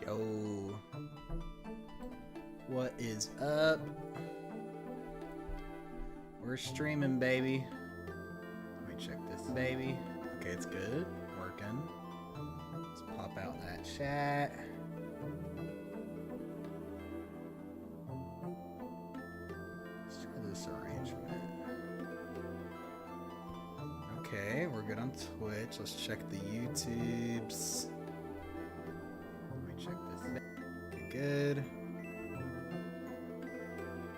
go. What is up? We're streaming, baby. Let me check this, baby. Okay, it's good. Working. Let's pop out that chat. Let's try this arrangement. Okay, we're good on Twitch. Let's check the YouTubes. Let me check this. Okay, good.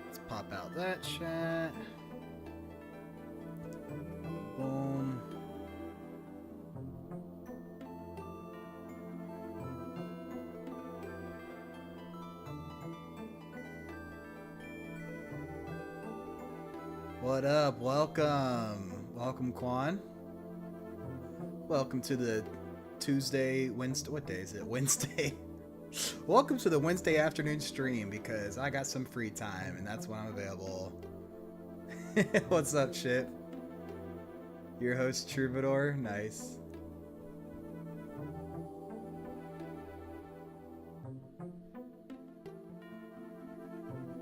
Let's pop out that chat. Boom. What up? Welcome. Welcome, Quan. Welcome to the Tuesday, Wednesday. What day is it? Wednesday. Welcome to the Wednesday afternoon stream because I got some free time and that's when I'm available. What's up, Chip? Your host, Troubadour. Nice.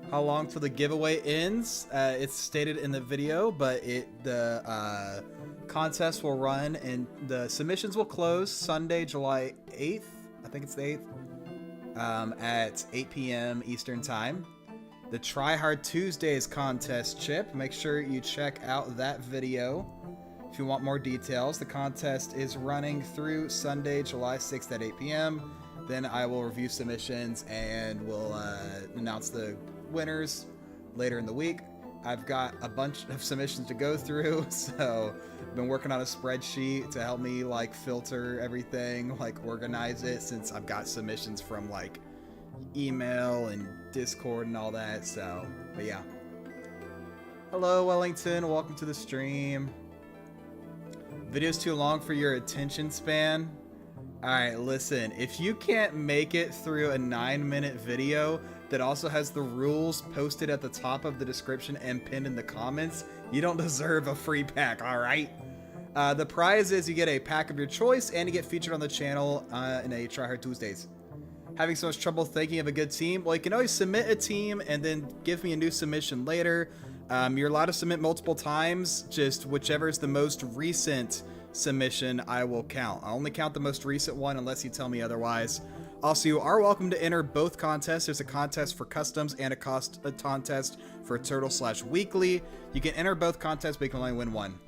How long till the giveaway ends? It's stated in the video, but the contest will run and the submissions will close Sunday, July 8th. I think it's the 8th at 8 p.m. Eastern Time. The Try Hard Tuesdays contest, Chip. Make sure you check out that video if you want more details. The contest is running through Sunday, July 6th at 8 p.m. Then I will review submissions and we'll announce the winners later in the week. I've got a bunch of submissions to go through, so I've been working on a spreadsheet to help me like filter everything, like organize it, since I've got submissions from like email and Discord and all that. So, but yeah. Hello, Wellington. Welcome to the stream. Video's too long for your attention span. All right, listen. If you can't make it through a 9-minute video that also has the rules posted at the top of the description and pinned in the comments, you don't deserve a free pack, all right? The prize is you get a pack of your choice and you get featured on the channel in a Try Hard Tuesdays. Having so much trouble thinking of a good team? Well, you can always submit a team and then give me a new submission later. You're allowed to submit multiple times, just whichever is the most recent submission I will count. I only count the most recent one unless you tell me otherwise. Also, you are welcome to enter both contests. There's a contest for customs and a contest for Turtle/Weekly. You can enter both contests, but you can only win one.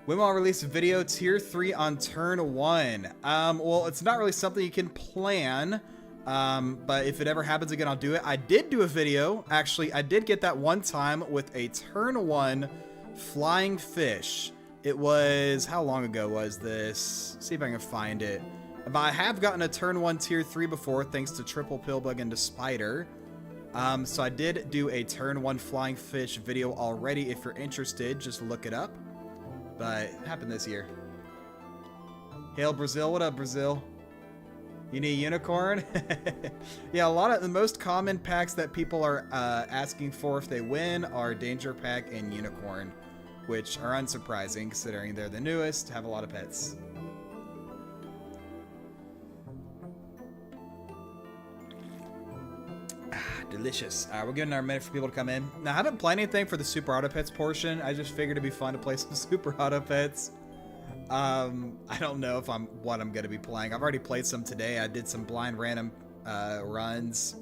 When will I release a video tier 3 on turn 1? Well, it's not really something you can plan, but if it ever happens again, I'll do it. I did do a video. Actually, I did get that one time with a turn 1 flying fish. It was, how long ago was this? See if I can find it. But I have gotten a turn 1 tier 3 before, thanks to Triple Pillbug and to Spider. So I did do a turn 1 flying fish video already. If you're interested, just look it up. But it happened this year. Hail Brazil, what up, Brazil? You need a unicorn? Yeah, a lot of the most common packs that people are asking for if they win are Danger Pack and Unicorn, which are unsurprising considering they're the newest, have a lot of pets. Delicious. We're giving our minute for people to come in. Now, I haven't planned anything for the Super Auto Pets portion. I just figured it'd be fun to play some Super Auto Pets. I don't know if what I'm going to be playing. I've already played some today. I did some blind random runs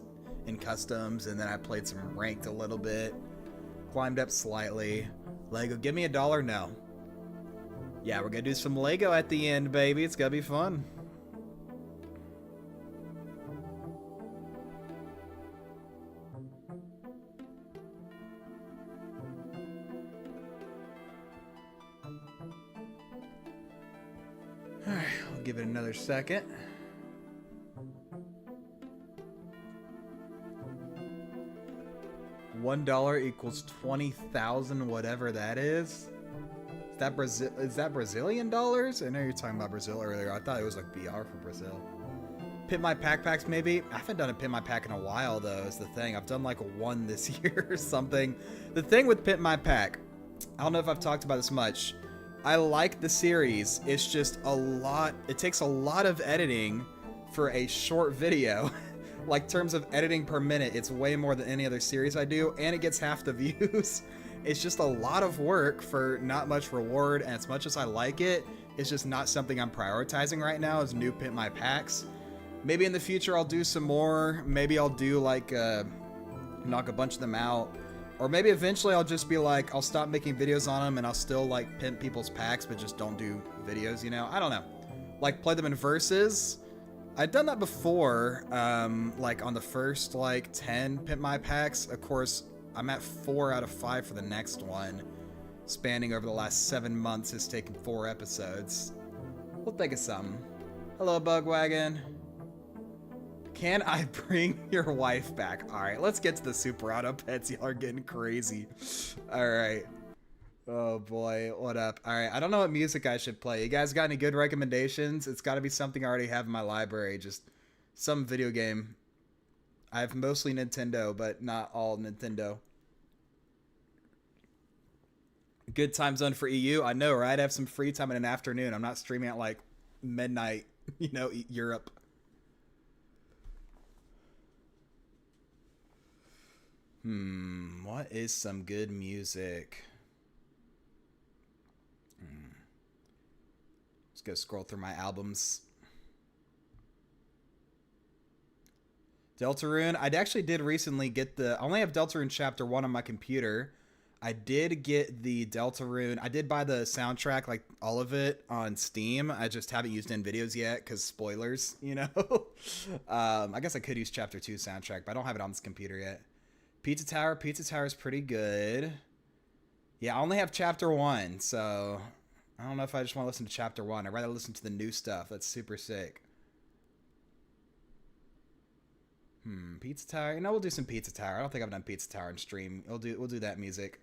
in customs, and then I played some ranked a little bit. Climbed up slightly. Lego, give me $1? No. Yeah, we're going to do some Lego at the end, baby. It's going to be fun. Alright, I'll give it another second. $1 equals 20,000, whatever that is. Is that Brazilian dollars? I know you're talking about Brazil earlier. I thought it was like BR for Brazil. Pit my packs maybe. I haven't done a Pit my pack in a while though, is the thing. I've done like one this year or something. The thing with Pit my pack, I don't know if I've talked about this much. I like the series. It's just a lot. It takes a lot of editing for a short video. Like, terms of editing per minute, it's way more than any other series I do, and it gets half the views. It's just a lot of work for not much reward, and as much as I like it, it's just not something I'm prioritizing right now as new Pimp My Packs. Maybe in the future I'll do some more. Maybe I'll do like, knock a bunch of them out. Or maybe eventually I'll just be like, I'll stop making videos on them and I'll still like pimp people's packs, but just don't do videos, you know? I don't know. Like, play them in verses. I'd done that before, like on the first like 10 Pimp My Packs. Of course, I'm at 4 out of 5 for the next one. Spanning over the last 7 months, has taken 4 episodes. We'll think of something. Hello, Bugwagon. Can I bring your wife back? All right, let's get to the Super Auto Pets. Y'all are getting crazy. All right. Oh boy, what up? All right, I don't know what music I should play. You guys got any good recommendations? It's got to be something I already have in my library. Just some video game. I have mostly Nintendo, but not all Nintendo. Good time zone for EU. I know, right? I have some free time in an afternoon. I'm not streaming at like midnight, you know, Europe. What is some good music? Let's go scroll through my albums. Deltarune. I actually did recently get I only have Deltarune Chapter 1 on my computer. I did get the Deltarune. I did buy the soundtrack, like all of it, on Steam. I just haven't used it in videos yet because spoilers, you know? I guess I could use Chapter 2 soundtrack, but I don't have it on this computer yet. Pizza Tower. Pizza Tower is pretty good. Yeah, I only have Chapter 1, so I don't know if I just want to listen to Chapter 1. I'd rather listen to the new stuff. That's super sick. Pizza Tower. You know, we'll do some Pizza Tower. I don't think I've done Pizza Tower in stream. We'll do that music.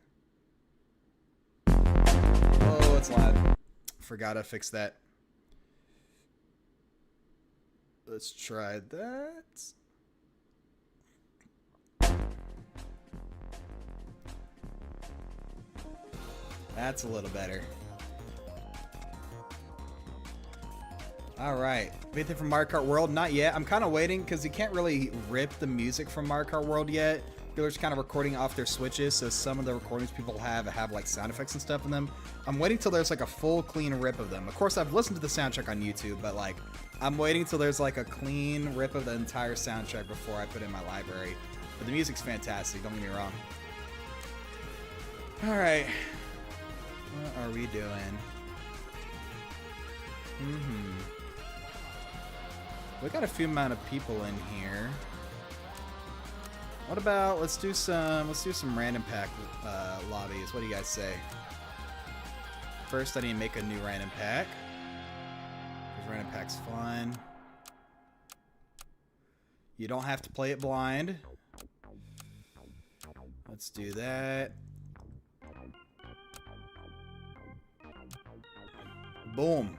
Oh, it's loud. Forgot to fix that. Let's try that. That's a little better. All right. Anything from Mario Kart World? Not yet. I'm kind of waiting because you can't really rip the music from Mario Kart World yet. People are just kind of recording off their Switches, so some of the recordings people have like sound effects and stuff in them. I'm waiting till there's like a full clean rip of them. Of course, I've listened to the soundtrack on YouTube, but like I'm waiting till there's like a clean rip of the entire soundtrack before I put it in my library. But the music's fantastic, don't get me wrong. All right. What are we doing? We got a few amount of people in here. What about let's do some random pack lobbies. What do you guys say? First, I need to make a new random pack. Because random pack's fun. You don't have to play it blind. Let's do that. Boom.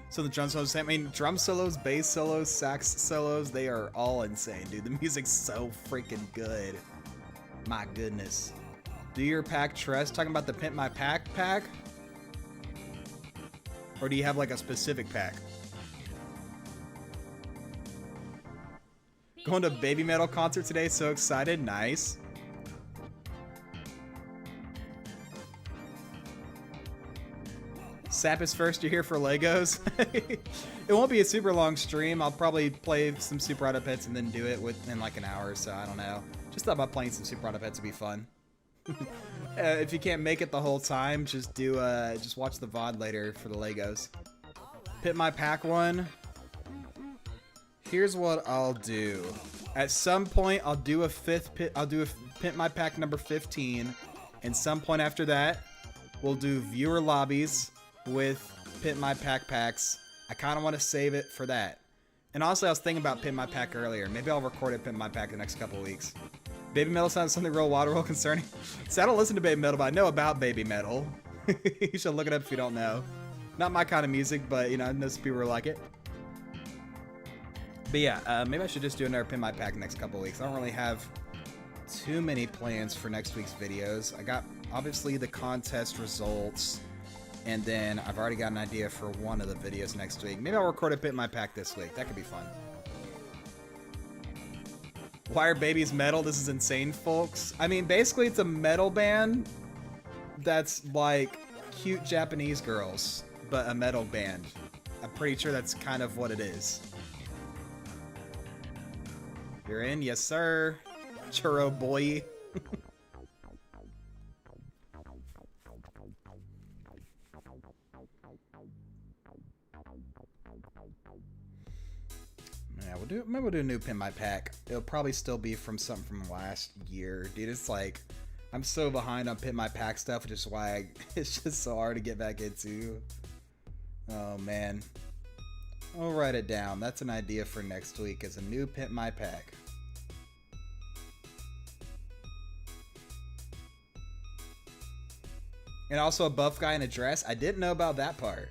So the drum solos, I mean, drum solos, bass solos, sax solos, they are all insane, dude. The music's so freaking good. My goodness. Do your pack trust? Talking about the Pimp My Pack pack? Or do you have like a specific pack? Going to Baby Metal concert today, so excited. Nice. Sap is first. You're here for Legos. It won't be a super long stream. I'll probably play some Super Auto Pets and then do it within like an hour or so. I don't know. Just thought about playing some Super Auto Pets would be fun. If you can't make it the whole time, just watch the VOD later for the Legos. Pit My Pack one. Here's what I'll do. At some point, I'll do a Pit My Pack number 15, and some point after that, we'll do viewer lobbies with Pit My Pack packs. I kind of want to save it for that. And honestly, I was thinking about Pit My Pack earlier. Maybe I'll record it Pit My Pack the next couple of weeks. Baby Metal sounds something real water concerning. So I don't listen to Baby Metal, but I know about Baby Metal. You should look it up if you don't know. Not my kind of music, but you know, I know some people who like it. But yeah, maybe I should just do another Pin My Pack next couple of weeks. I don't really have too many plans for next week's videos. I got, obviously, the contest results. And then I've already got an idea for one of the videos next week. Maybe I'll record a Pit My Pack this week. That could be fun. Why are babies metal? This is insane, folks. I mean, basically it's a metal band that's like cute Japanese girls, but a metal band. I'm pretty sure that's kind of what it is. You're in? Yes, sir. Churro boy. Yeah, maybe we'll do a new Pin My Pack. It'll probably still be from something from last year. Dude, it's like, I'm so behind on Pin My Pack stuff, which is why it's just so hard to get back into. Oh, man. I'll write it down. That's an idea for next week, is a new Pin My Pack. And also a buff guy in a dress. I didn't know about that part.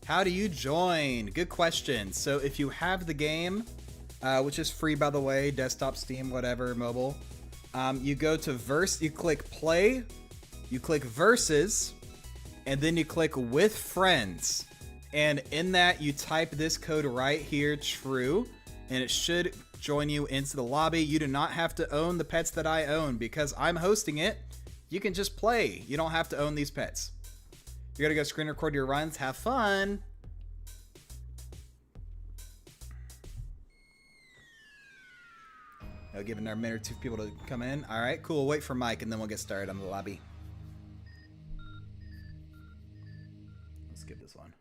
How do you join? Good question. So if you have the game, which is free by the way, desktop, Steam, whatever, mobile, you go to you click play, you click versus, and then you click with friends. And in that you type this code right here, true, and it should join you into the lobby. You do not have to own the pets that I own because I'm hosting it. You can just play. You don't have to own these pets. You're gonna go screen record your runs. Have fun. I'll give another minute or two for people to come in. All right, cool. Wait for Mike, and then we'll get started on the lobby. Let's skip this one.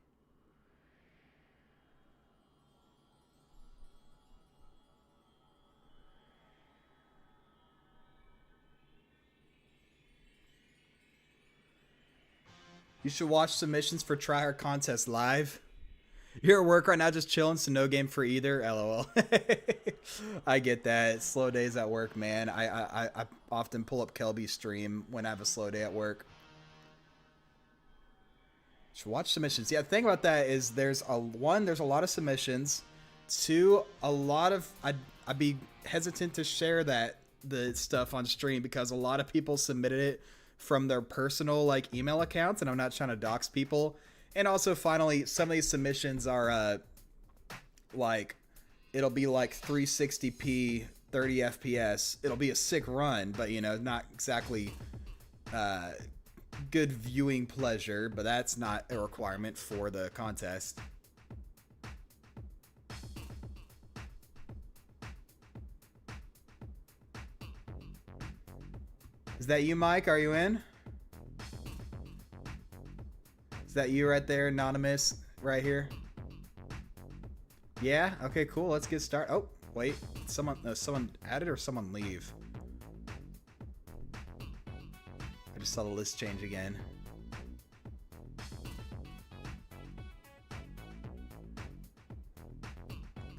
You should watch submissions for Tryhard Contest live. You're at work right now just chilling, so no game for either. LOL. I get that. Slow days at work, man. I often pull up Kelby's stream when I have a slow day at work. Should watch submissions. Yeah, the thing about that is there's a lot of submissions. Two, a lot of I'd be hesitant to share the stuff on stream because a lot of people submitted it from their personal like email accounts, and I'm not trying to dox people. And also, finally, some of these submissions are like, it'll be like 360p, 30 FPS. It'll be a sick run, but you know, not exactly good viewing pleasure. But that's not a requirement for the contest. Is that you, Mike? Are you in? Is that you right there, anonymous, right here? Yeah? Okay, cool. Let's get started. Oh, wait. Someone added or someone leave? I just saw the list change again.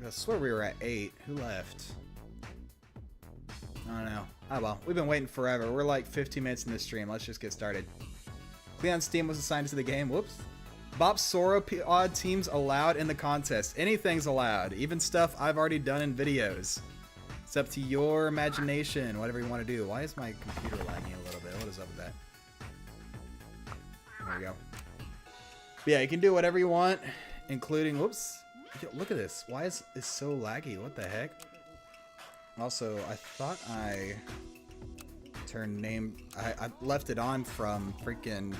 I swear we were at 8. Who left? I don't know. Oh well, we've been waiting forever. We're like 15 minutes in the stream. Let's just get started. Cleon Steam was assigned to the game. Whoops. Bop Soro odd teams allowed in the contest. Anything's allowed. Even stuff I've already done in videos. It's up to your imagination. Whatever you want to do. Why is my computer lagging a little bit? What is up with that? There we go. But yeah, you can do whatever you want, including... Whoops. Yo, look at this. Why is it so laggy? What the heck? Also, I thought I turned name... I left it on from freaking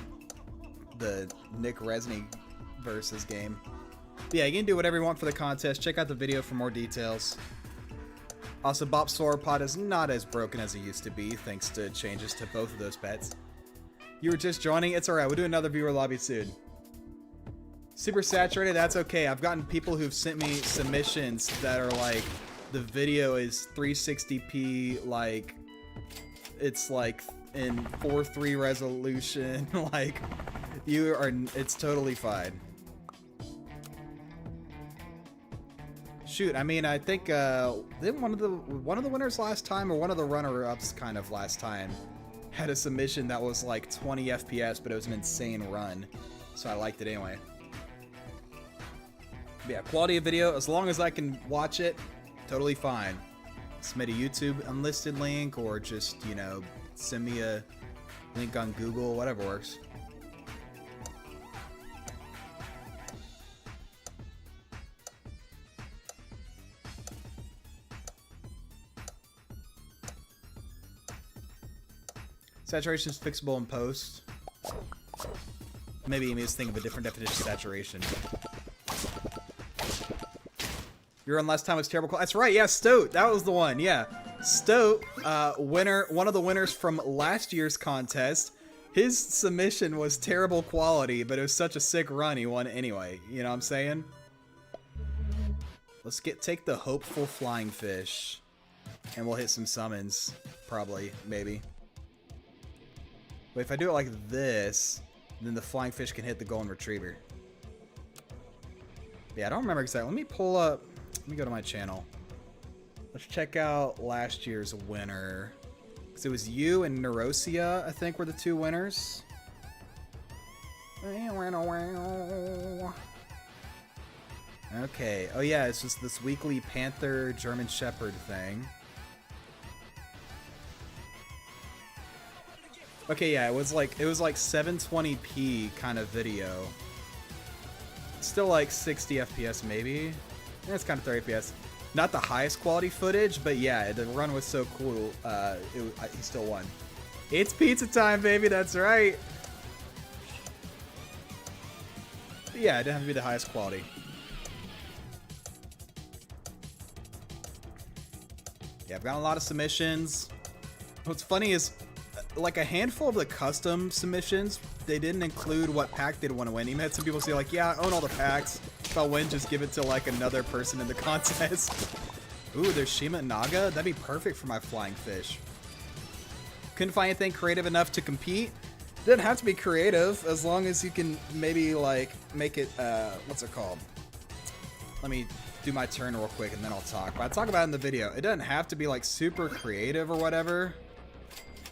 the Nick Resnick versus game. But yeah, you can do whatever you want for the contest. Check out the video for more details. Also, Bop Sauropod is not as broken as it used to be, thanks to changes to both of those pets. You were just joining? It's alright, we'll do another viewer lobby soon. Super saturated? That's okay. I've gotten people who've sent me submissions that are like, the video is 360p, like, it's like in 4:3 resolution, like, it's totally fine. Shoot, I mean, I think didn't one of the winners last time, or one of the runner-ups kind of last time, had a submission that was like 20 FPS, but it was an insane run. so I liked it anyway. But yeah, quality of video, as long as I can watch it, totally fine. Submit a YouTube unlisted link, or just, you know, send me a link on Google, whatever works. Saturation is fixable in post. Maybe you just think of a different definition of saturation. Your on last time was terrible. That's right. Yeah, Stoat. That was the one. Yeah, Stoat, winner, one of the winners from last year's contest. His submission was terrible quality, but it was such a sick run. He won anyway. You know what I'm saying? Let's take the hopeful flying fish, and we'll hit some summons. Probably, maybe. But if I do it like this, then the flying fish can hit the golden retriever. Yeah, I don't remember exactly. Let me pull up. Let me go to my channel. Let's check out last year's winner. Because it was you and Neurosia, I think, were the two winners. Okay. Oh yeah, it's just this weekly Panther German Shepherd thing. Okay, yeah, it was like 720p kind of video. Still like 60 FPS maybe. Yeah, it's kind of 30 FPS. Not the highest quality footage, but yeah, the run was so cool. He still won. It's pizza time, baby. That's right. But yeah, it didn't have to be the highest quality. Yeah, I've gotten a lot of submissions. What's funny is, like, a handful of the custom submissions, they didn't include what pack they'd want to win. Even had some people say, like, yeah, I own all the packs. If I win, just give it to, like, another person in the contest. Ooh, there's Shima Naga. That'd be perfect for my flying fish. Couldn't find anything creative enough to compete. Doesn't have to be creative, as long as you can maybe, like, make it, what's it called? Let me do my turn real quick, and then I'll talk. But I'll talk about it in the video. It doesn't have to be, like, super creative or whatever.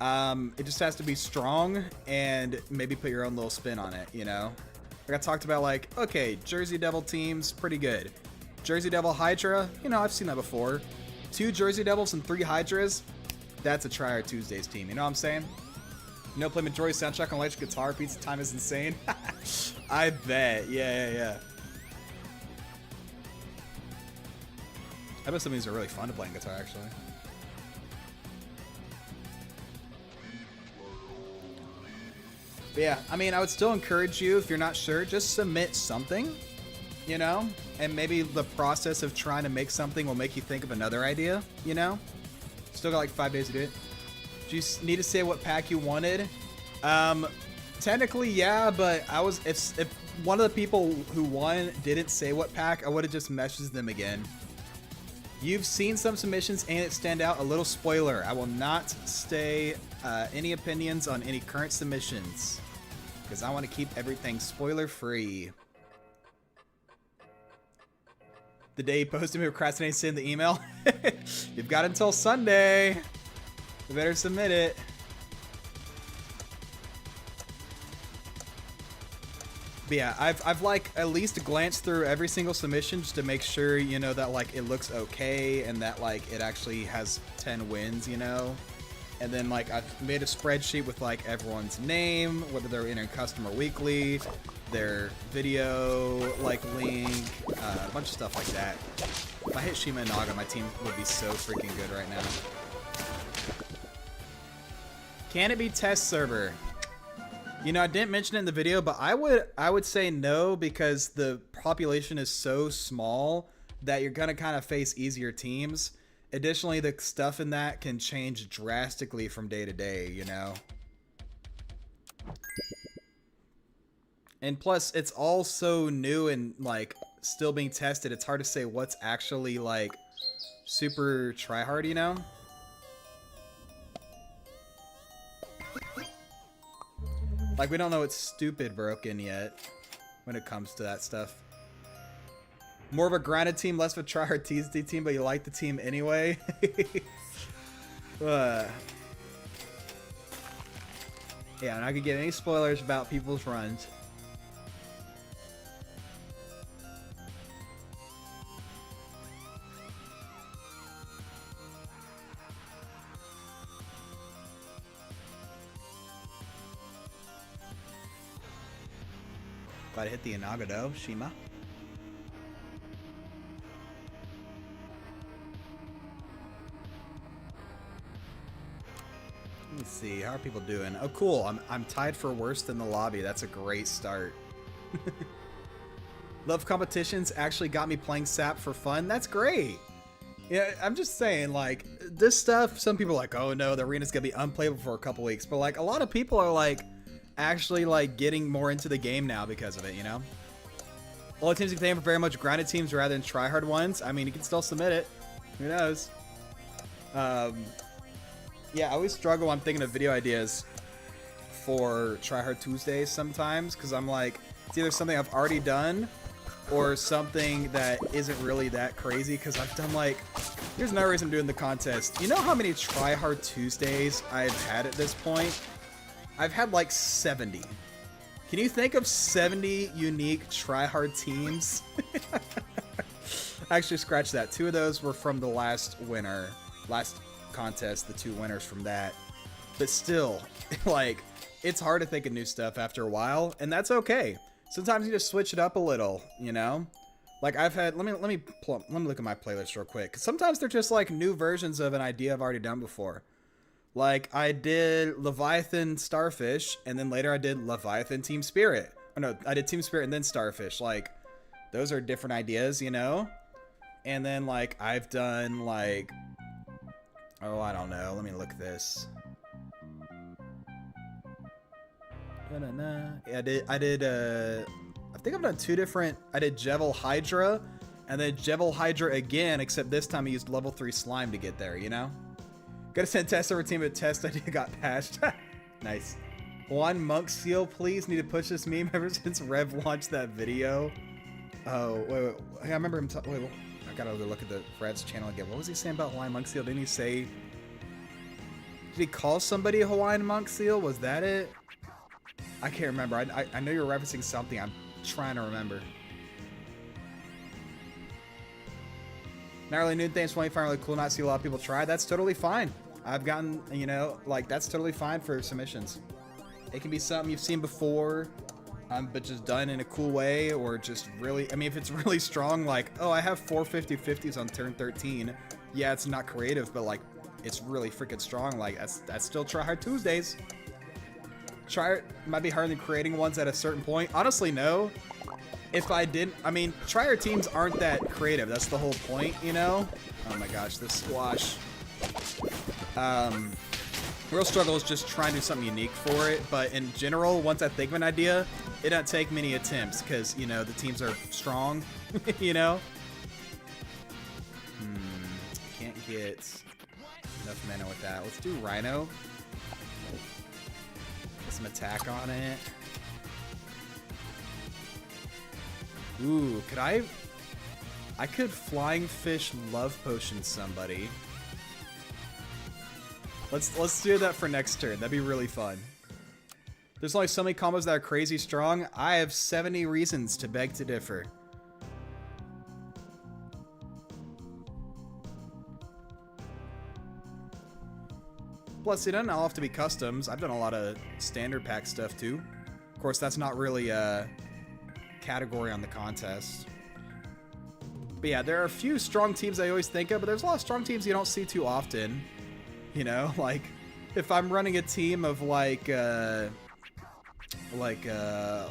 It just has to be strong and maybe put your own little spin on it, you know? Like I talked about, like, okay, Jersey Devil teams, pretty good. Jersey Devil Hydra, you know, I've seen that before. 2 Jersey Devils and 3 Hydras, that's a Try Hard Tuesdays team, you know what I'm saying? No play majority soundtrack on electric guitar, pizza time is insane. I bet, yeah. I bet some of these are really fun to play on guitar, actually. But yeah, I mean, I would still encourage you, if you're not sure, just submit something, you know? And maybe the process of trying to make something will make you think of another idea, you know? Still got like 5 days to do it. Do you need to say what pack you wanted? Technically, yeah, but if one of the people who won didn't say what pack, I would have just messaged them again. You've seen some submissions and it stand out. A little spoiler, I will not say any opinions on any current submissions because I want to keep everything spoiler free. The day you posted me procrastinating send the email. You've got until Sunday. You better submit it. But yeah, I've like at least glanced through every single submission just to make sure, you know, that like it looks okay and that like it actually has 10 wins, you know. And then like I've made a spreadsheet with like everyone's name, whether they're in customer weekly, their video like link, a bunch of stuff like that. If I hit Shima and Naga, my team would be so freaking good right now. Can it be test server? You know, I didn't mention it in the video, but I would say no because the population is so small that you're gonna kind of face easier teams. Additionally, the stuff in that can change drastically from day to day, you know? And plus, it's all so new and, like, still being tested, it's hard to say what's actually, like, super try-hard, you know? Like, we don't know what's stupid broken yet when it comes to that stuff. More of a grinded team, less of a try-hard TSD team, but you like the team anyway. Yeah, and I could get any spoilers about people's runs. If I'd hit the Inagado, Shima. Let me see. How are people doing? Oh, cool. I'm tied for worst in the lobby. That's a great start. Love competitions actually got me playing SAP for fun. That's great. Yeah, I'm just saying, like, this stuff, some people are like, oh no, the arena's gonna be unplayable for a couple weeks. But, like, a lot of people are, like, actually, like, getting more into the game now because of it, you know? All the teams you can think are very much grounded teams rather than tryhard ones. I mean, you can still submit it. Who knows? Yeah, I always struggle when I'm thinking of video ideas for Tryhard Tuesdays sometimes, because I'm like, it's either something I've already done or something that isn't really that crazy, because I've done, like, here's another reason I'm doing the contest. You know how many Tryhard Tuesdays I've had at this point? I've had like 70. Can you think of 70 unique Tryhard teams? Actually, scratch that. 2 of those were from the last contest, the 2 winners from that. But still, like, it's hard to think of new stuff after a while, and that's okay. Sometimes you just switch it up a little, you know? Like, I've had, let me look at my playlist real quick. 'Cause sometimes they're just like new versions of an idea I've already done before. Like, I did Leviathan Starfish, and then later I did Leviathan Team Spirit. Oh no, I did Team Spirit and then Starfish. Like, those are different ideas, you know? And then, like, I've done, like, oh, I don't know. Let me look at this. Yeah, I think I've done 2 different, I did Jevil Hydra, and then Jevil Hydra again, except this time I used level 3 slime to get there, you know? Gotta send test over team, but test idea got patched. Nice. One monk seal, please. Need to push this meme ever since Rev launched that video. Oh, wait. I remember him, wait, I gotta look at the Rev's channel again. What was he saying about Hawaiian monk seal? Didn't he say, did he call somebody a Hawaiian monk seal? Was that it? I can't remember. I know you're referencing something. I'm trying to remember. Not really new things. Find really cool. Not see a lot of people try. That's totally fine. I've gotten, you know, like, that's totally fine for submissions. It can be something you've seen before, but just done in a cool way, or just really, I mean, if it's really strong, like, oh, I have 4 50/50s on turn 13. Yeah, it's not creative, but, like, it's really freaking strong. Like, that's still Tryhard Tuesdays. Try might be harder than creating ones at a certain point. Honestly, no. If I didn't, I mean, Tryhard teams aren't that creative. That's the whole point, you know? Oh my gosh, this squash. Real struggle is just trying to do something unique for it, but in general, once I think of an idea, it doesn't take many attempts, because, you know, the teams are strong, you know? Can't get enough mana with that. Let's do Rhino. Get some attack on it. Ooh, could I could Flying Fish Love Potion somebody. Let's do that for next turn. That'd be really fun. There's only so many combos that are crazy strong. I have 70 reasons to beg to differ. Plus, it doesn't all have to be customs. I've done a lot of standard pack stuff too. Of course, that's not really a category on the contest. But yeah, there are a few strong teams I always think of, but there's a lot of strong teams you don't see too often. You know, like, if I'm running a team of like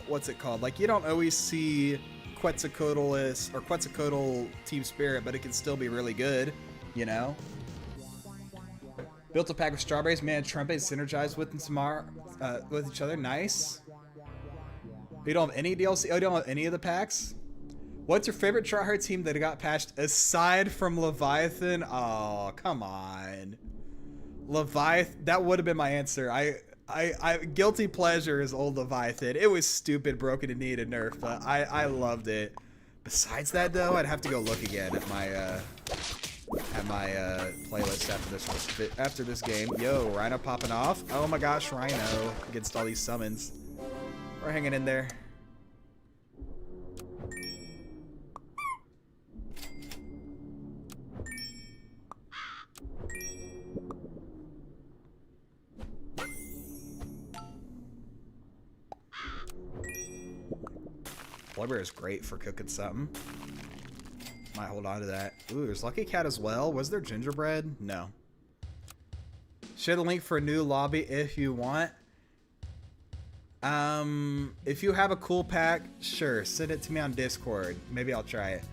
what's it called? Like, you don't always see Quetzalcoatlus or Quetzalcoatl Team Spirit, but it can still be really good, you know? Built a pack of strawberries, man, trumpet synergized with with each other. Nice. You don't have any DLC? Oh, you don't have any of the packs? What's your favorite tryhard team that got patched aside from Leviathan? Oh, come on. Leviathan, that would have been my answer. I guilty pleasure is old Leviathan. It was stupid, broken, and needed nerf, but I loved it. Besides that, though, I'd have to go look again at my playlist after this game. Yo, Rhino popping off. Oh my gosh, Rhino against all these summons. We're hanging in there. Polar Bear is great for cooking something. Might hold on to that. Ooh, there's Lucky Cat as well. Was there gingerbread? No. Share the link for a new lobby if you want. If you have a cool pack, sure, send it to me on Discord. Maybe I'll try it.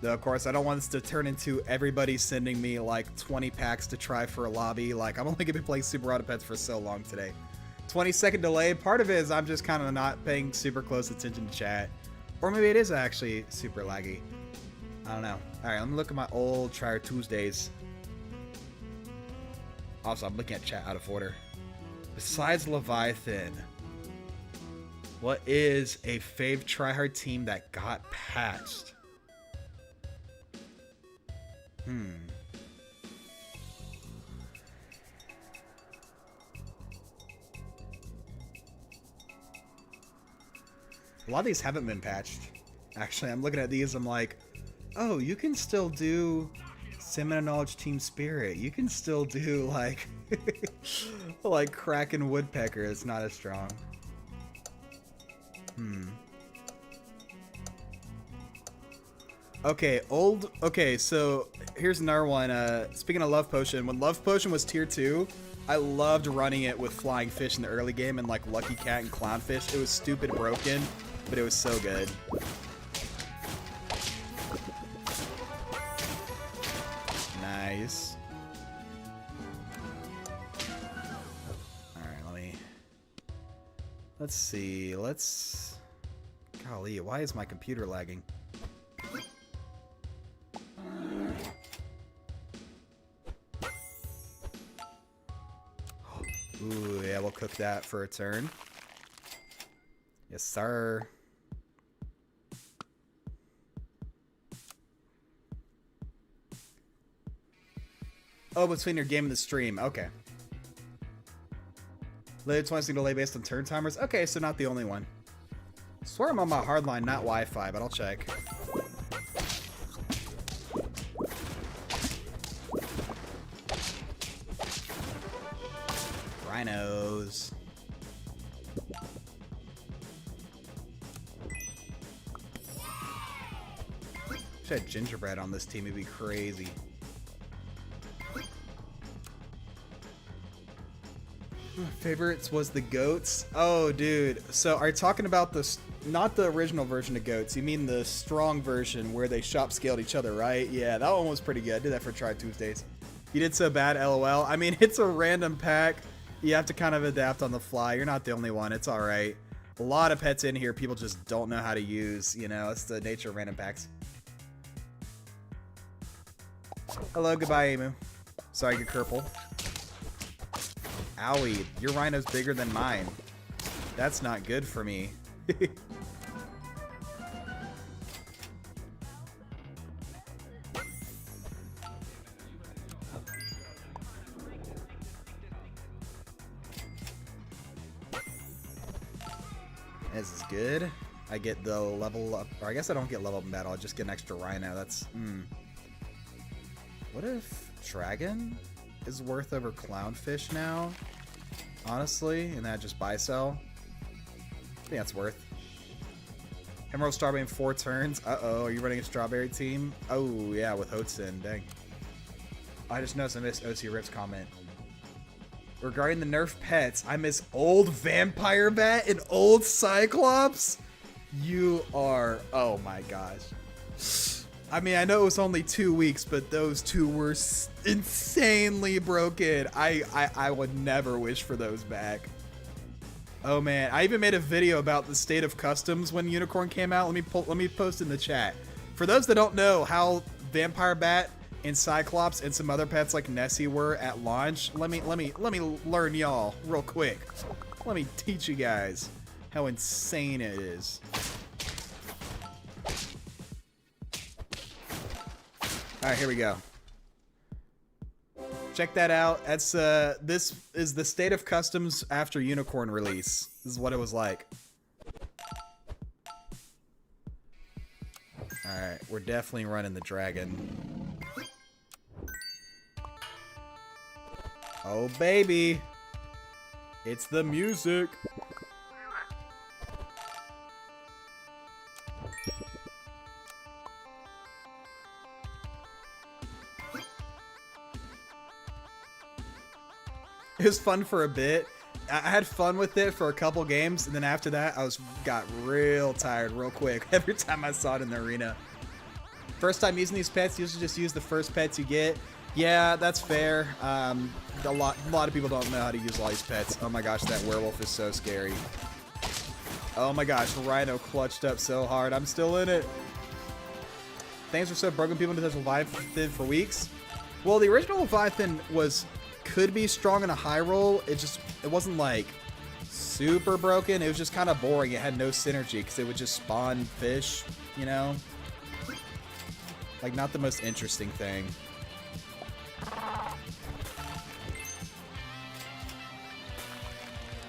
Though, of course, I don't want this to turn into everybody sending me like 20 packs to try for a lobby. Like, I'm only gonna be playing Super Auto Pets for so long today. 20-second delay. Part of it is I'm just kind of not paying super close attention to chat. Or maybe it is actually super laggy. I don't know. Alright, let me look at my old Trier Tuesdays. Also, I'm looking at chat out of order. Besides Leviathan, what is a fave tryhard team that got patched? A lot of these haven't been patched. Actually, I'm looking at these, I'm like, oh, you can still do Salmon Knowledge Team Spirit. You can still do, like, like Kraken Woodpecker. It's not as strong. Okay, okay, so here's another one. Speaking of Love Potion, when Love Potion was tier 2, I loved running it with Flying Fish in the early game and like Lucky Cat and Clownfish. It was stupid broken, but it was so good. Nice. Alright, let's see. Golly, why is my computer lagging? Ooh, yeah, we'll cook that for a turn. Yes, sir. Oh, between your game and the stream. Okay. Later 20 delay based on turn timers. Okay, so not the only one. I swear I'm on my hardline, not Wi-Fi, but I'll check. Rhinos. If I had gingerbread on this team, it'd be crazy. My favorites was the goats. Oh, dude. So are you talking about this? Not the original version of goats. You mean the strong version where they shop scaled each other, right? Yeah, that one was pretty good. I did that for Try Tuesdays. You did so bad, LOL. I mean, it's a random pack. You have to kind of adapt on the fly. You're not the only one. It's all right. A lot of pets in here people just don't know how to use. You know, it's the nature of random packs. Hello, goodbye, Emu. Sorry, you're purple. Owie, your rhino's bigger than mine. That's not good for me. This is good. I get the level up, or I guess I don't get level up in battle. I just get an extra rhino. That's, What if Dragon is worth over Clownfish now? Honestly, and that just buy sell. I think that's worth. Emerald Strawberry in 4 turns. Uh-oh, are you running a Strawberry team? Oh, yeah, with Hotson. Dang. I just noticed I missed OC Rip's comment. Regarding the nerf pets, I miss old Vampire Bat and old Cyclops. You are... Oh, my gosh. I mean, I know it was only 2 weeks, but those two were insanely broken. I would never wish for those back. Oh man, I even made a video about the state of customs when Unicorn came out. Let me post in the chat. For those that don't know how Vampire Bat and Cyclops and some other pets like Nessie were at launch, let me learn y'all real quick. Let me teach you guys how insane it is. All right, here we go. Check that out. That's this is the state of customs after Unicorn release. This is what it was like. All right, we're definitely running the dragon. Oh baby, it's the music. It was fun for a bit. I had fun with it for a couple games, and then after that, got real tired real quick every time I saw it in the arena. First time using these pets, usually just use the first pets you get. Yeah, that's fair. A lot of people don't know how to use all these pets. Oh my gosh, that werewolf is so scary. Oh my gosh, Rhino clutched up so hard. I'm still in it. Things were so broken, people didn't touch Leviathan for weeks. Well, the original Leviathan could be strong in a high roll. It wasn't like super broken. It was just kind of boring. It had no synergy because it would just spawn fish, you know? Like, not the most interesting thing.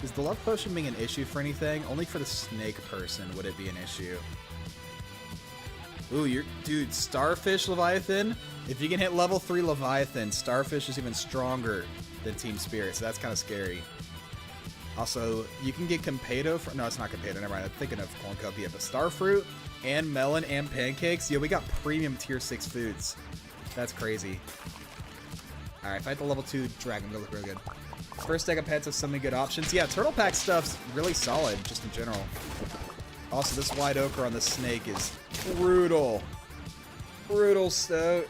Is the love potion being an issue for anything? Only for the snake person would it be an issue. Ooh, dude, Starfish Leviathan? If you can hit level 3 Leviathan, Starfish is even stronger than Team Spirit, so that's kind of scary. Also, you can get Compedo no, it's not Compedo, never mind. I'm thinking of Cornucopia, but Starfruit and Melon and Pancakes. Yo, we got premium tier 6 foods. That's crazy. Alright, fight the level 2 dragon. Gonna look real good. First deck of pets has so many good options. Yeah, Turtle Pack stuff's really solid, just in general. Also, this White Ochre on the snake is brutal. Brutal Stoat.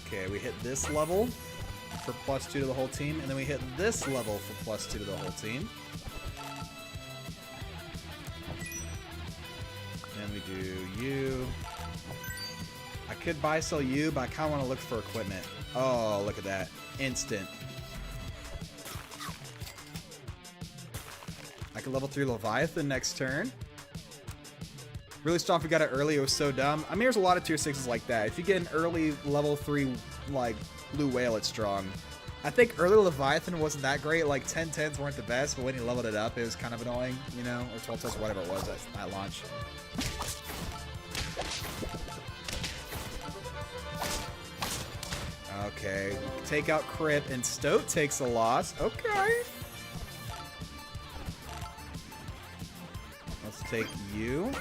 Okay, we hit this level for +2 to the whole team, and then we hit this level for +2 to the whole team. And we do you. I could buy sell you, but I kind of want to look for equipment. Oh, look at that. Instant. I could level 3 Leviathan next turn. Really strong if we got it early. It was so dumb. I mean, there's a lot of tier 6s like that. If you get an early level 3, like, Blue Whale, it's strong. I think early Leviathan wasn't that great. Like, 10-10s weren't the best, but when you leveled it up, it was kind of annoying, you know? Or 12-10s, whatever it was at launch. Okay. Take out Crit, and Stoat takes a loss. Okay. Let's take you.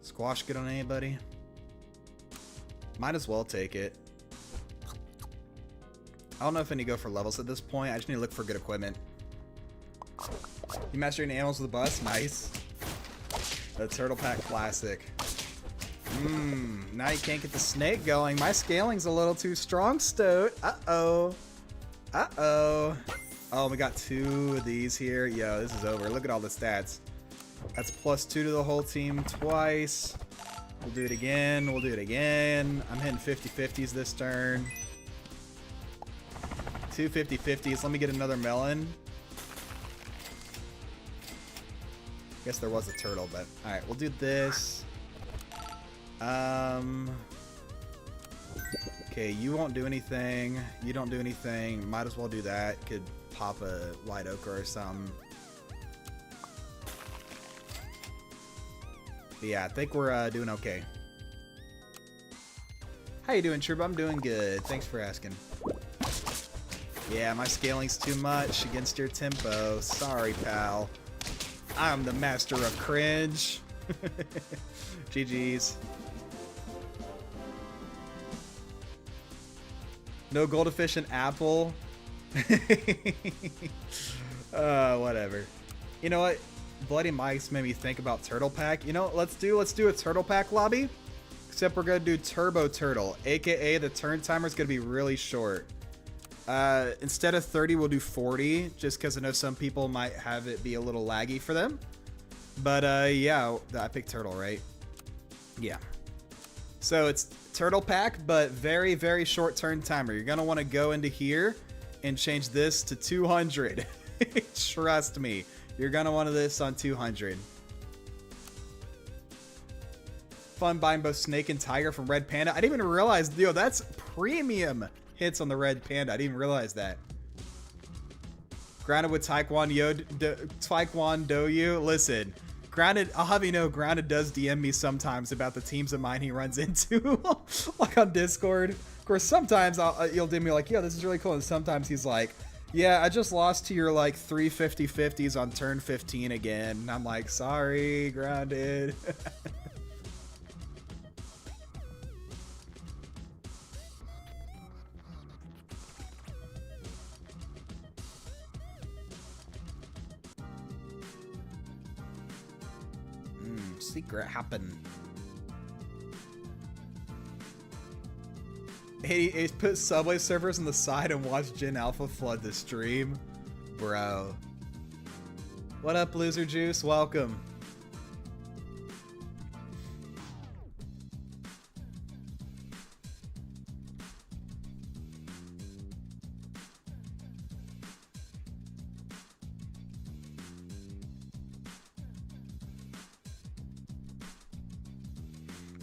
Squash good on anybody? Might as well take it. I don't know if I need to go for levels at this point. I just need to look for good equipment. You mastering animals with a bus? Nice. The Turtle Pack Classic. Now you can't get the snake going. My scaling's a little too strong, Stoat. Uh-oh. Uh-oh. Oh, we got 2 of these here. Yo, this is over. Look at all the stats. That's +2 to the whole team twice. We'll do it again. We'll do it again. I'm hitting 50-50s this turn. 2 50-50s. Let me get another melon. Guess there was a turtle, but alright, we'll do this. Okay, you won't do anything. You don't do anything. Might as well do that. Could pop a White Ochre or something. But yeah, I think we're doing okay. How you doing, Troop? I'm doing good. Thanks for asking. Yeah, my scaling's too much against your tempo. Sorry, pal. I'm the master of cringe. GG's. No gold efficient apple. Whatever. You know what? Bloody Mike's made me think about Turtle Pack. You know, let's do a Turtle Pack lobby. Except we're gonna do Turbo Turtle, aka the turn timer's gonna be really short. Instead of 30, we'll do 40, just because I know some people might have it be a little laggy for them. But yeah, I picked Turtle, right? Yeah. So it's Turtle Pack, but very, very short turn timer. You're gonna want to go into here and change this to 200. Trust me, you're gonna want this on 200. Fun buying both Snake and Tiger from Red Panda. I didn't even realize, yo, that's premium hits on the Red Panda. I didn't even realize that. Grounded with Taekwondo you. Listen, Grounded, I'll have you know, Grounded does DM me sometimes about the teams of mine he runs into, like on Discord. Of course, sometimes you'll do me like, yo, this is really cool. And sometimes he's like, yeah, I just lost to your like 350/50s on turn 15 again. And I'm like, sorry, grounded. Secret happen. He put Subway servers on the side and watched Gen Alpha flood the stream. Bro. What up, Loser Juice? Welcome.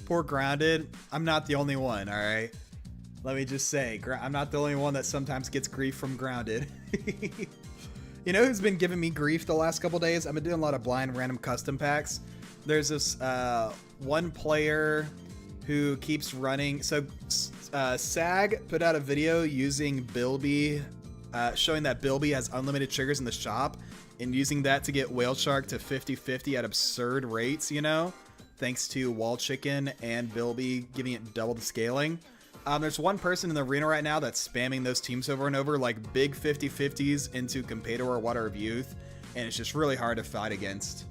Poor Grounded. I'm not the only one, alright? Let me just say, I'm not the only one that sometimes gets grief from Grounded. You know who's been giving me grief the last couple days? I've been doing a lot of blind random custom packs. There's this one player who keeps running. So SAG put out a video using Bilby, showing that Bilby has unlimited triggers in the shop, and using that to get Whale Shark to 50/50 at absurd rates, you know? Thanks to Wall Chicken and Bilby giving it double the scaling. There's one person in the arena right now that's spamming those teams over and over, like big 50/50s into Competitor or Water of Youth, and it's just really hard to fight against.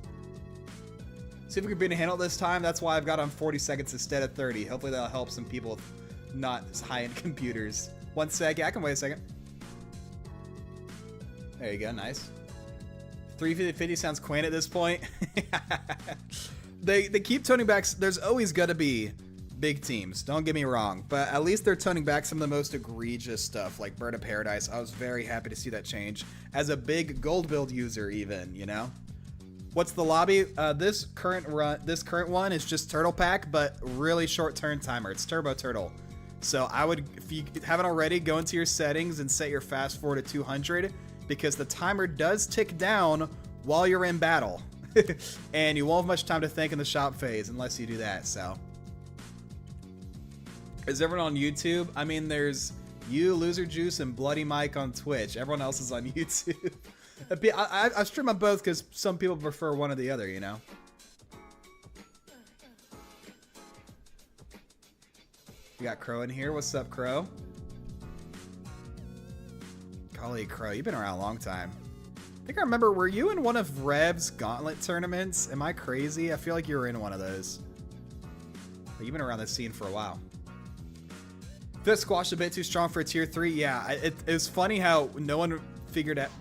See if we can beat a handle this time. That's why I've got on 40 seconds instead of 30. Hopefully that'll help some people with not as high-end computers. 1 sec. Yeah, I can wait a second. There you go. Nice. 350 sounds quaint at this point. They keep toning back. There's always gonna be big teams, don't get me wrong, but at least they're toning back some of the most egregious stuff like Bird of Paradise. I was very happy to see that change as a big gold build user, even, you know. What's the lobby? This current one is just Turtle Pack, but really short turn timer. It's Turbo Turtle. So I would, if you haven't already, go into your settings and set your fast forward to 200, because the timer does tick down while you're in battle. And you won't have much time to think in the shop phase unless you do that. So is everyone on YouTube? I mean, there's you, Loser Juice, and Bloody Mike on Twitch. Everyone else is on YouTube. I stream on both because some people prefer one or the other, you know. We got Crow in here. What's up, Crow? Golly, Crow, you've been around a long time. I think I remember, were you in one of Rev's Gauntlet tournaments? Am I crazy? I feel like you were in one of those. But you've been around this scene for a while. Fifth squash a bit too strong for a tier 3. Yeah, it was funny how no one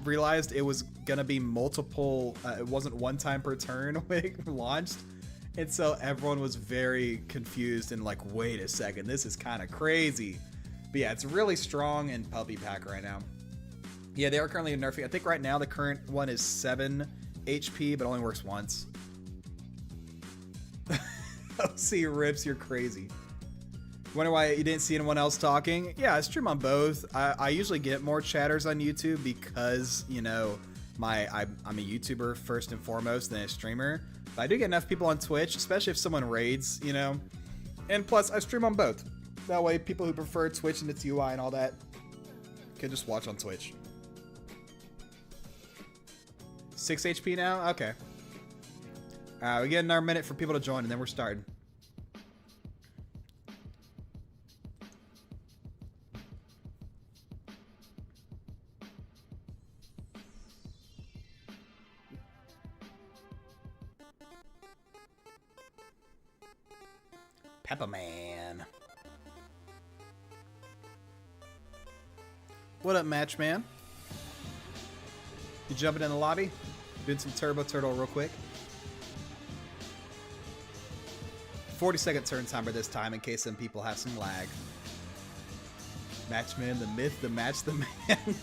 realized it was gonna be multiple. It wasn't one time per turn when it launched, and so everyone was very confused and like, wait a second, this is kind of crazy. But yeah, it's really strong in Puppy Pack right now. Yeah, they are currently nerfing. I think right now the current one is 7 HP, but only works once. OC Rips, you're crazy. Wonder why you didn't see anyone else talking? Yeah, I stream on both. I usually get more chatters on YouTube because, you know, I'm a YouTuber first and foremost, then a streamer. But I do get enough people on Twitch, especially if someone raids, you know. And plus, I stream on both. That way, people who prefer Twitch and its UI and all that can just watch on Twitch. 6 HP now? Okay. We get another minute for people to join, and then we're starting. Pepperman. What up, Matchman? You jumping in the lobby? Doing some Turbo Turtle real quick. 40-second turn timer this time in case some people have some lag. Matchman, the myth, the match, the man.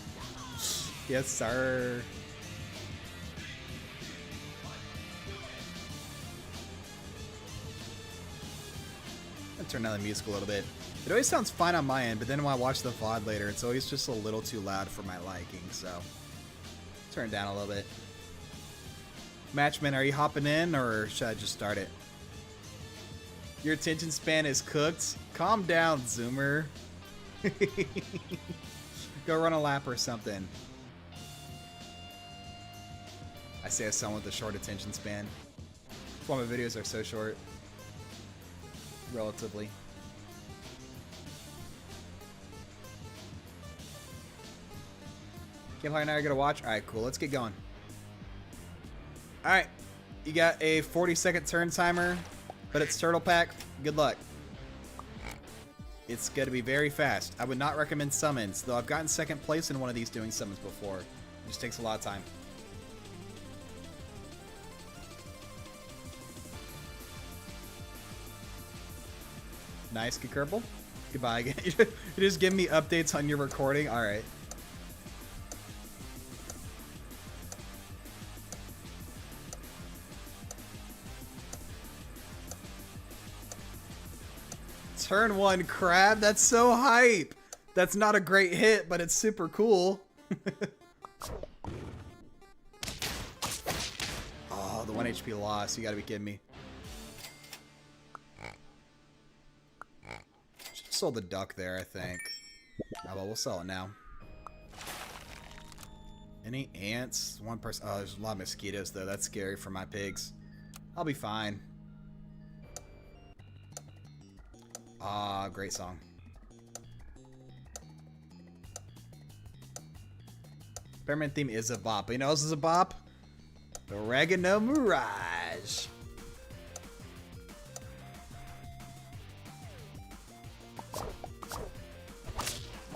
Yes, sir. I'm gonna turn down the music a little bit. It always sounds fine on my end, but then when I watch the VOD later, it's always just a little too loud for my liking, so turn it down a little bit. Matchman, are you hopping in, or should I just start it? Your attention span is cooked. Calm down, Zoomer. Go run a lap or something. I say as someone with a short attention span. That's why my videos are so short. Relatively. Campfire and I are gonna watch. Alright, cool. Let's get going. Alright. You got a 40-second turn timer, but it's turtle pack. Good luck. It's gonna be very fast. I would not recommend summons, though I've gotten second place in one of these doing summons before. It just takes a lot of time. Nice, good Kerbal. Goodbye again. You just give me updates on your recording. Alright. Turn 1 crab. That's so hype. That's not a great hit, but it's super cool. Oh, the 1 HP loss. You gotta be kidding me. Should've sold the duck there, I think. Oh, well, we'll sell it now. Any ants? One person. Oh, there's a lot of mosquitoes, though. That's scary for my pigs. I'll be fine. Ah, great song. Permanent theme is a bop. But you know what else is a bop? The Oregano Mirage.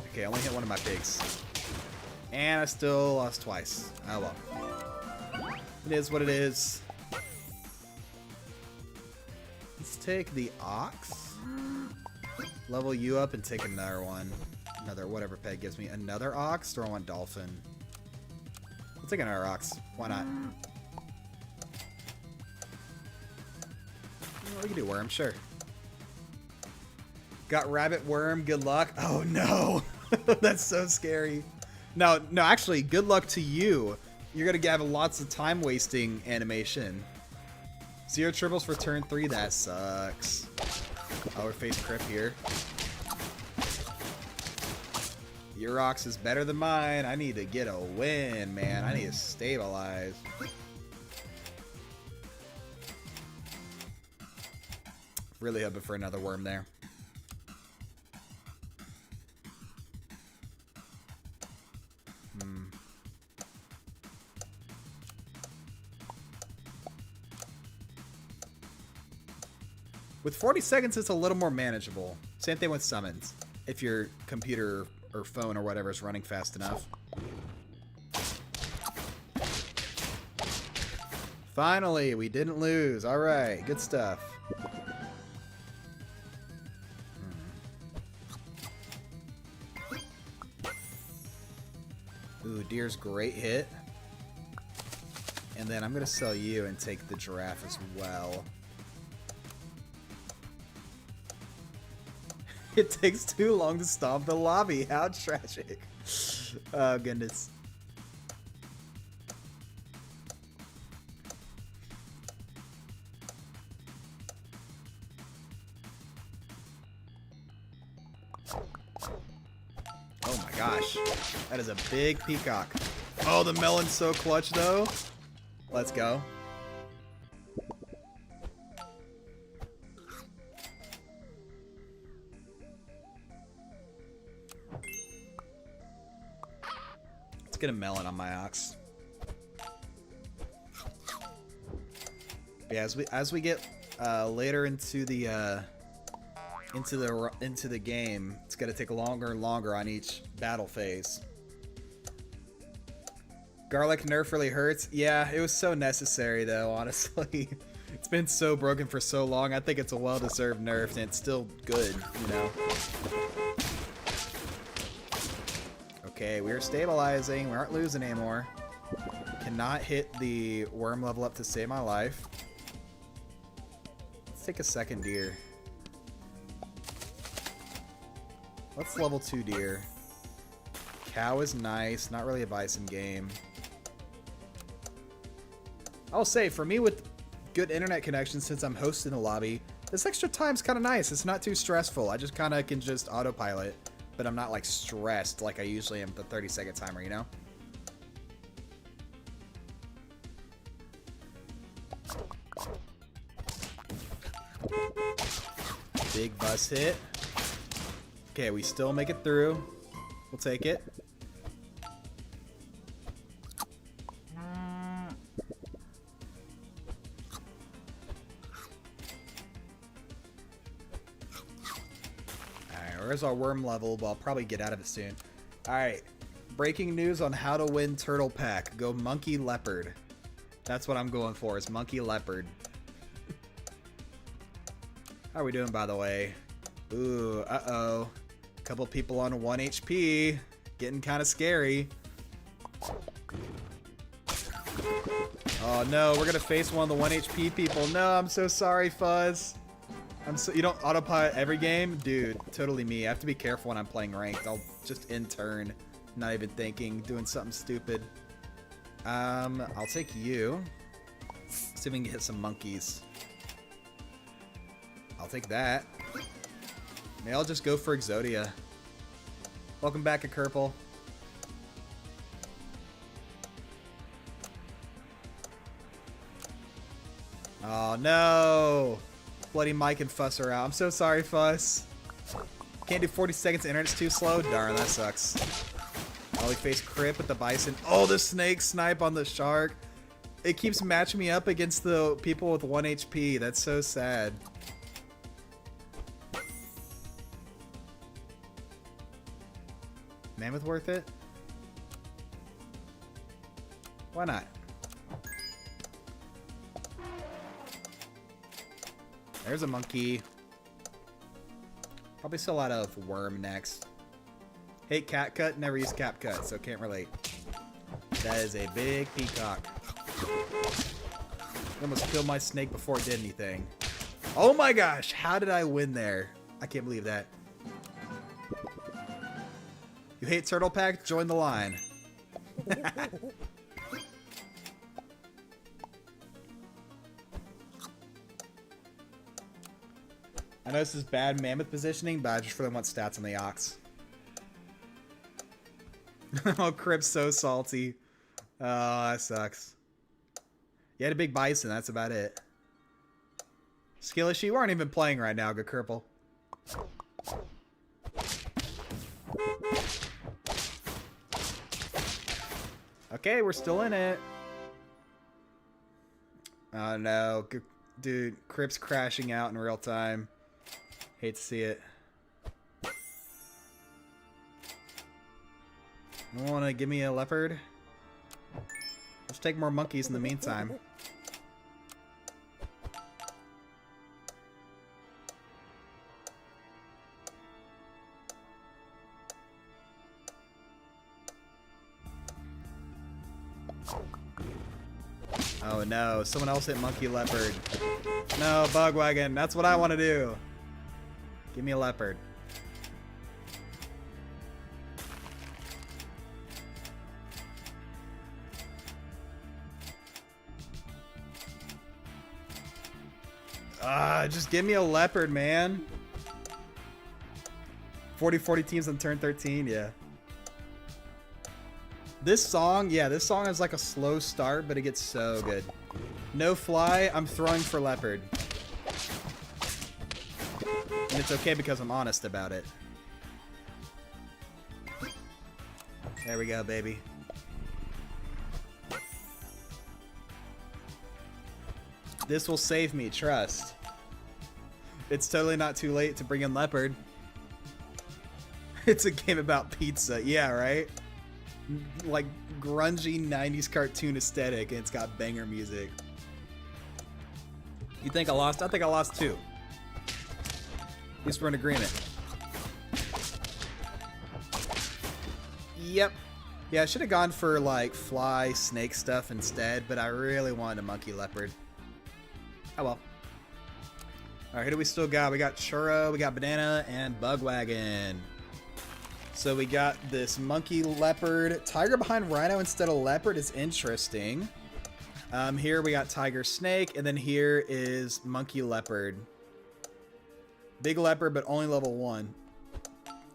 Okay, I only hit one of my pigs. And I still lost twice. Oh well. It is what it is. Let's take the ox. Level you up and take another one. Another, whatever pet gives me. Another ox, or I want dolphin. I'll take another ox. Why not? We can do worm, sure. Got rabbit worm, good luck. Oh no. That's so scary. No, actually, good luck to you. You're gonna have lots of time wasting animation. 0 triples for turn 3, that sucks. Oh, we're face crip here. Your ox is better than mine. I need to get a win, man. I need to stabilize. Really hoping for another worm there. With 40 seconds, it's a little more manageable. Same thing with summons, if your computer or phone or whatever is running fast enough. Finally, we didn't lose. All right, good stuff. Ooh, deer's great hit. And then I'm going to sell you and take the giraffe as well. It takes too long to stomp the lobby. How tragic. Oh, goodness. Oh my gosh. That is a big peacock. Oh, the melon's so clutch, though. Let's go. Get a melon on my ox. Yeah, as we get later into the game, it's gonna take longer and longer on each battle phase. Garlic nerf really hurts. Yeah, it was so necessary though, honestly. It's been so broken for so long. I think it's a well-deserved nerf, and it's still good, you know. Okay, we're stabilizing. We aren't losing anymore. Cannot hit the worm level up to save my life. Let's take a second deer. Let's level 2 deer. Cow is nice. Not really a bison game. I'll say, for me with good internet connection, since I'm hosting the lobby, this extra time's kind of nice. It's not too stressful. I just kind of can just autopilot. but I'm not like stressed like I usually am with the 30-second timer, you know? Big bus hit. Okay, we still make it through. We'll take it. Alright, where's our worm level? Well, I'll probably get out of it soon. Alright, breaking news on how to win Turtle Pack. Go Monkey Leopard. That's what I'm going for, is Monkey Leopard. How are we doing, by the way? Ooh, uh-oh. A couple people on 1 HP. Getting kind of scary. Oh, no. We're going to face one of the 1 HP people. No, I'm so sorry, Fuzz. You don't autopilot every game? Dude, totally me. I have to be careful when I'm playing ranked. I'll just in turn, not even thinking, doing something stupid. I'll take you. See if we can hit some monkeys. I'll take that. Maybe I'll just go for Exodia. Welcome back, Kerpel. Oh no! Bloody Mike and Fuss are out. I'm so sorry, Fuss. Can't do 40 seconds, internet's too slow? Darn, that sucks. Oh, we face Crip with the Bison. Oh, the snake snipe on the shark. It keeps matching me up against the people with 1 HP. That's so sad. Mammoth worth it? Why not? There's a monkey. Probably still out of worm next. Hate cat cut, never use cap cut, so can't relate. That is a big peacock. I almost killed my snake before it did anything. Oh my gosh, how did I win there? I can't believe that. You hate Turtle Pack? Join the line. I know this is bad mammoth positioning, but I just really want stats on the ox. Oh, Crip's so salty. Oh, that sucks. You had a big bison, that's about it. Skillish, you aren't even playing right now, good Kerpel. Okay, we're still in it. Oh no, dude, Crip's crashing out in real time. Hate to see it. You want to give me a leopard? Let's take more monkeys in the meantime. Oh no, someone else hit monkey leopard. No, bug wagon, that's what I want to do. Give me a leopard. Just give me a leopard, man. 40 teams on turn 13, yeah. This song is like a slow start, but it gets so good. No fly, I'm throwing for leopard. And it's okay because I'm honest about it. There we go, baby. This will save me, trust. It's totally not too late to bring in leopard. It's a game about pizza, yeah, right? Like grungy 90s cartoon aesthetic, and it's got banger music. You think I lost? I think I lost too. At least we're in agreement. Yep. Yeah, I should have gone for like fly, snake stuff instead, but I really wanted a monkey leopard. Oh well. Alright, who do we still got? We got Churro, we got Banana, and Bugwagon. So we got this monkey leopard. Tiger behind rhino instead of leopard is interesting. Here we got tiger snake, and then here is monkey leopard. Big leopard, but only level 1.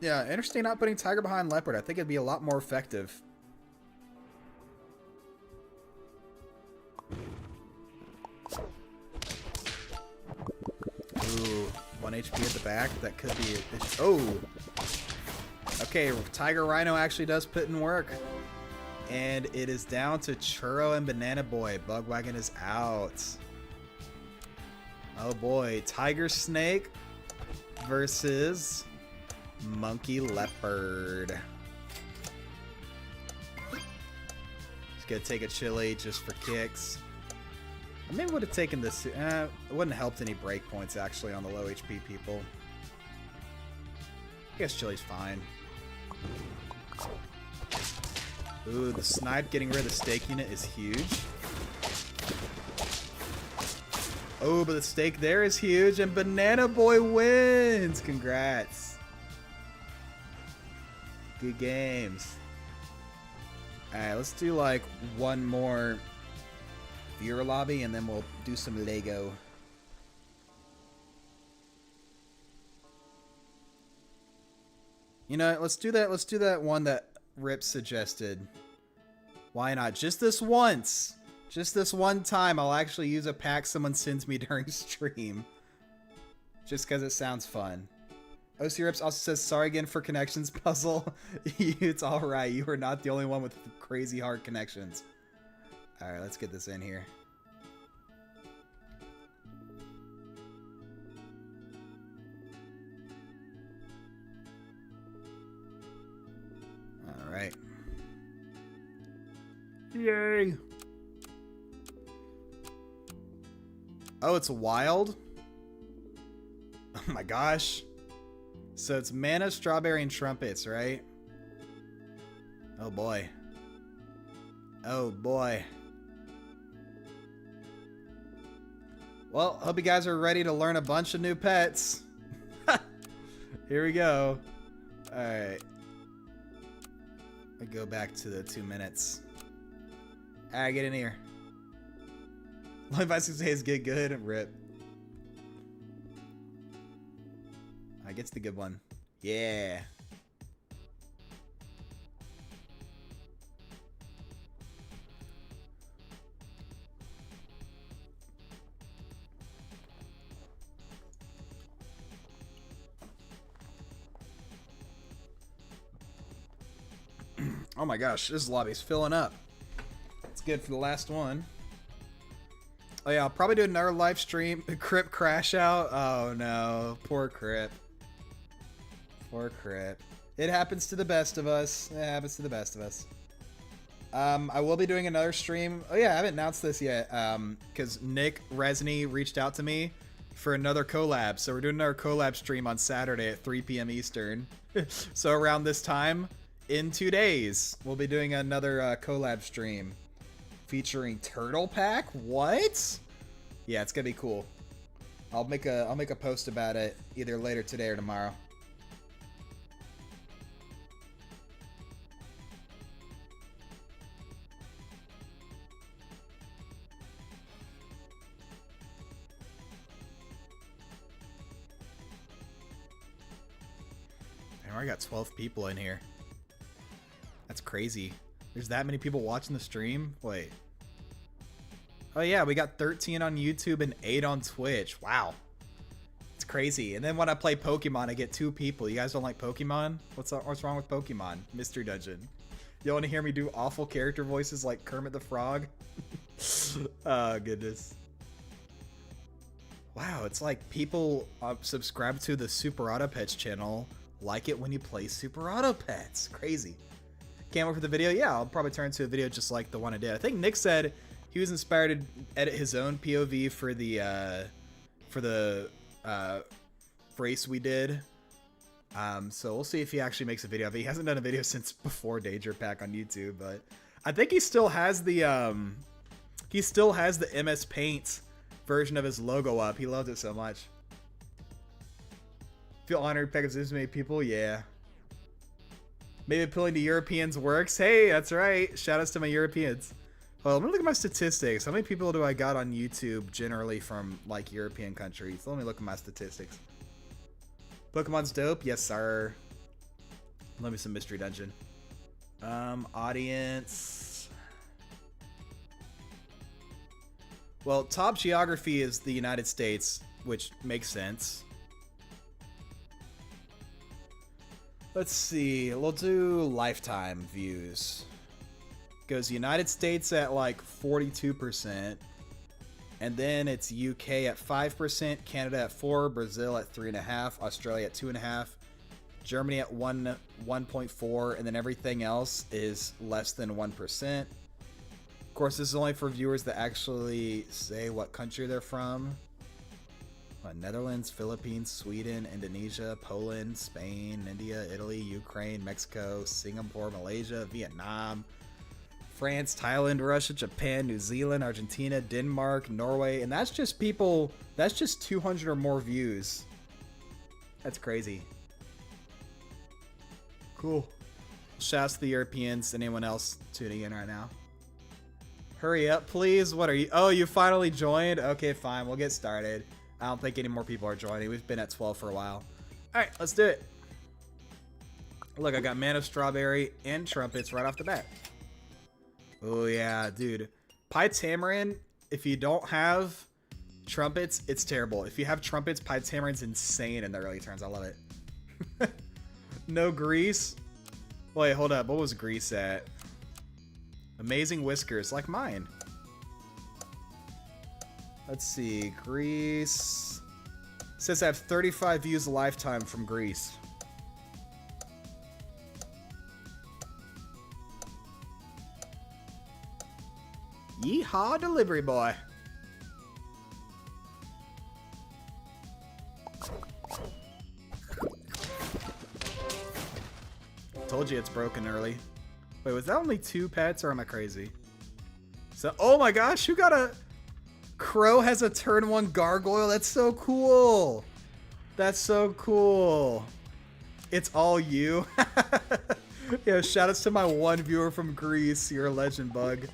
Yeah, interesting not putting Tiger behind Leopard. I think it'd be a lot more effective. Ooh, 1 HP at the back. That could be... Oh! Okay, Tiger Rhino actually does put in work. And it is down to Churro and Banana Boy. Bugwagon is out. Oh boy, Tiger Snake versus Monkey Leopard. Just gonna take a chili just for kicks. I maybe would have taken this. It wouldn't have helped any break points actually on the low HP people. I guess chili's fine. Ooh, the snipe getting rid of the stake unit is huge. Oh, but the stake there is huge, and Banana Boy wins! Congrats. Good games. Alright, let's do like one more viewer lobby, and then we'll do some Lego. You know, let's do that. Let's do that one that Rip suggested. Why not? Just this once. Just this one time, I'll actually use a pack someone sends me during stream. Just because it sounds fun. OC Rips also says, sorry again for connections puzzle. It's alright. You are not the only one with crazy hard connections. Alright, let's get this in here. Alright. Yay! Oh, it's wild? Oh my gosh. So it's mana, strawberry, and trumpets, right? Oh boy. Oh boy. Well, hope you guys are ready to learn a bunch of new pets. Here we go. Alright. I go back to the 2 minutes. Alright, get in here. Only if I say is get good and rip. I gets the good one. Yeah. Oh my gosh, this lobby's filling up. It's good for the last one. Oh yeah, I'll probably do another live stream. Crip crash out. Oh no, poor Crip. Poor Crip. It happens to the best of us. It happens to the best of us. I will be doing another stream. Oh yeah, I haven't announced this yet. Because Nick Resney reached out to me for another collab. So we're doing another collab stream on Saturday at 3 p.m. Eastern. So around this time, in 2 days, we'll be doing another collab stream. Featuring Turtle Pack? What? Yeah, it's gonna be cool. I'll make a post about it either later today or tomorrow. I got 12 people in here. That's crazy. There's that many people watching the stream? Wait. Oh yeah, we got 13 on YouTube and 8 on Twitch. Wow. It's crazy. And then when I play Pokemon, I get 2 people. You guys don't like Pokemon? What's wrong with Pokemon? Mystery Dungeon. You want to hear me do awful character voices like Kermit the Frog? Oh, goodness. Wow, it's like people subscribe to the Super Auto Pets channel like it when you play Super Auto Pets. Crazy. Can't wait for the video. Yeah, I'll probably turn into a video just like the one I did. I think Nick said he was inspired to edit his own POV for the race we did. So we'll see if he actually makes a video of it. He hasn't done a video since before Danger Pack on YouTube, but I think he still has the MS Paint version of his logo up. He loves it so much. Feel honored packing this many people? Yeah. Maybe appealing to Europeans works. Hey, that's right. Shout outs to my Europeans. Well, let me look at my statistics. How many people do I got on YouTube generally from like European countries? Let me look at my statistics. Pokemon's dope? Yes, sir. Let me some mystery dungeon. Audience. Well, top geography is the United States, which makes sense. Let's see. We'll do lifetime views. Goes United States at like 42%. And then it's UK at 5%, Canada at 4%, Brazil at 3.5%, Australia at 2.5%, Germany at 1.4%, and then everything else is less than 1%. Of course, this is only for viewers that actually say what country they're from. Netherlands, Philippines, Sweden, Indonesia, Poland, Spain, India, Italy, Ukraine, Mexico, Singapore, Malaysia, Vietnam, France, Thailand, Russia, Japan, New Zealand, Argentina, Denmark, Norway, and that's just people, that's just 200 or more views. That's crazy. Cool. Shouts to the Europeans. Anyone else tuning in right now? Hurry up, please. What are you? Oh, you finally joined? Okay, fine. We'll get started. I don't think any more people are joining. We've been at 12 for a while. All right, let's do it. Look, I got Man of Strawberry and Trumpets right off the bat. Oh, yeah, dude. Pie Tamarind, if you don't have Trumpets, it's terrible. If you have Trumpets, Pie Tamarind's insane in the early turns. I love it. No Grease. Wait, hold up. What was Grease at? Amazing Whiskers, like mine. Let's see. Grease. It says I have 35 views a lifetime from Grease. Yeehaw, delivery boy. Told you it's broken early. Wait, was that only 2 pets or am I crazy? So, oh my gosh, who got a... Crow has a turn 1 gargoyle? That's so cool. That's so cool. It's all you. Yeah, shout outs to my one viewer from Greece. You're a legend, Bug.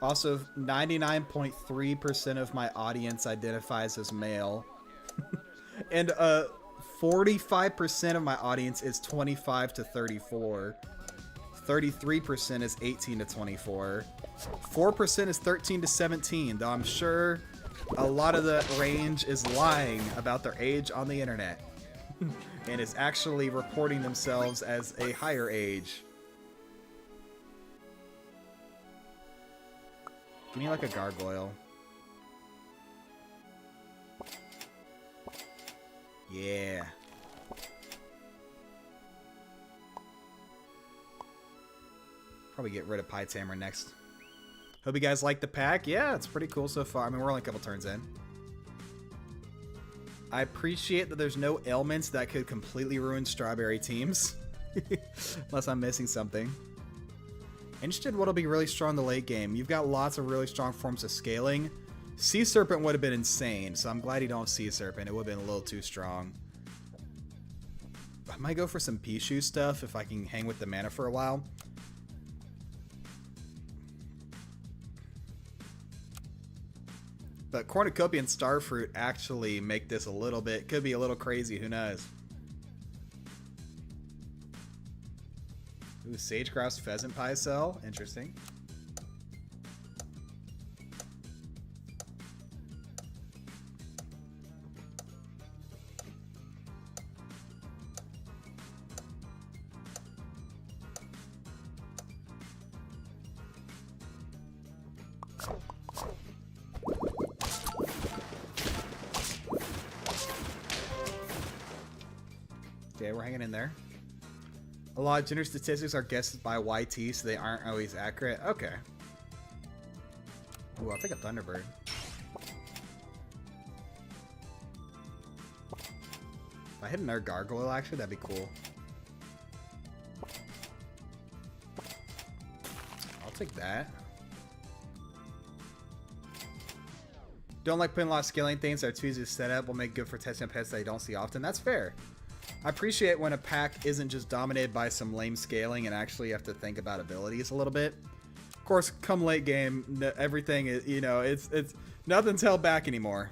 Also, 99.3% of my audience identifies as male. And 45% of my audience is 25 to 34. 33% is 18 to 24. 4% is 13 to 17, though I'm sure a lot of the range is lying about their age on the internet. And is actually reporting themselves as a higher age. Give me like a gargoyle. Yeah. Probably get rid of Pie Tamer next. Hope you guys like the pack. Yeah, it's pretty cool so far. I mean, we're only a couple turns in. I appreciate that there's no ailments that could completely ruin strawberry teams. Unless I'm missing something. Interested what'll be really strong in the late game. You've got lots of really strong forms of scaling. Sea Serpent would have been insane, so I'm glad you don't Sea Serpent. It would have been a little too strong. I might go for some Pichu stuff if I can hang with the mana for a while. But Cornucopia and Starfruit actually make this a little bit, could be a little crazy, who knows. Ooh, Sage-Grouse Pheasant Pie Cell, interesting. Okay, we're hanging in there. A lot of gender statistics are guessed by YT, so they aren't always accurate. Okay. Ooh, I'll take a Thunderbird. If I hit another Gargoyle, actually, that'd be cool. I'll take that. Don't like putting a lot of scaling things that are too easy to set up. Will make good for testing pets that you don't see often. That's fair. I appreciate when a pack isn't just dominated by some lame scaling and actually you have to think about abilities a little bit. Of course, come late game, everything is, you know, it's nothing's held back anymore.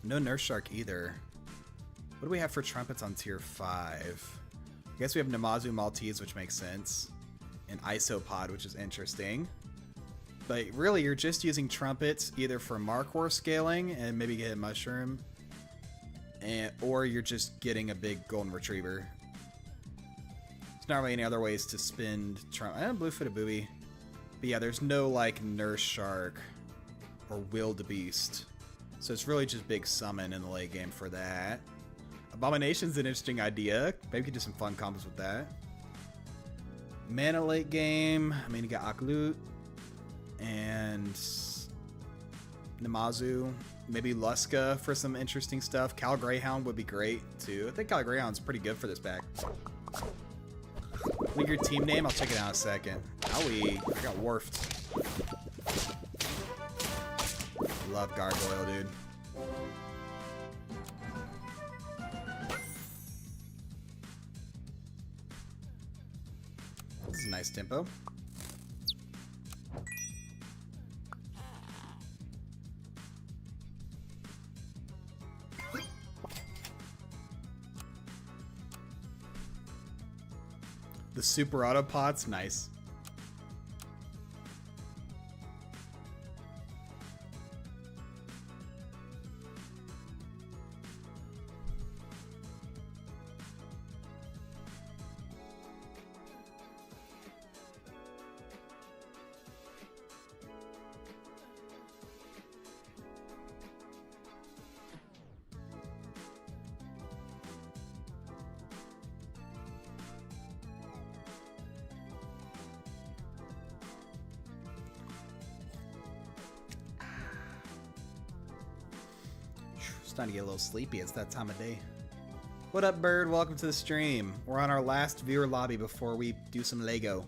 No Nurse Shark either. What do we have for trumpets on tier 5? I guess we have Namazu Maltese, which makes sense. And Isopod, which is interesting. But really, you're just using trumpets either for Markor scaling and maybe get a mushroom, or you're just getting a big golden retriever. There's not really any other ways to spend Blue-footed booby. But yeah, there's no like Nurse Shark or Wildebeest. So it's really just big summon in the late game for that. Abomination's an interesting idea. Maybe we could do some fun combos with that. Mana late game. I mean, you got Aklut and Namazu. Maybe Luska for some interesting stuff. Cal Greyhound would be great too. I think Cal Greyhound's pretty good for this pack. Leave your team name. I'll check it out in a second. Owie, I got warfed. Love Gargoyle, dude. This is a nice tempo. The super auto pots, nice. Starting to get a little sleepy. It's that time of day. What up, Bird? Welcome to the stream. We're on our last viewer lobby before we do some Lego.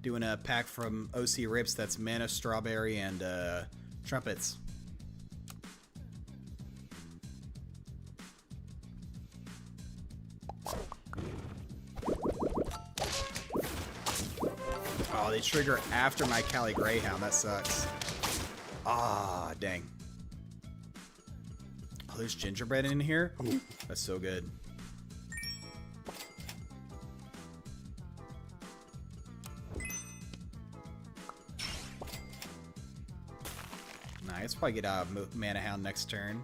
Doing a pack from OC Rips that's Mana, Strawberry, and Trumpets. Oh, they trigger after my Cali Greyhound. That sucks. Ah, dang. Oh, there's gingerbread in here? Ooh, that's so good. Nice. Probably get a Mana Hound next turn.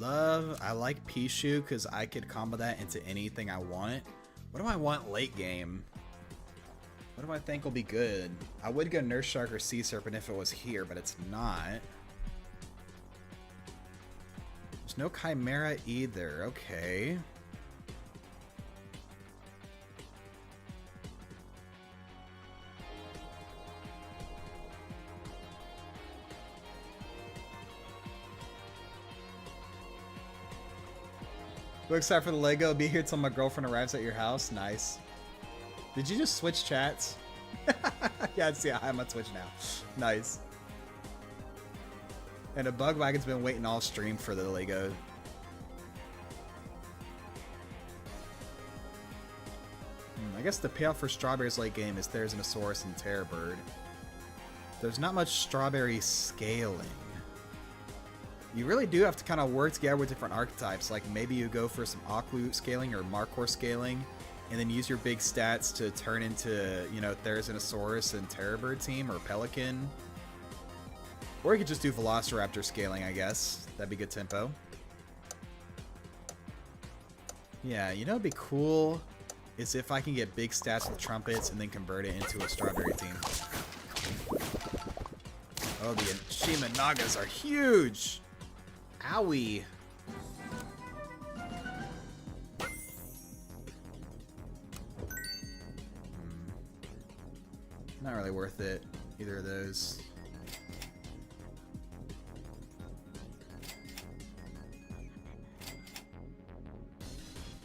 I like Pichu because I could combo that into anything I want. What do I want late game? What do I think will be good? I would go Nurse Shark or Sea Serpent if it was here, but it's not. There's no Chimera either. Okay. We're excited for the Lego. Be here till my girlfriend arrives at your house. Nice. Did you just switch chats? Yeah, see, I'm on Twitch now. Nice. And a Bug Wagon's been waiting all stream for the Lego. I guess the payoff for Strawberry's late game is there's an Asaurus and Terror Bird. There's not much Strawberry scaling. You really do have to kind of work together with different archetypes. Like maybe you go for some Aklu scaling or Markor scaling, and then use your big stats to turn into, you know, Therizinosaurus and Terrorbird team or Pelican. Or you could just do Velociraptor scaling, I guess. That'd be good tempo. Yeah, you know what'd be cool is if I can get big stats with Trumpets and then convert it into a Strawberry team. Oh, the Shima Nagas are huge! Owie! Not really worth it, either of those.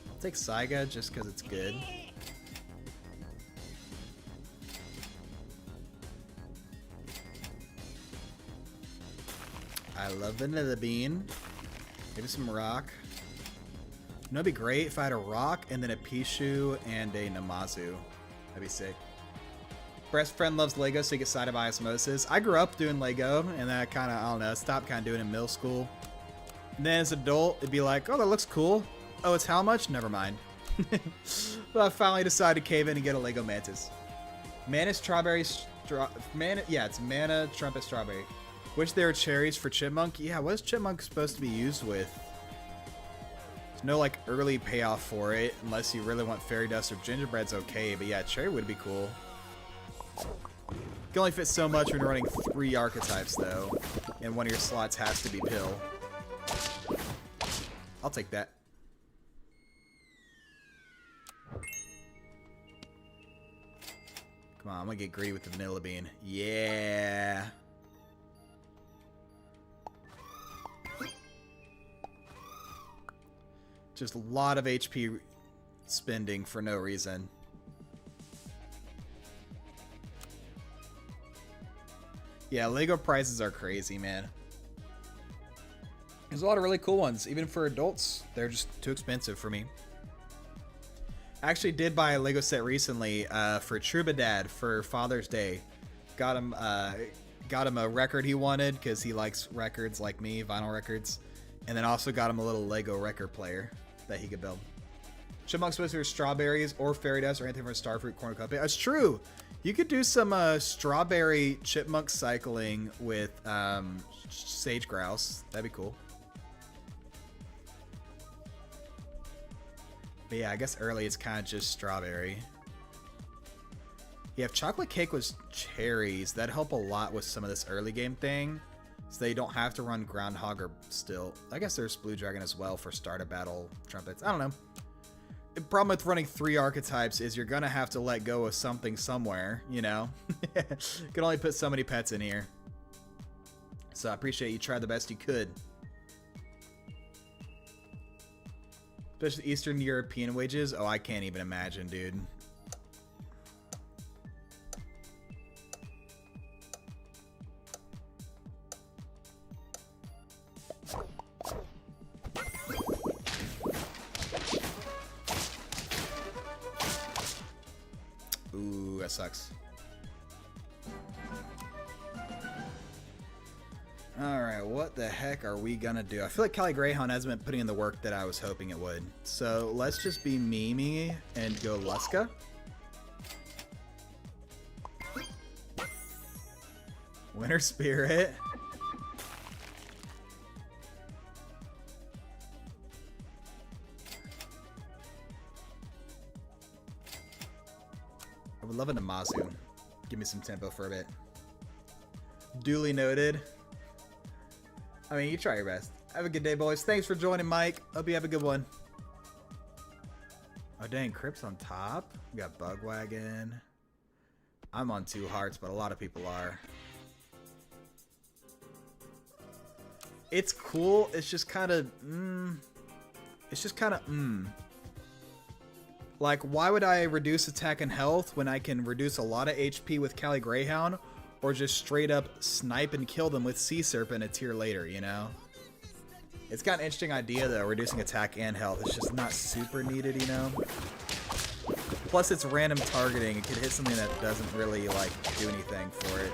I'll take Saiga just because it's good. I love vanilla bean. Maybe some rock. You know, it'd be great if I had a rock and then a Pichu and a Namazu. That'd be sick. Best friend loves Lego, so you get cited by osmosis. I grew up doing Lego, and then I kind of, I don't know, stopped kind of doing it in middle school. And then as an adult, it'd be like, oh, that looks cool. Oh, it's how much? Never mind. But I finally decided to cave in and get a Lego Mantis. Mana strawberry, it's mana trumpet strawberry. Wish there were cherries for chipmunk. Yeah, what is chipmunk supposed to be used with? There's no like early payoff for it unless you really want fairy dust or gingerbread's okay. But yeah, cherry would be cool. You can only fit so much when you're running 3 archetypes though, and one of your slots has to be pill. I'll take that. Come on, I'm gonna get greedy with the vanilla bean. Yeah. Just a lot of HP spending for no reason. Yeah, Lego prices are crazy, man. There's a lot of really cool ones. Even for adults, they're just too expensive for me. I actually did buy a Lego set recently for Trubadad for Father's Day. Got him a record he wanted because he likes records like me, vinyl records. And then also got him a little Lego record player that he could build. Chipmunk supposed to be strawberries or fairy dust or anything from a starfruit cornucopia. That's true. You could do some strawberry chipmunk cycling with sage grouse. That'd be cool. But yeah, I guess early it's kind of just strawberry. Yeah, if chocolate cake was cherries, that'd help a lot with some of this early game thing. So they don't have to run groundhog or still. I guess there's blue dragon as well for start a battle trumpets. I don't know. The problem with running 3 archetypes is you're gonna have to let go of something somewhere, you know? You can only put so many pets in here. So I appreciate you tried the best you could. Especially Eastern European wages. Oh, I can't even imagine, dude. Ooh, that sucks. Alright, what the heck are we gonna do? I feel like Cali Greyhound hasn't been putting in the work that I was hoping it would. So let's just be Mimi and go Luska. Winter Spirit. I would love a Namazu. Give me some tempo for a bit. Duly noted. I mean, you try your best. Have a good day, boys. Thanks for joining, Mike. Hope you have a good one. Oh, dang. Crypt's on top. We got Bugwagon. I'm on 2 hearts, but a lot of people are. It's cool. It's just kind of... It's just kind of... Like, why would I reduce attack and health when I can reduce a lot of HP with Cali Greyhound? Or just straight up snipe and kill them with Sea Serpent a tier later, you know? It's got an interesting idea, though, reducing attack and health. It's just not super needed, you know? Plus, it's random targeting. It could hit something that doesn't really, like, do anything for it.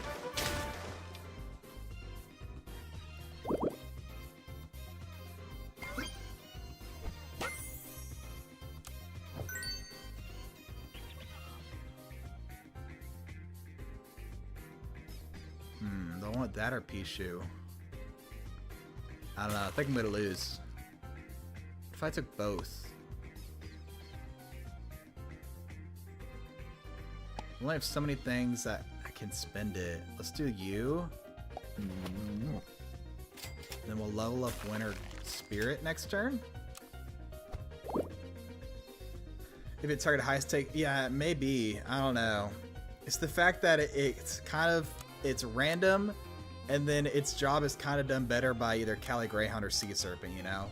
Do I want that or Pichu? I don't know. I think I'm gonna lose. If I took both. I only have so many things that I can spend it. Let's do you. Then we'll level up Winter Spirit next turn. If it target highest take, yeah, maybe. I don't know. It's the fact that it's kind of, it's random, and then its job is kind of done better by either Cali Greyhound or Sea Serpent, you know?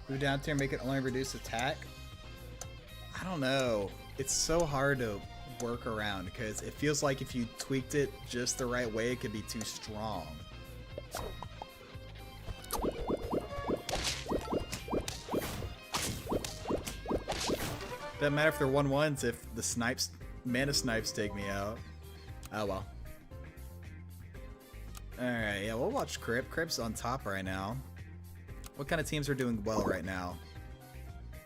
Move down tier, make it only reduce attack. I don't know. It's so hard to work around because it feels like if you tweaked it just the right way, it could be too strong. Doesn't matter if they're 1/1s if the snipes, mana snipes take me out. Oh well. Alright, yeah, we'll watch Crip. Crip's on top right now. What kind of teams are doing well right now?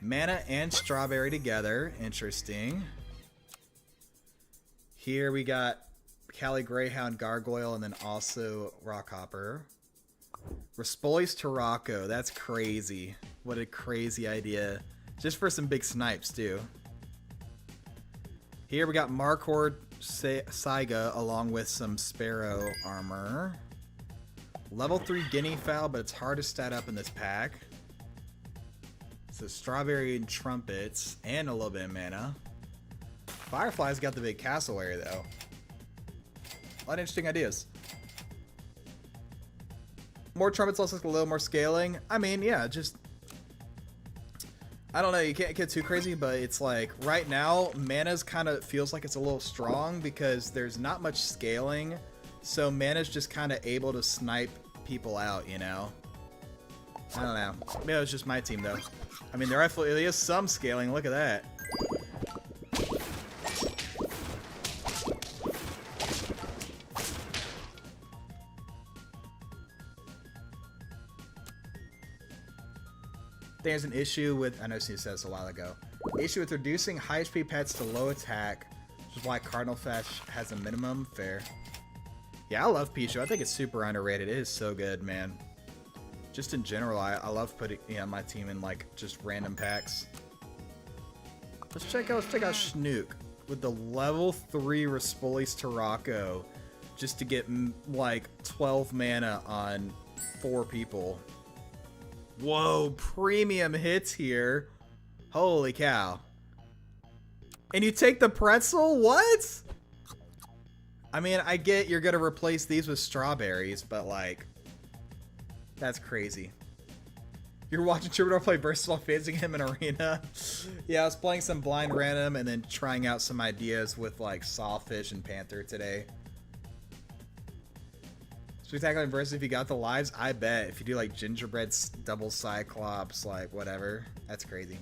Mana and Strawberry together. Interesting. Here we got Cali Greyhound, Gargoyle, and then also Rockhopper. Respolis Tarako. That's crazy. What a crazy idea. Just for some big snipes, too. Here we got Markhor Saiga along with some Sparrow armor. Level 3 Guinea Fowl, but it's hard to stat up in this pack. So Strawberry and Trumpets, and a little bit of mana. Firefly's got the big cassowary, though. A lot of interesting ideas. More Trumpets, less, a little more scaling. I mean, yeah, just... I don't know, you can't get too crazy, but it's like, right now, mana's kind of feels like it's a little strong because there's not much scaling, so mana's just kind of able to snipe people out, you know? I don't know. Maybe it was just my team, though. I mean, there is some scaling, look at that. There's an issue with, I know she said this a while ago, issue with reducing high HP pets to low attack, which is why Cardinal Fetch has a minimum. Fair. Yeah, I love Pichu. I think it's super underrated. It is so good, man. Just in general, I love putting my team in like just random packs. Let's check out Schnook with the level 3 Respolis Tarako just to get like 12 mana on 4 people. Whoa, premium hits here. Holy cow. And you take the pretzel? What? I mean, I get you're going to replace these with strawberries, but like, that's crazy. You're watching Troubadour play Versus while facing him in Arena. Yeah, I was playing some blind random and then trying out some ideas with like Sawfish and Panther today. Spectacular Versus, if you got the lives, I bet. If you do like Gingerbread double Cyclops, like whatever, that's crazy.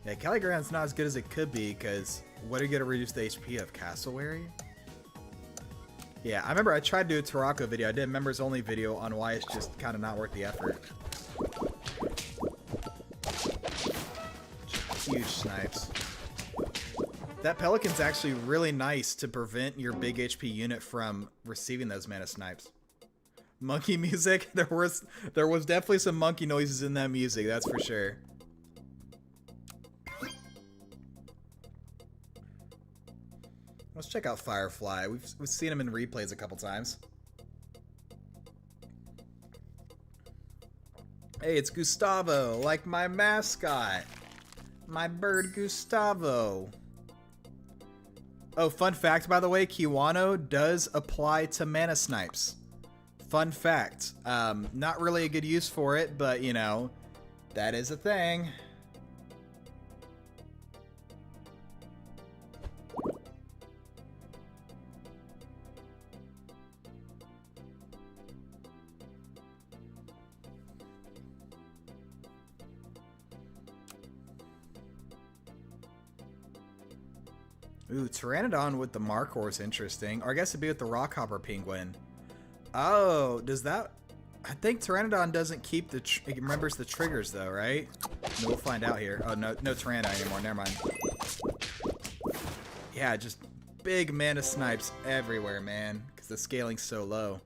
Yeah, Caligrand's not as good as it could be, because what are you going to reduce the HP of? Cassowary? Yeah, I remember I tried to do a Tarako video. I did a members only video on why it's just kind of not worth the effort. Huge snipes. That Pelican's actually really nice to prevent your big HP unit from receiving those mana snipes. Monkey music? There was definitely some monkey noises in that music, that's for sure. Let's check out Firefly. We've seen him in replays a couple times. Hey, it's Gustavo, like my mascot. My bird Gustavo. Oh, fun fact, by the way, Kiwano does apply to mana snipes. Fun fact. Not really a good use for it, but, you know, that is a thing. Ooh, Pteranodon with the Markhor is interesting. Or I guess it'd be with the Rockhopper Penguin. Oh, does that... I think Pteranodon doesn't keep the... It remembers the triggers, though, right? No, we'll find out here. Oh, no Pteranodon anymore. Never mind. Yeah, just big mana snipes everywhere, man. Because the scaling's so low.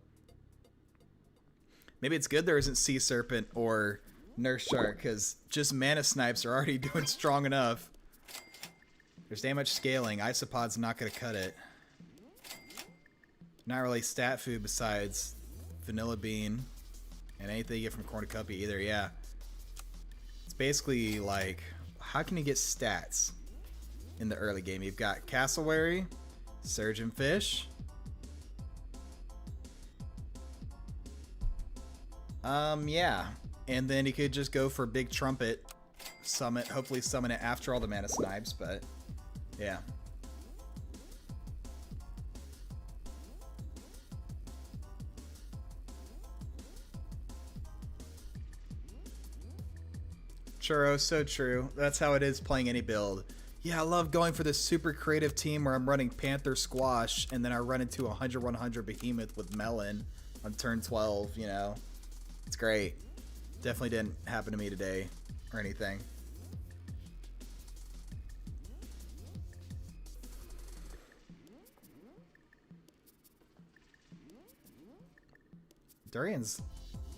Maybe it's good there isn't Sea Serpent or Nurse Shark, because just mana snipes are already doing strong enough. There's damn much scaling. Isopod's not going to cut it. Not really stat food besides vanilla bean and anything you get from cornucopia either. Yeah, it's basically like, how can you get stats in the early game? You've got cassowary, surgeon fish, yeah, and then you could just go for big trumpet, summon, hopefully summon it after all the mana snipes, but yeah. Churro, so true. That's how it is playing any build. Yeah, I love going for this super creative team where I'm running Panther Squash and then I run into 100-100 Behemoth with Melon on turn 12, you know. It's great. Definitely didn't happen to me today or anything. Durian's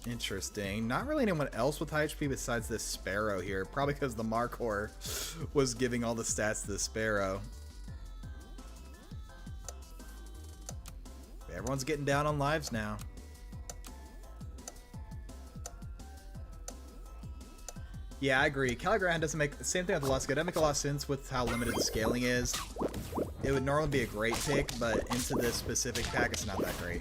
interesting. Not really anyone else with high HP besides this Sparrow here. Probably because the Markor was giving all the stats to the Sparrow. Everyone's getting down on lives now. Yeah, I agree. Caligram doesn't make the same thing with Luska. It doesn't make a lot of sense with how limited the scaling is. It would normally be a great pick, but into this specific pack, it's not that great.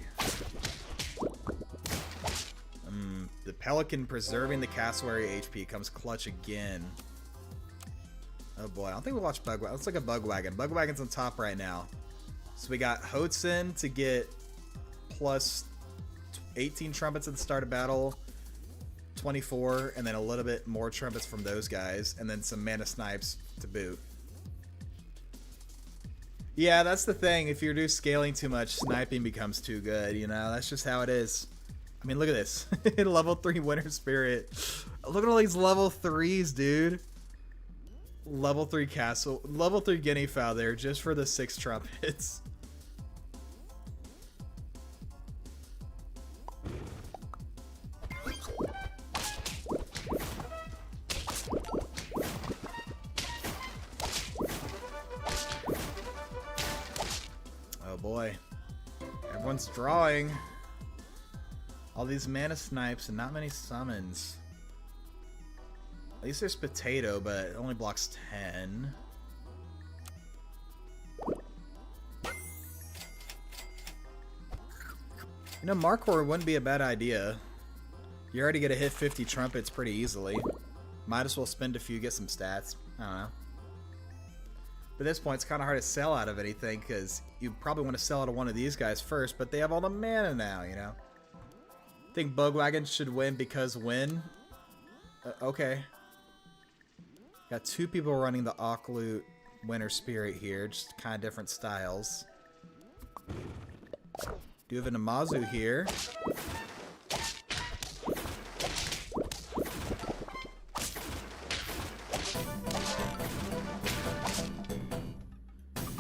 The Pelican preserving the cassowary HP comes clutch again. Oh boy, I don't think we'll watch Bugwagon. Let's look at Bugwagon. Bugwagon's on top right now. So we got Hotson to get plus 18 trumpets at the start of battle, 24, and then a little bit more trumpets from those guys, and then some mana snipes to boot. Yeah, that's the thing. If you do scaling too much, sniping becomes too good, you know? That's just how it is. I mean, look at this. Level 3 Winter Spirit. Look at all these level 3s, dude. Level 3 Castle. Level 3 Guinea Fowl there just for the 6 trumpets. Oh boy. Everyone's drawing. All these mana snipes and not many summons. At least there's Potato, but it only blocks 10. You know, Markor wouldn't be a bad idea. You already get to hit 50 trumpets pretty easily. Might as well spend a few, get some stats. I don't know. But at this point, it's kind of hard to sell out of anything because you probably want to sell out of one of these guys first, but they have all the mana now, you know? I think Bugwagon should win because win. Okay. Got 2 people running the Occlute Winter Spirit here, just kind of different styles. Do have an Amazu here.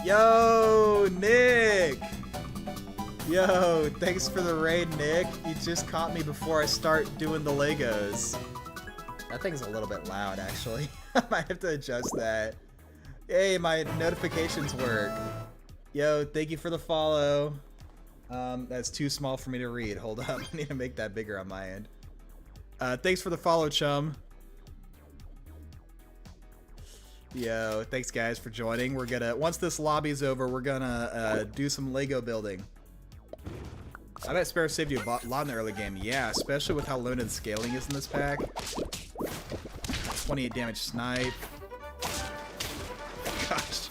Yo, Nick! Yo, thanks for the raid, Nick. You just caught me before I start doing the Legos. That thing's a little bit loud, actually. I might have to adjust that. Hey, my notifications work. Yo, thank you for the follow. That's too small for me to read. Hold up, I need to make that bigger on my end. Thanks for the follow, chum. Yo, thanks guys for joining. We're gonna, once this lobby's over, we're gonna do some Lego building. I bet Sparrow saved you a lot in the early game. Yeah, especially with how limited scaling is in this pack. 28 damage snipe. Gosh.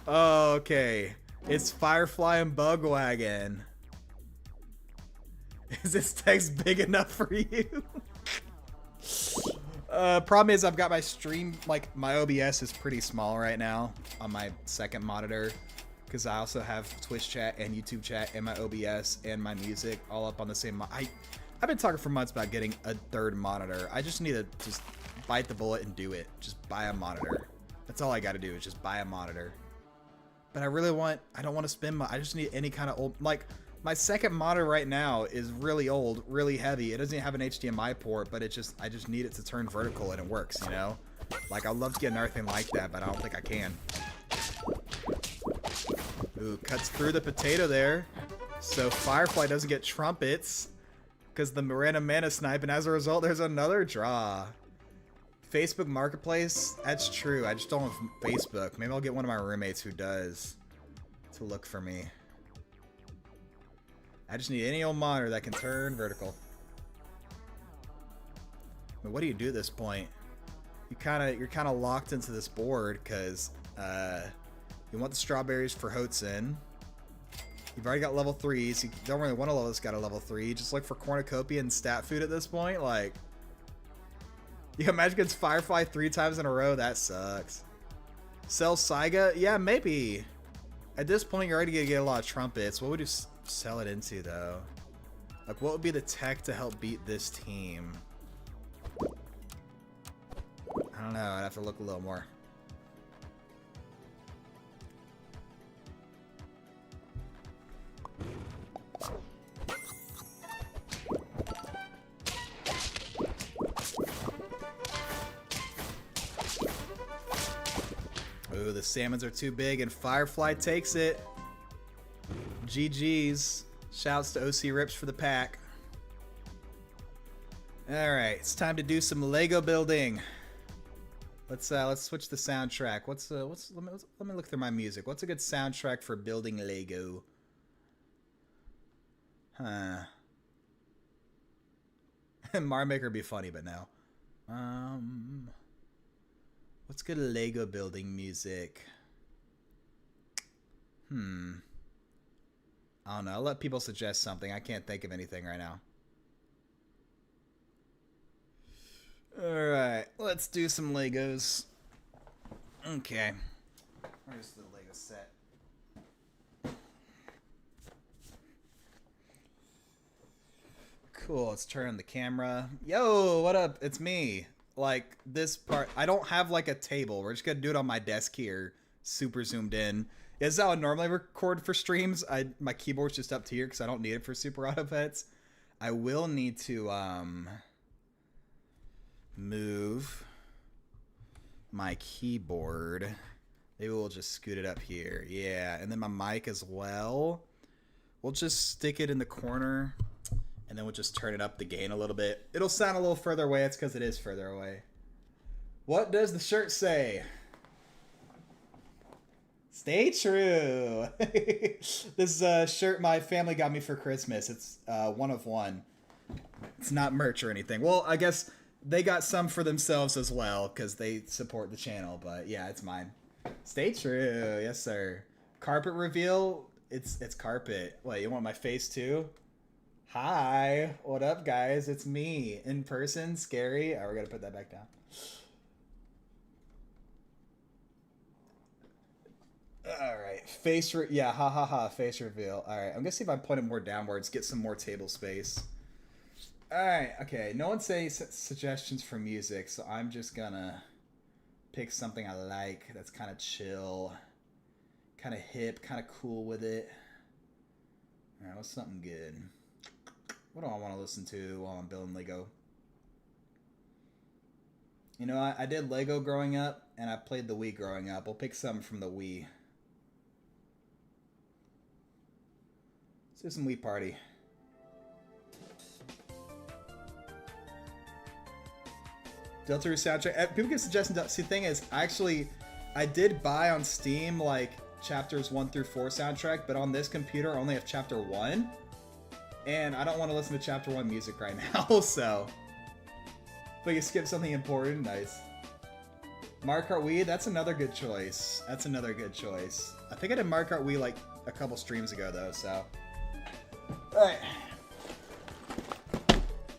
Oh, okay. It's Firefly and Bugwagon. Is this text big enough for you? Problem is I've got my stream, like my OBS is pretty small right now on my second monitor. Because I also have Twitch chat and YouTube chat and my OBS and my music all up on the same. I've been talking for months about getting a third monitor. I just need to just bite the bullet and do it. Just buy a monitor. That's all I got to do is just buy a monitor. But I don't want to spend I just need any kind of old, like my second monitor right now is really old, really heavy. It doesn't even have an HDMI port, but I just need it to turn vertical and it works, you know? Like I'd love to get another thing like that, but I don't think I can. Ooh, cuts through the potato there. So Firefly doesn't get trumpets because the random mana snipe, and as a result, there's another draw. Facebook Marketplace, that's true. I just don't have Facebook. Maybe I'll get one of my roommates who does to look for me. I just need any old monitor that can turn vertical. I mean, what do you do at this point? You're kind of locked into this board because you want the strawberries for Hotsun. You've already got level 3s. You don't really want to level this guy to level 3. Just look for cornucopia and stat food at this point. Like, you can imagine against Firefly 3 times in a row. That sucks. Sell Saiga? Yeah, maybe. At this point, you're already going to get a lot of trumpets. What would you sell it into, though? Like, what would be the tech to help beat this team? I don't know. I'd have to look a little more. Ooh, the salmons are too big, and Firefly takes it. GG's. Shouts to OC Rips for the pack. Alright, it's time to do some Lego building. Let's switch the soundtrack. Let me look through my music. What's a good soundtrack for building Lego? Huh. Mario Maker would be funny, but no. What's good Lego building music? I don't know. I'll let people suggest something. I can't think of anything right now. Alright, let's do some Legos. Okay. Where's the Lego set? Cool, let's turn on the camera. Yo, what up? It's me. Like, this part, I don't have like a table. We're just gonna do it on my desk here. Super zoomed in. This is how I normally record for streams. My keyboard's just up to here because I don't need it for super auto pets. I will need to move my keyboard. Maybe we'll just scoot it up here. Yeah, and then my mic as well. We'll just stick it in the corner, and then we'll just turn it up the gain a little bit. It'll sound a little further away. It's because it is further away. What does the shirt say? Stay true. This shirt my family got me for Christmas. It's one of one. It's not merch or anything. Well, I guess they got some for themselves as well because they support the channel. But yeah, it's mine. Stay true. Yes, sir. Carpet reveal. It's carpet. What, you want my face too? Hi. What up, guys? It's me. In person. Scary. Alright, we're going to put that back down. Alright. Face yeah, ha ha ha. Face reveal. Alright, I'm going to see if I point it more downwards. Get some more table space. Alright, okay. No one's saying suggestions for music, so I'm just going to pick something I like that's kind of chill. Kind of hip, kind of cool with it. Alright, what's something good? What do I want to listen to while I'm building Lego? You know, I did Lego growing up, and I played the Wii growing up. We'll pick something from the Wii. Let's do some Wii Party. Delta Roo soundtrack. People get suggestions. See, the thing is, I did buy on Steam, like, chapters 1 through 4 soundtrack, but on this computer I only have chapter 1. And I don't want to listen to chapter 1 music right now, so. But you skip something important, nice. Mario Kart Wii, that's another good choice. That's another good choice. I think I did Mario Kart Wii like a couple streams ago though, so. Alright.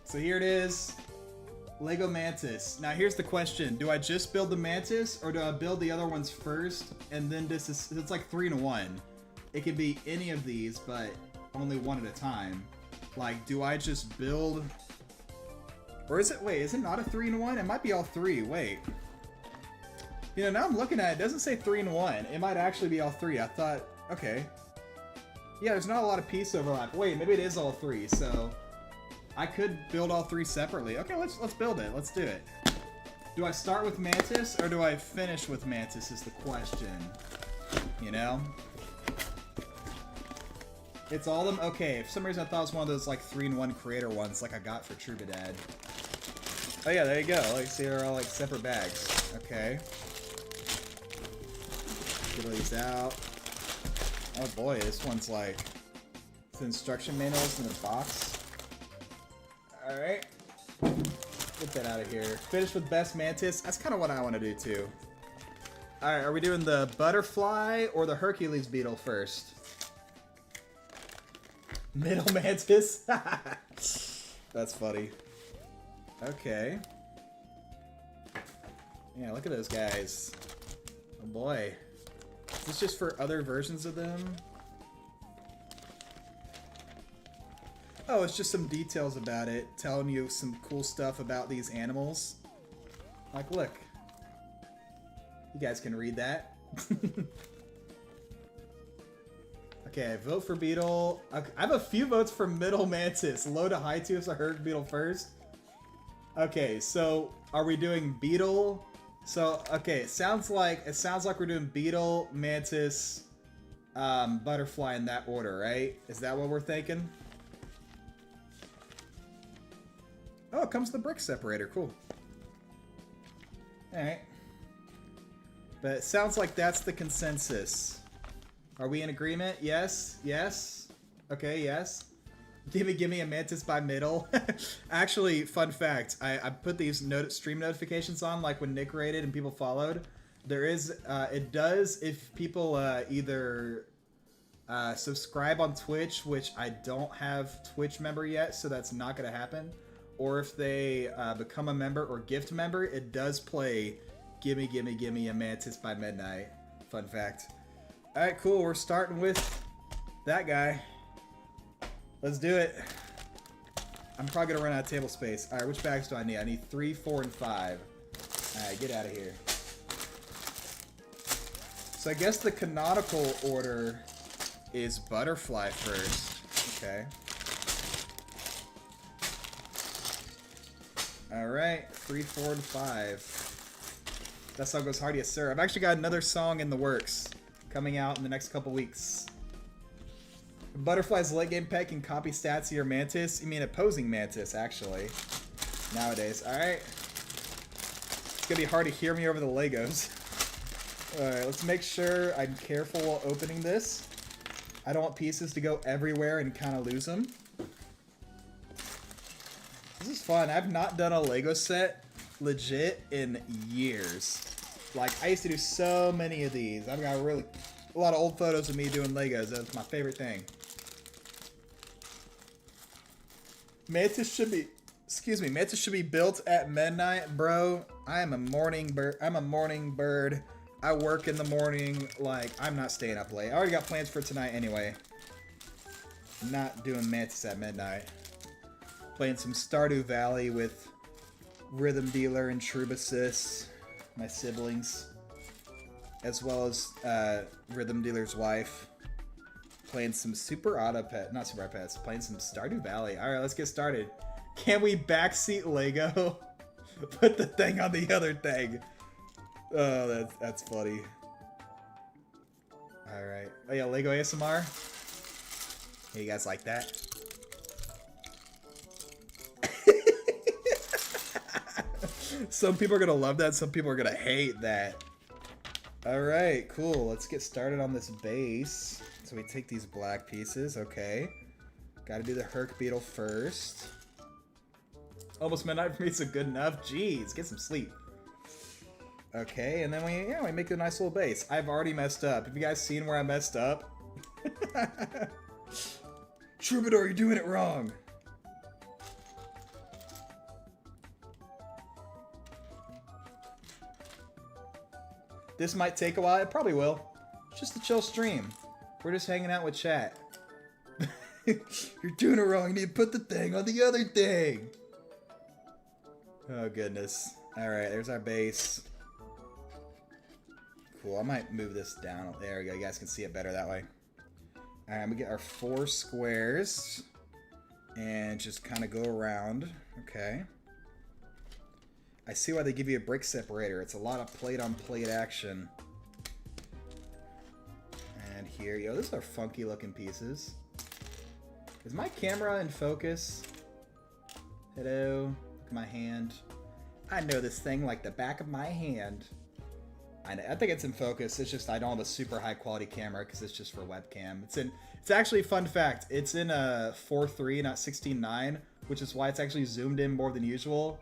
So here it is. Lego Mantis. Now here's the question. Do I just build the Mantis or do I build the other ones first and then it's like 3-in-1. It could be any of these, but only one at a time. Like, do I just build... Or is it... Wait, is it not a 3-in-1? It might be all 3. Wait. You know, now I'm looking at it. It doesn't say 3-in-1. It might actually be all 3. I thought... Okay. Yeah, there's not a lot of piece overlap. Wait, maybe it is all 3, so... I could build all 3 separately. Okay, let's build it. Let's do it. Do I start with Mantis, or do I finish with Mantis is the question. You know? It's all of them? Okay, for some reason I thought it was one of those like 3-in-1 creator ones like I got for Trubadad. Oh yeah, there you go. Like, see, they're all like separate bags. Okay. Get these out. Oh boy, this one's like... the instruction manuals in the box. Alright. Get that out of here. Finish with best mantis. That's kind of what I want to do too. Alright, are we doing the butterfly or the Hercules beetle first? Middle mantis? That's funny. Okay. Yeah, look at those guys. Oh boy. Is this just for other versions of them? Oh, it's just some details about it, telling you some cool stuff about these animals. Like, look. You guys can read that. Okay, vote for Beetle. I have a few votes for Middle Mantis. Low to high tier, so I heard Beetle first. Okay, so are we doing Beetle? So, okay, it sounds like we're doing Beetle, Mantis, Butterfly in that order, right? Is that what we're thinking? Oh, it comes with the brick separator. Cool. Alright. But it sounds like that's the consensus. Are we in agreement? Yes? Yes? Okay, yes. Gimme a Mantis by Middle. Actually, fun fact, I put these stream notifications on, like when Nick rated and people followed. There is, it does if people either subscribe on Twitch, which I don't have Twitch member yet, so that's not going to happen. Or if they become a member or gift member, it does play Gimme a Mantis by midnight. Fun fact. Alright, cool. We're starting with that guy. Let's do it. I'm probably going to run out of table space. Alright, which bags do I need? I need 3, 4, and 5. Alright, get out of here. So I guess the canonical order is Butterfly first. Okay. Alright, 3, 4, and 5. That song goes hard, yes sir. I've actually got another song in the works coming out in the next couple weeks. Butterfly's late game pet can copy stats of your Mantis. You mean opposing Mantis, actually. Nowadays. Alright. It's gonna be hard to hear me over the Legos. Alright, let's make sure I'm careful while opening this. I don't want pieces to go everywhere and kind of lose them. This is fun. I've not done a Lego set legit in years. Like, I used to do so many of these. I've got a lot of old photos of me doing Legos. That's my favorite thing. Mantis should be built at midnight, bro. I am a morning bird. I work in the morning. Like, I'm not staying up late. I already got plans for tonight anyway. Not doing Mantis at midnight. Playing some Stardew Valley with Rhythm Dealer and Trubasis, my siblings, as well as Rhythm Dealer's wife. Playing some not Super Pets, playing some Stardew Valley. Alright, let's get started. Can we backseat Lego? Put the thing on the other thing. Oh, that's funny. Alright. Oh yeah, Lego ASMR. Hey, you guys like that? Some people are gonna love that, some people are gonna hate that. Alright, cool. Let's get started on this base. So we take these black pieces, okay. Gotta do the Herc Beetle first. Almost midnight for me, so good enough. Jeez, get some sleep. Okay, and then we make a nice little base. I've already messed up. Have you guys seen where I messed up? Troubadour, you're doing it wrong. This might take a while. It probably will. It's just a chill stream. We're just hanging out with chat. You're doing it wrong. You need to put the thing on the other thing. Oh, goodness. Alright, there's our base. Cool. I might move this down. There we go. You guys can see it better that way. Alright, we get our 4 squares. And just kind of go around. Okay. I see why they give you a brick separator. It's a lot of plate-on-plate action. And here, yo, these are funky-looking pieces. Is my camera in focus? Hello? Look at my hand. I know this thing like the back of my hand. I think it's in focus. It's just I don't have a super high quality camera because it's just for webcam. It's actually a fun fact. It's in a 4:3, not 16:9, which is why it's actually zoomed in more than usual.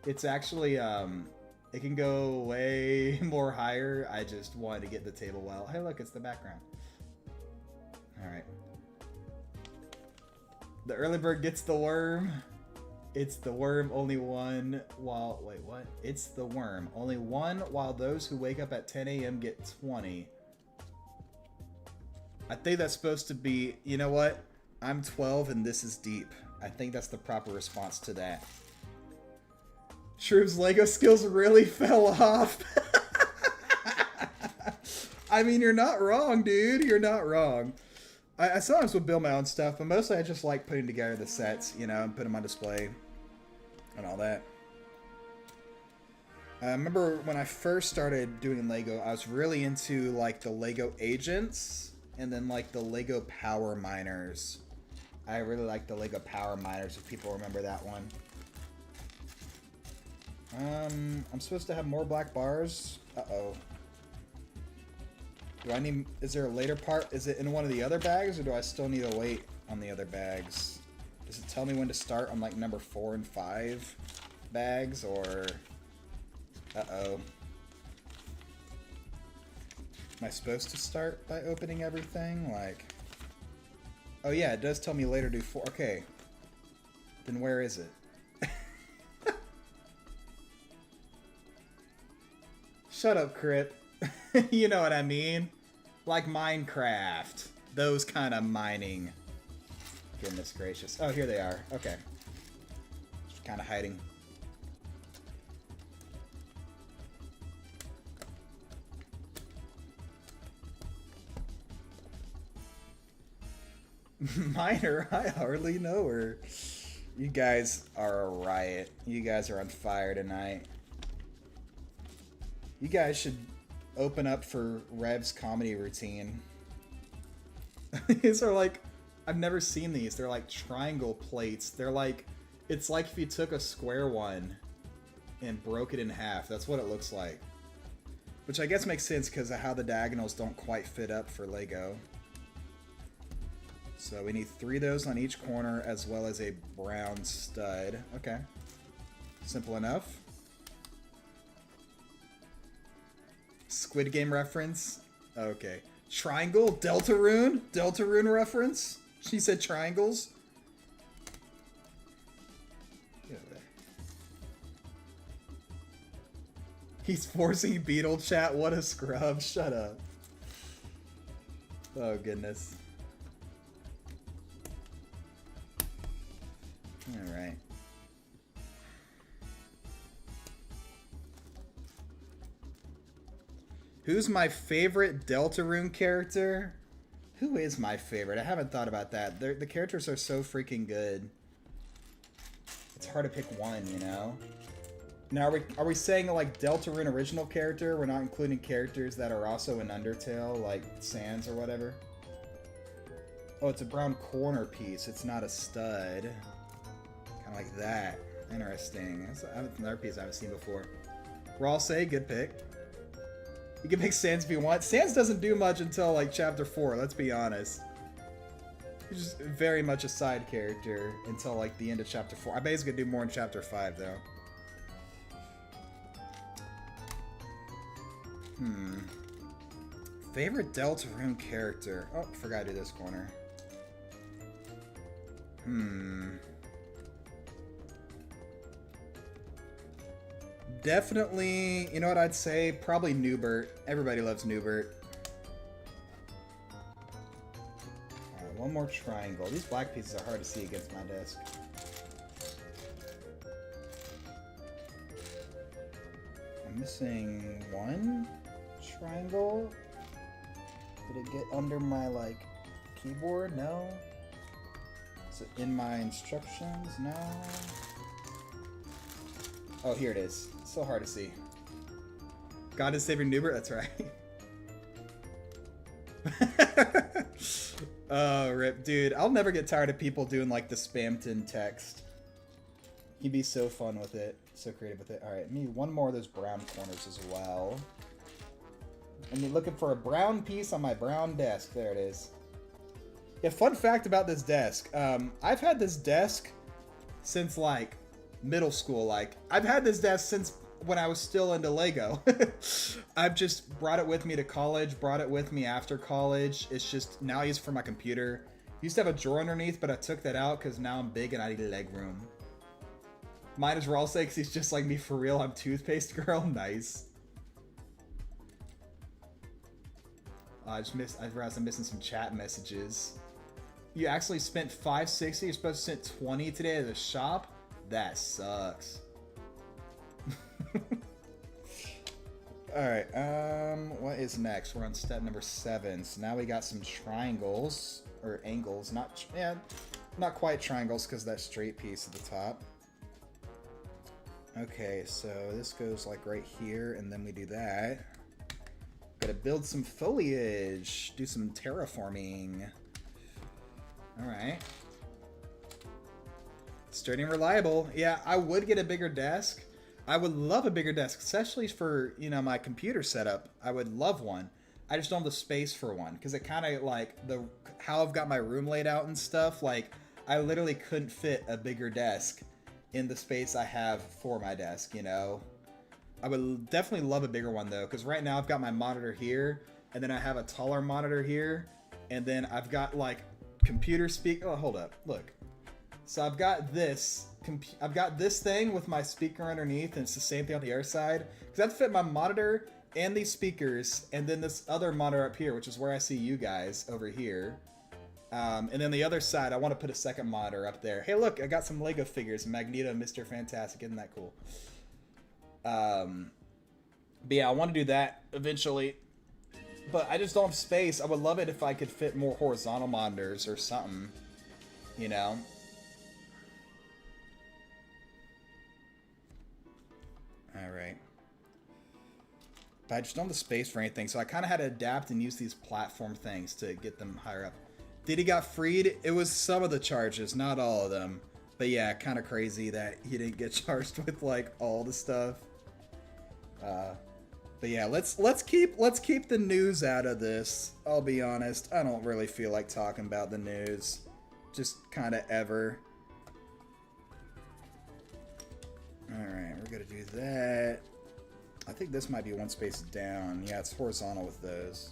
It's actually it can go way more higher. I just wanted to get the table well. Hey, look, it's the background. All right. The early bird gets the worm. It's the worm, only one while... Wait, what? It's the worm. Only one while those who wake up at 10 a.m. get 20. I think that's supposed to be... You know what? I'm 12 and this is deep. I think that's the proper response to that. Shroom's Lego skills really fell off. I mean, you're not wrong, dude. You're not wrong. I sometimes would build my own stuff, but mostly I just like putting together the sets, you know, and put them on display and all that. I remember when I first started doing Lego, I was really into like the Lego Agents and then like the Lego Power Miners. I really like the Lego Power Miners, if people remember that one. I'm supposed to have more black bars. Uh-oh. Do I need... Is there a later part? Is it in one of the other bags, or do I still need to wait on the other bags? Does it tell me when to start on, like, number 4 and 5 bags, or... Uh-oh. Am I supposed to start by opening everything? Like... Oh, yeah, it does tell me later to do 4. Okay. Then where is it? Shut up, Crit. You know what I mean? Like Minecraft. Those kind of mining. Goodness gracious. Oh, here they are. Okay. Just kind of hiding. Miner, I hardly know her. You guys are a riot. You guys are on fire tonight. You guys should open up for Rev's comedy routine. These are like, I've never seen these. They're like triangle plates. They're like, it's like if you took a square one and broke it in half. That's what it looks like. Which I guess makes sense because of how the diagonals don't quite fit up for Lego. So we need 3 of those on each corner as well as a brown stud. Okay. Simple enough. Squid Game reference? Okay. Triangle? Deltarune? Deltarune reference? She said triangles? Get over there. He's forcing Beetle chat. What a scrub. Shut up. Oh, goodness. Alright. Who's my favorite Deltarune character? Who is my favorite? I haven't thought about that. The characters are so freaking good. It's hard to pick one, you know? Now, are we saying like Deltarune original character? We're not including characters that are also in Undertale, like Sans or whatever? Oh, it's a brown corner piece. It's not a stud. Kind of like that. Interesting. That's another piece I haven't seen before. Raw say, good pick. You can pick Sans if you want. Sans doesn't do much until like chapter 4, let's be honest. He's just very much a side character until like the end of chapter 4. I bet he's gonna do more in chapter 5 though. Favorite Deltarune character? Oh, forgot to do this corner. Definitely, you know what I'd say? Probably Newbert. Everybody loves Newbert. Alright, one more triangle. These black pieces are hard to see against my desk. I'm missing one triangle. Did it get under my, like, keyboard? No. Is it in my instructions? No. Oh, here it is. It's so hard to see. God is saving Newbert? That's right. Oh, rip, dude. I'll never get tired of people doing like the Spamton text. He'd be so fun with it. So creative with it. Alright, me one more of those brown corners as well. And you're looking for a brown piece on my brown desk. There it is. Yeah, fun fact about this desk. I've had this desk since like middle school. Like, I've had this desk since when I was still into Lego. I've just brought it with me to college, brought it with me after college. It's just now I use it for my computer. Used to have a drawer underneath, but I took that out because now I'm big and I need leg room. Mine is Rawl say because he's just like me for real. I'm toothpaste girl. Nice. I realized I'm missing some chat messages. You actually spent $5.60. You're supposed to spend $20 today at the shop? That sucks. Alright, what is next? We're on step number 7. So now we got some triangles. Or angles. Not quite triangles because that straight piece at the top. Okay, so this goes like right here, and then we do that. Gotta build some foliage. Do some terraforming. Alright. Sturdy and reliable. Yeah, I would get a bigger desk. I would love a bigger desk, especially for, you know, my computer setup. I would love one. I just don't have the space for one, because it kind of, like, how I've got my room laid out and stuff, like, I literally couldn't fit a bigger desk in the space I have for my desk, you know? I would definitely love a bigger one, though, because right now I've got my monitor here, and then I have a taller monitor here, and then I've got, like, computer speak. Oh, hold up. Look. So I've got this thing with my speaker underneath, and it's the same thing on the other side. Because I have to fit my monitor and these speakers, and then this other monitor up here, which is where I see you guys over here. And then the other side, I want to put a second monitor up there. Hey, look, I got some Lego figures. Magneto and Mr. Fantastic. Isn't that cool? But yeah, I want to do that eventually. But I just don't have space. I would love it if I could fit more horizontal monitors or something. You know? Alright. But I just don't have the space for anything, so I kind of had to adapt and use these platform things to get them higher up. Diddy got freed. It was some of the charges, not all of them. But yeah, kind of crazy that he didn't get charged with like all the stuff. But yeah, let's keep the news out of this. I'll be honest, I don't really feel like talking about the news, just kind of ever. All right, we're gonna do that. I think this might be one space down. Yeah, it's horizontal with those.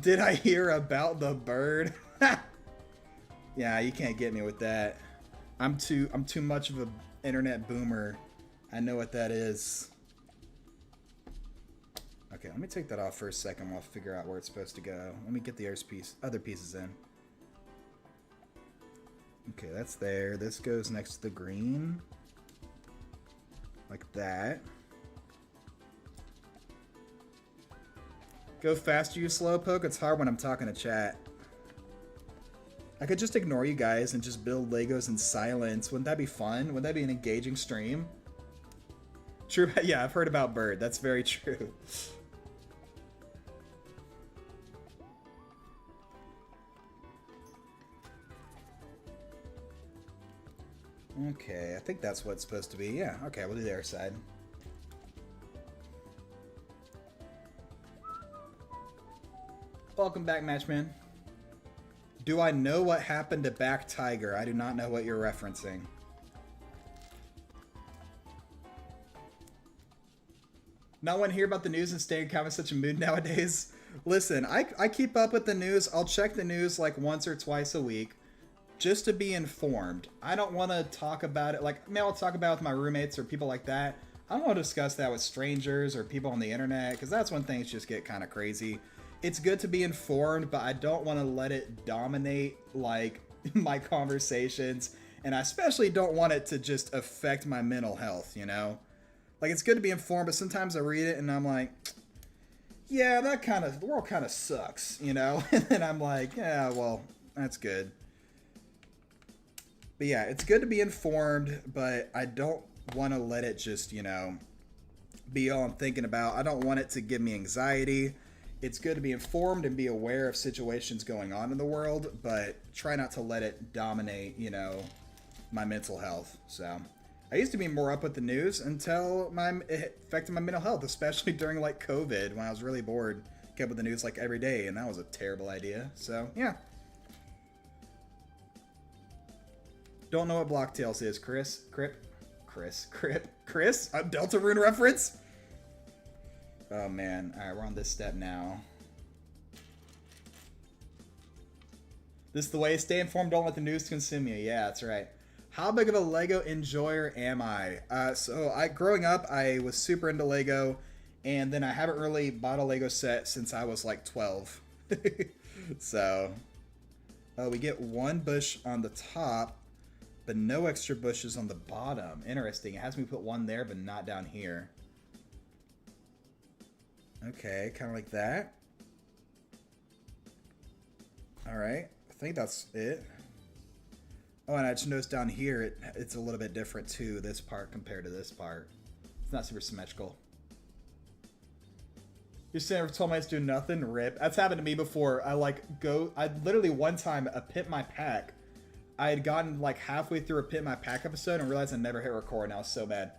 Did I hear about the bird? Yeah, you can't get me with that. I'm too much of a internet boomer. I know what that is. Okay, let me take that off for a second while I figure out where it's supposed to go. Let me get the other pieces in. Okay, that's there. This goes next to the green. Like that. Go faster, you slowpoke. It's hard when I'm talking to chat. I could just ignore you guys and just build Legos in silence. Wouldn't that be fun? Wouldn't that be an engaging stream? True. Yeah, I've heard about Bird. That's very true. Okay, I think that's what it's supposed to be. Yeah, okay, we'll do the other side. Welcome back, Matchman. Do I know what happened to Back Tiger? I do not know what you're referencing. Not want to hear about the news and staying kind of such a mood nowadays. Listen, I keep up with the news. I'll check the news like once or twice a week just to be informed. I don't want to talk about it. Like, I mean, I'll talk about it with my roommates or people like that. I don't want to discuss that with strangers or people on the internet because that's when things just get kind of crazy. It's good to be informed, but I don't want to let it dominate like my conversations, and I especially don't want it to just affect my mental health, you know? Like, it's good to be informed, but sometimes I read it and I'm like, yeah, the world kind of sucks, you know? And then I'm like, yeah, well, that's good. But yeah, it's good to be informed, but I don't want to let it just, you know, be all I'm thinking about. I don't want it to give me anxiety. It's good to be informed and be aware of situations going on in the world, but try not to let it dominate, you know, my mental health. So I used to be more up with the news until it affected my mental health, especially during like COVID when I was really bored. Kept with the news like every day, and that was a terrible idea. So yeah. Don't know what Blocktails is, Chris. Chris? A Deltarune reference? Oh man. Alright, we're on this step now. This is the way. Stay informed, don't let the news consume you. Yeah, that's right. How big of a Lego enjoyer am I? Growing up, I was super into Lego, and then I haven't really bought a Lego set since I was like 12. So, we get one bush on the top, but no extra bushes on the bottom. Interesting. It has me put one there, but not down here. Okay, kind of like that. All right, I think that's it. Oh, and I just noticed down here, it's a little bit different too, this part compared to this part. It's not super symmetrical. You're saying told me to do nothing? Rip. That's happened to me before. I literally one time, a Pit My Pack, I had gotten like halfway through a Pit My Pack episode and realized I never hit record, and I was so bad.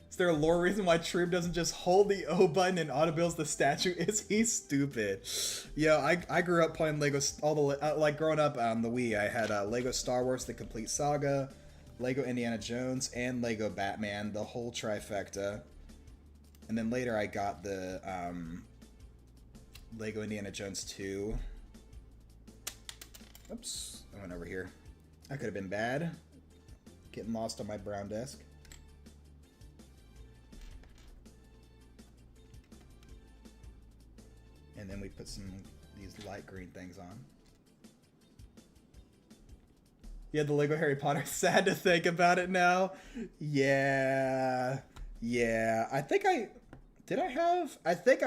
Is there a lore reason why Troop doesn't just hold the O button and auto-builds the statue? Is he stupid? Yo, I grew up playing Lego, like growing up on the Wii, I had Lego Star Wars The Complete Saga, Lego Indiana Jones, and Lego Batman, the whole trifecta. And then later I got the Lego Indiana Jones 2. Oops, I went over here. That could have been bad. Getting lost on my brown desk. And then we put these light green things on. Yeah, the Lego Harry Potter. Sad to think about it now. Yeah. I think I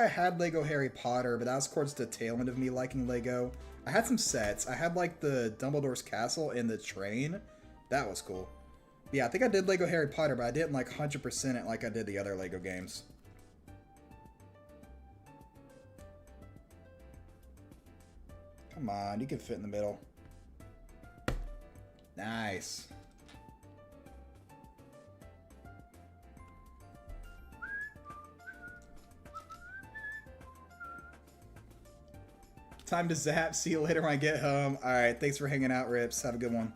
had Lego Harry Potter, but that was towards the tail end of me liking Lego. I had some sets. I had like the Dumbledore's castle and the train. That was cool. Yeah, I think I did Lego Harry Potter, but I didn't like 100% it like I did the other Lego games. Come on, you can fit in the middle. Nice. Time to zap. See you later when I get home. Alright, thanks for hanging out, Rips. Have a good one.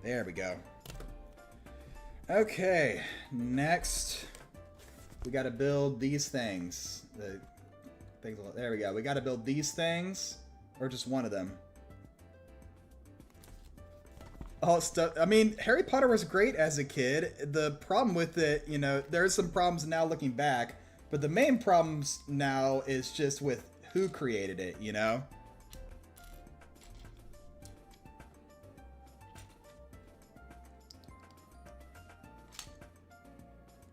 There we go. Okay, next we gotta build these things. There we go. We gotta build these things, or just one of them. Oh, stuff. I mean, Harry Potter was great as a kid. The problem with it, you know, there's some problems now looking back, but the main problems now is just with who created it, you know?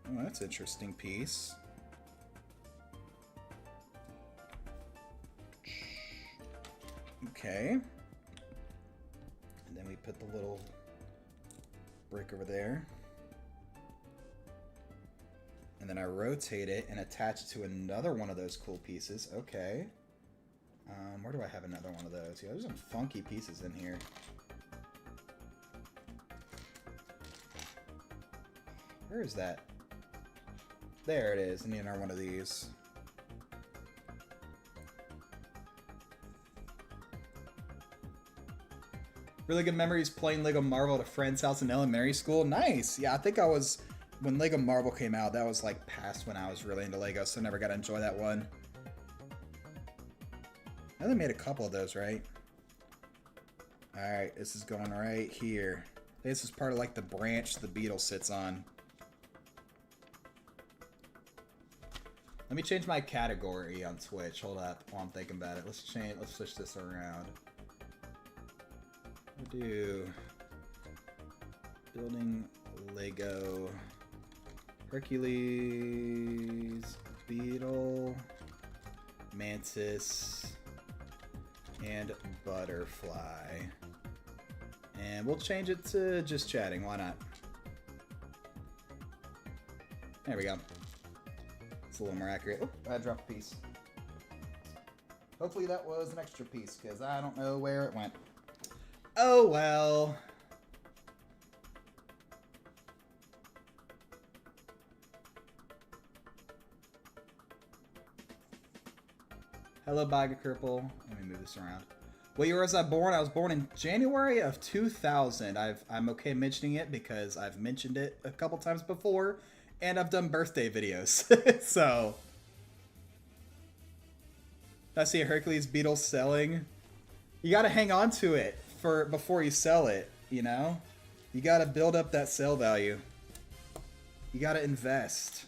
Oh, that's an interesting piece. Okay. And then we put the little brick over there. And then I rotate it and attach it to another one of those cool pieces. Okay. Where do I have another one of those? Yeah, there's some funky pieces in here. Where is that? There it is. I need another one of these. Really good memories playing Lego Marvel at a friend's house in elementary school. Nice. Yeah, I think I was, when Lego Marvel came out, that was like past when I was really into Lego, so I never got to enjoy that one. I only made a couple of those, right? Alright, this is going right here. This is part of like the branch the beetle sits on. Let me change my category on Twitch. Hold up while I'm thinking about it. Let's switch this around. We'll do building Lego Hercules, Beetle, Mantis, and Butterfly. And we'll change it to just chatting. Why not? There we go. It's a little more accurate. Oh, I dropped a piece. Hopefully that was an extra piece, because I don't know where it went. Oh, well. Hello, Bagakirple. Let me move this around. What year was I born? I was born in January of 2000. I'm okay mentioning it because I've mentioned it a couple times before, and I've done birthday videos. So, I see a Hercules beetle selling. You gotta hang on to it before you sell it, you know? You gotta build up that sale value. You gotta invest.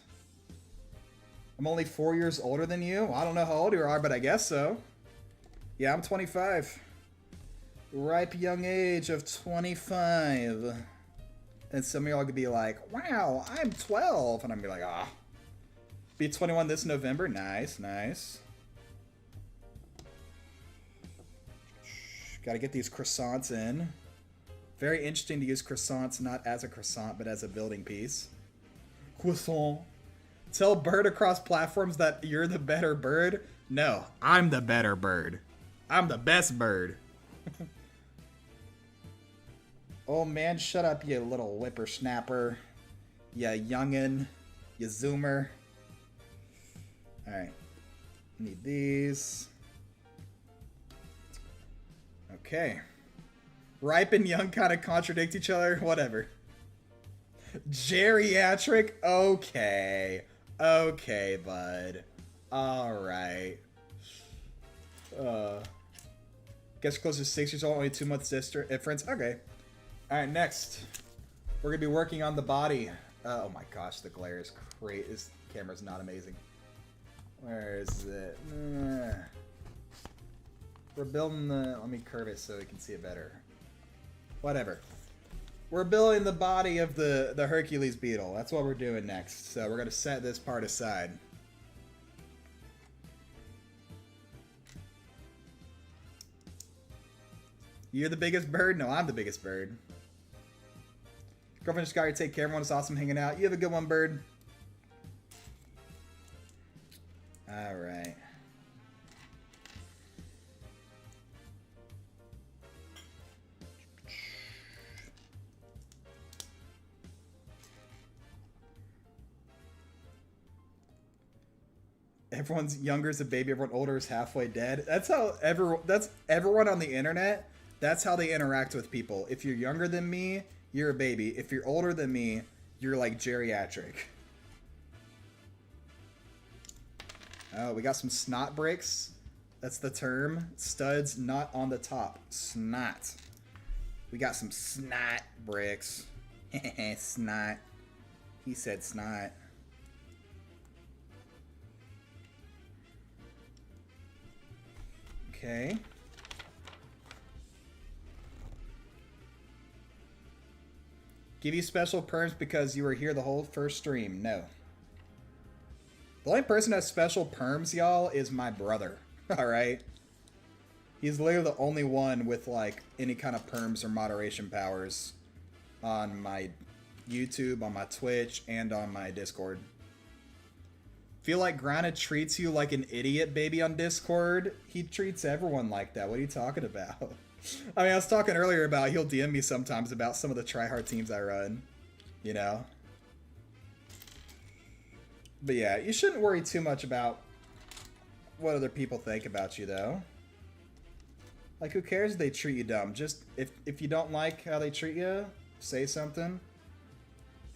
I'm only 4 years older than you. I don't know how old you are, but I guess so. Yeah, I'm 25. Ripe young age of 25. And some of y'all could be like, wow, I'm 12. And I'm be like, ah. Be 21 this November. Nice, nice. Gotta get these croissants in. Very interesting to use croissants not as a croissant, but as a building piece. Croissant. Tell bird across platforms that you're the better bird. No, I'm the better bird. I'm the best bird. Oh man, shut up, you little whippersnapper. You youngin'. You zoomer. Alright. Need these. Okay. Ripe and young kind of contradict each other. Whatever. Geriatric? Okay. Okay, bud. Alright. Guess closer to 6 years old, only 2 months difference. Okay. Alright, next. We're gonna be working on the body. Oh my gosh, the glare is great. This camera's not amazing. Where is it? We're building the... Let me curve it so we can see it better. Whatever. We're building the body of the Hercules beetle. That's what we're doing next. So we're going to set this part aside. You're the biggest bird? No, I'm the biggest bird. Girlfriend just got here to take care of everyone. It's awesome hanging out. You have a good one, bird. Alright. Everyone's younger is a baby, everyone older is halfway dead. That's how everyone on the internet, that's how they interact with people. If you're younger than me, you're a baby. If you're older than me, you're like geriatric. Oh, we got some snot bricks. That's the term. Studs not on the top. Snot. We got some snot bricks. Snot. He said snot. Okay. Give you special perms because you were here the whole first stream. No. The only person that has special perms, y'all, is my brother. Alright? He's literally the only one with, like, any kind of perms or moderation powers on my YouTube, on my Twitch, and on my Discord. Feel like Granite treats you like an idiot baby on Discord? He treats everyone like that. What are you talking about? I mean, I was talking earlier about he'll DM me sometimes about some of the tryhard teams I run. You know? But yeah, you shouldn't worry too much about what other people think about you, though. Like, who cares if they treat you dumb? Just, if you don't like how they treat you, say something.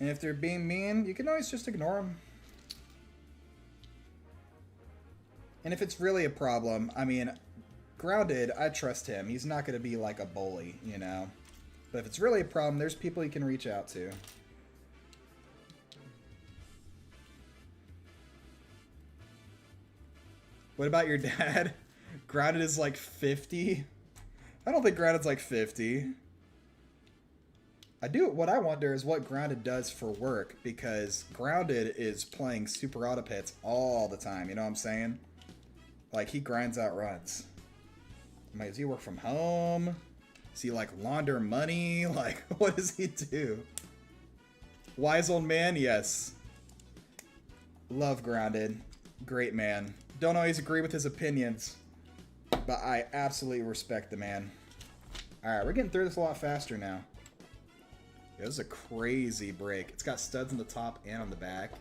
And if they're being mean, you can always just ignore them. And if it's really a problem, I mean, Grounded, I trust him. He's not going to be like a bully, you know? But if it's really a problem, there's people you can reach out to. What about your dad? Grounded is like 50? I don't think Grounded's like 50. What I wonder is what Grounded does for work, because Grounded is playing Super Auto Pits all the time, you know what I'm saying? Like, he grinds out runs. Does he work from home? Does he like launder money? Like, what does he do? Wise old man, yes. Love Grounded. Great man. Don't always agree with his opinions, but I absolutely respect the man. Alright, we're getting through this a lot faster now. Yeah, this is a crazy break. It's got studs on the top and on the back.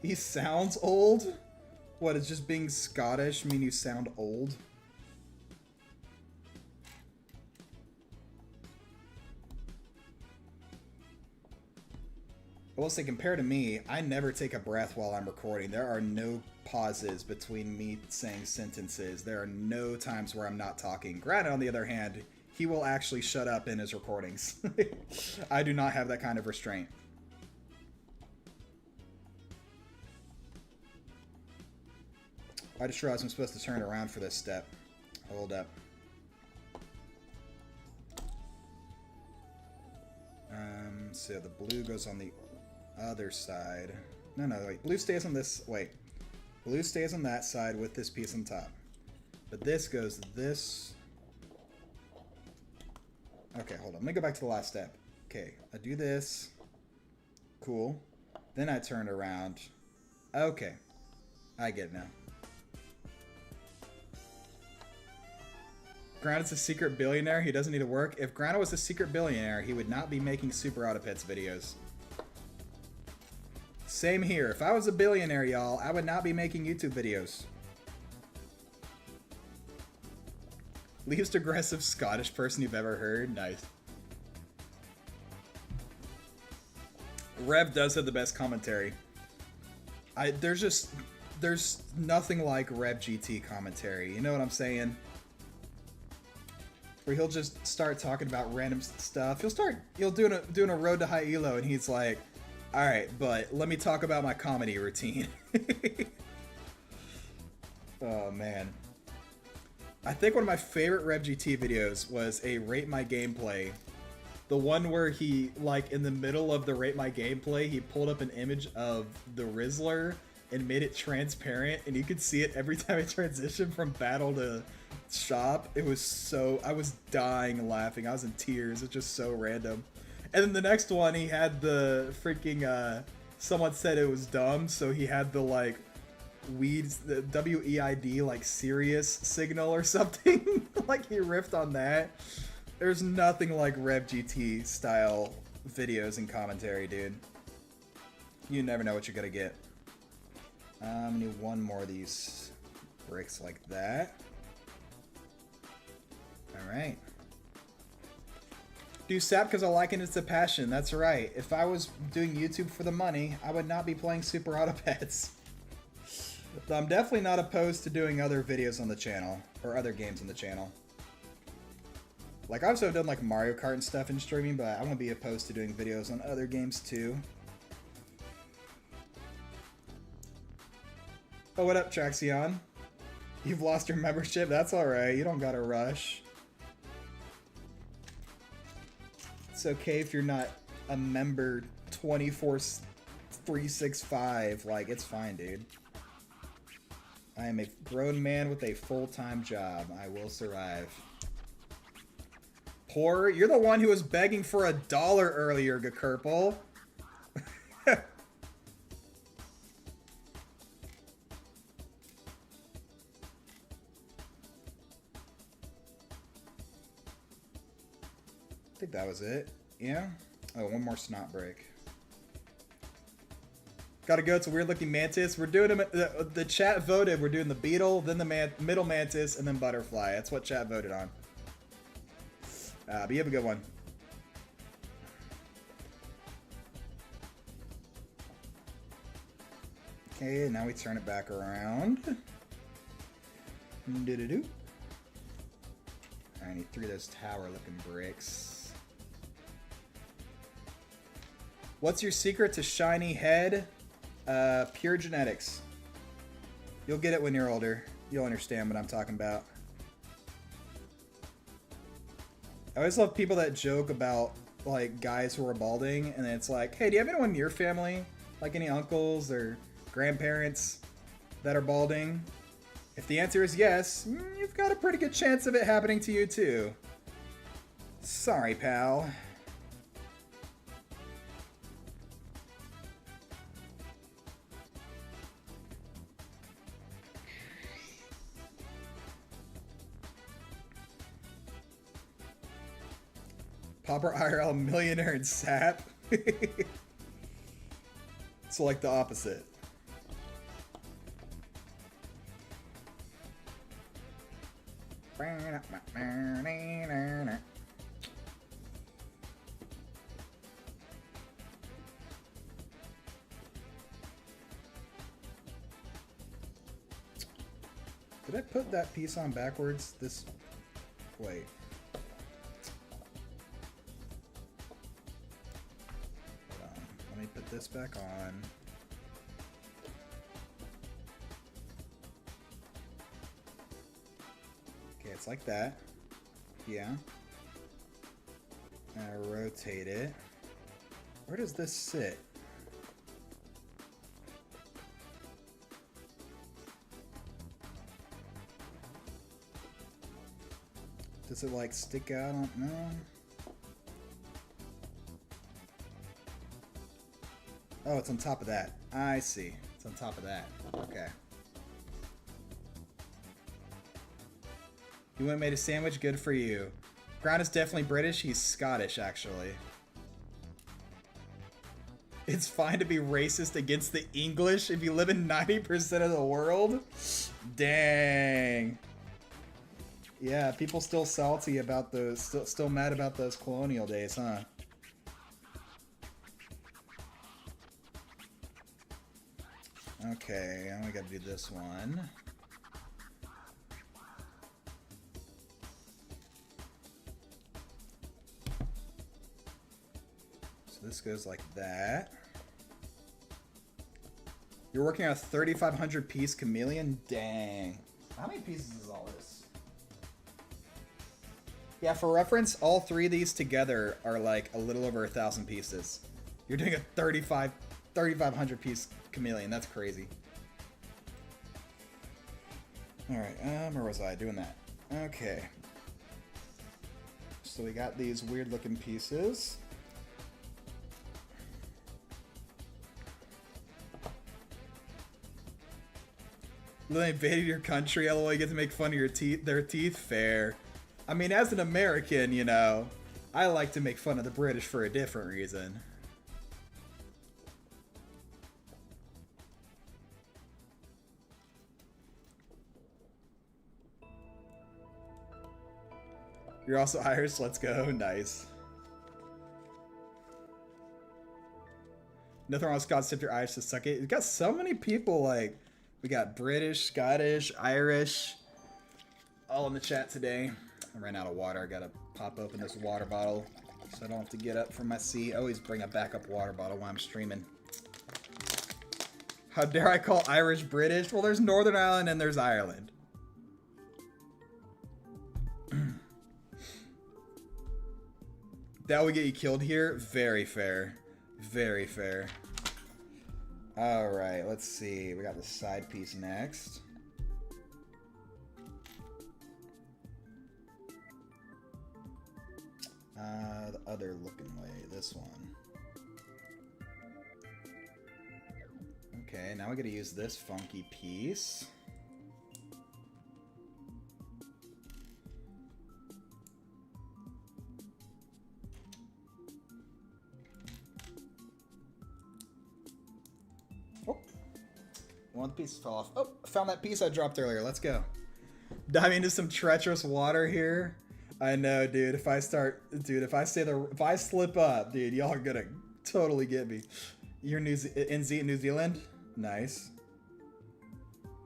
He sounds old? What, is just being Scottish mean you sound old? I will say, compared to me, I never take a breath while I'm recording. There are no pauses between me saying sentences. There are no times where I'm not talking. Granted, on the other hand, he will actually shut up in his recordings. I do not have that kind of restraint. I just realized I'm supposed to turn around for this step. Hold up. So the blue goes on the other side. No, wait. Blue stays on this. Wait. Blue stays on that side with this piece on top. But this goes this. Okay, hold on. Let me go back to the last step. Okay, I do this. Cool. Then I turn around. Okay. I get it now. Grounded's a secret billionaire. He doesn't need to work. If Grounded was a secret billionaire, he would not be making Super Autopets videos. Same here. If I was a billionaire, y'all, I would not be making YouTube videos. Least aggressive Scottish person you've ever heard. Nice. Rev does have the best commentary. There's nothing like Rev GT commentary. You know what I'm saying? Where he'll just start talking about random stuff. He'll doing a road to high elo, and he's like, "All right, but let me talk about my comedy routine." Oh man, I think one of my favorite Rev GT videos was a Rate My Gameplay. The one where he, like, in the middle of the Rate My Gameplay, he pulled up an image of the Rizzler and made it transparent, and you could see it every time it transitioned from battle to shop. It was so... I was dying laughing. I was in tears. It's just so random. And then the next one, he had the freaking... someone said it was dumb, so he had the, like, weeds, the W-E-I-D, like, serious signal or something. Like, he riffed on that. There's nothing like Rev GT style videos and commentary, dude. You never know what you're gonna get. I need one more of these bricks like that. Alright. Do sap because I like it, it's a passion. That's right. If I was doing YouTube for the money, I would not be playing Super Autopets. But I'm definitely not opposed to doing other videos on the channel, or other games on the channel. Like, I've also done like Mario Kart and stuff in streaming, but I won't be opposed to doing videos on other games too. Oh, what up, Traxion? You've lost your membership? That's alright, you don't gotta rush. It's okay if you're not a member 24/365, like, it's fine, dude. I am a grown man with a full-time job. I will survive. Poor, you're the one who was begging for $1 earlier, Gakurple. I think that was it. Yeah? Oh, one more snot break. Gotta go. It's a weird looking mantis. We're doing the chat voted. We're doing the beetle, then the middle mantis, and then butterfly. That's what chat voted on. But you have a good one. Okay, now we turn it back around. Do-do-do. I need 3 of those tower looking bricks. What's your secret to shiny head? Pure genetics. You'll get it when you're older. You'll understand what I'm talking about. I always love people that joke about, like, guys who are balding, and it's like, hey, do you have anyone in your family, like any uncles or grandparents that are balding? If the answer is yes, you've got a pretty good chance of it happening to you too. Sorry, pal. Popper IRL millionaire and sap. So like the opposite. Did I put that piece on backwards? This... Wait. Hold on. Let me put this back on. Okay, it's like that. Yeah. And I rotate it. Where does this sit? Does it like stick out on, no? Oh, it's on top of that. I see. It's on top of that. Okay. You went and made a sandwich? Good for you. Ground is definitely British. He's Scottish, actually. It's fine to be racist against the English if you live in 90% of the world? Dang. Yeah, people still salty about those, still mad about those colonial days, huh? Okay, now we gotta do this one. So this goes like that. You're working on a 3,500 piece chameleon? Dang. How many pieces is all this? Yeah, for reference, all three of these together are like a little over 1,000 pieces. You're doing a 3,500 piece chameleon. That's crazy. Alright, where was I doing that? Okay. So we got these weird looking pieces. They invaded your country, LOL, you get to make fun of your their teeth? Fair. I mean, as an American, you know, I like to make fun of the British for a different reason. You're also Irish, let's go, nice. Nothing wrong with Scots if you're Irish to suck it. We've got so many people, like, we got British, Scottish, Irish, all in the chat today. I ran out of water. I gotta pop open this water bottle so I don't have to get up from my seat. I always bring a backup water bottle while I'm streaming. How dare I call Irish British? Well, there's Northern Ireland and there's Ireland. That would get you killed here? Very fair. Very fair. Alright, let's see. We got the side piece next. The other looking way, this one. Okay, now we gotta use this funky piece. Oh, one of the pieces fell off. Oh, I found that piece I dropped earlier. Let's go. Dive into some treacherous water here. I know, dude. If I slip up, dude, y'all are gonna totally get me. You're New Zealand? Nice.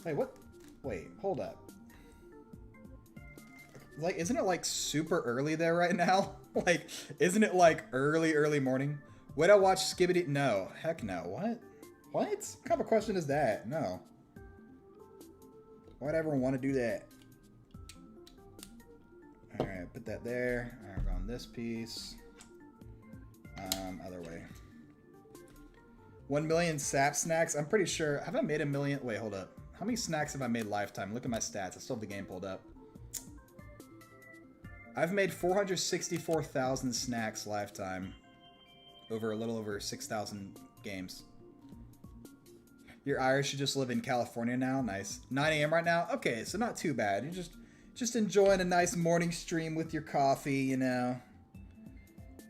Wait, what? Wait, hold up. Like, isn't it like super early there right now? Like, isn't it like early morning? Would I watch Skibbity? No. Heck no. What? What? What kind of a question is that? No. Why'd everyone want to do that? Alright, put that there. Alright, we're on this piece. Other way. 1 million sap snacks. I'm pretty sure. Have I made a million? Wait, hold up. How many snacks have I made lifetime? Look at my stats. I still have the game pulled up. I've made 464,000 snacks lifetime over a little over 6,000 games. You're Irish, you just live in California now? Nice. 9 a.m. right now? Okay, so not too bad. You're just enjoying a nice morning stream with your coffee, you know.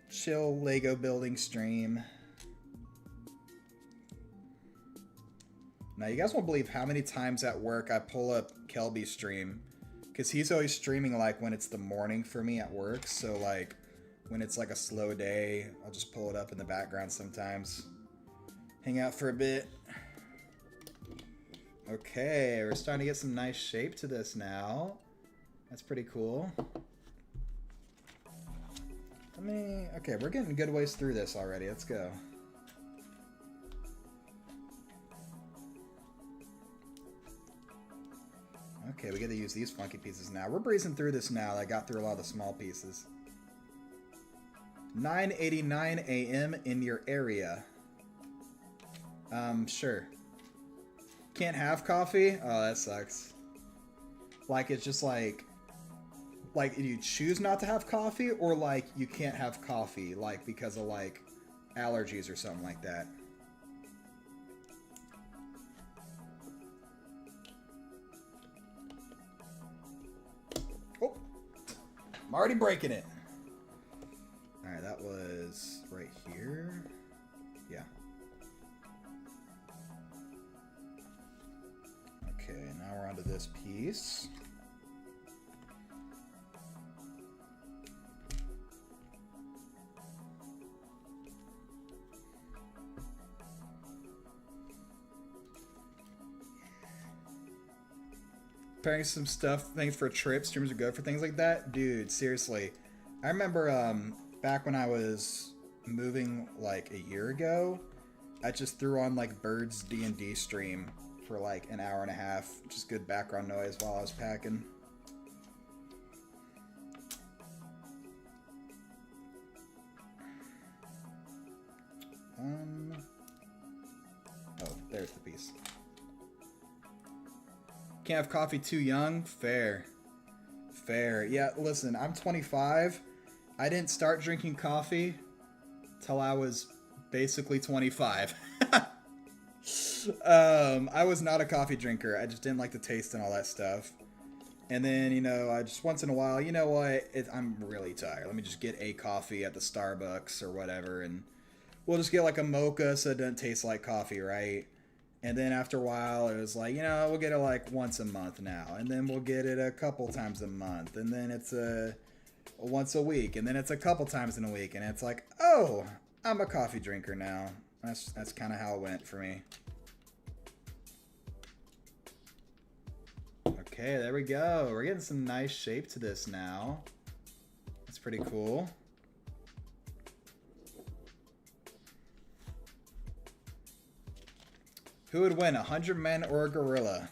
Chill Lego building stream. Now, you guys won't believe how many times at work I pull up Kelby's stream. Because he's always streaming, like, when it's the morning for me at work. So, like, when it's, like, a slow day, I'll just pull it up in the background sometimes. Hang out for a bit. Okay, we're starting to get some nice shape to this now. That's pretty cool. Okay, we're getting a good ways through this already. Let's go. Okay, we get to use these funky pieces now. We're breezing through this now. I got through a lot of the small pieces. 9:89 a.m. in your area. Sure. Can't have coffee? Oh, that sucks. Like, it's just like you choose not to have coffee, or like you can't have coffee, like because of like allergies or something like that. Oh, I'm already breaking it. All right, that was right here. Yeah. Okay, now we're onto this piece. Preparing some stuff, things for trips. Streamers are good for things like that. Dude, seriously. I remember back when I was moving like a year ago, I just threw on like Bird's D&D stream for like an hour and a half. Just good background noise while I was packing. Oh, there's the piece. Can't have coffee too young? Fair. Fair. Yeah, listen, I'm 25. I didn't start drinking coffee till I was basically 25. I was not a coffee drinker. I just didn't like the taste and all that stuff. And then, you know, I just once in a while, you know what? I'm really tired. Let me just get a coffee at the Starbucks or whatever, and we'll just get like a mocha so it doesn't taste like coffee, right? And then after a while, it was like, you know, we'll get it like once a month now. And then we'll get it a couple times a month. And then it's once a week. And then it's a couple times in a week. And it's like, oh, I'm a coffee drinker now. That's kind of how it went for me. Okay, there we go. We're getting some nice shape to this now. That's pretty cool. Who would win, 100 men or a gorilla?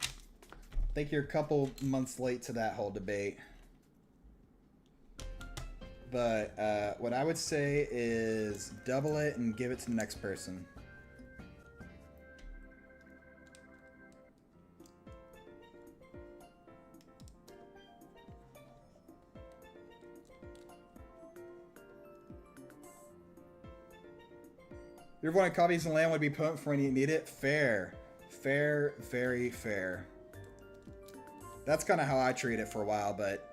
I think you're a couple months late to that whole debate. But what I would say is double it and give it to the next person. Your one coffees and land would be potent for when you need it. Fair. Fair, very fair. That's kind of how I treat it for a while, but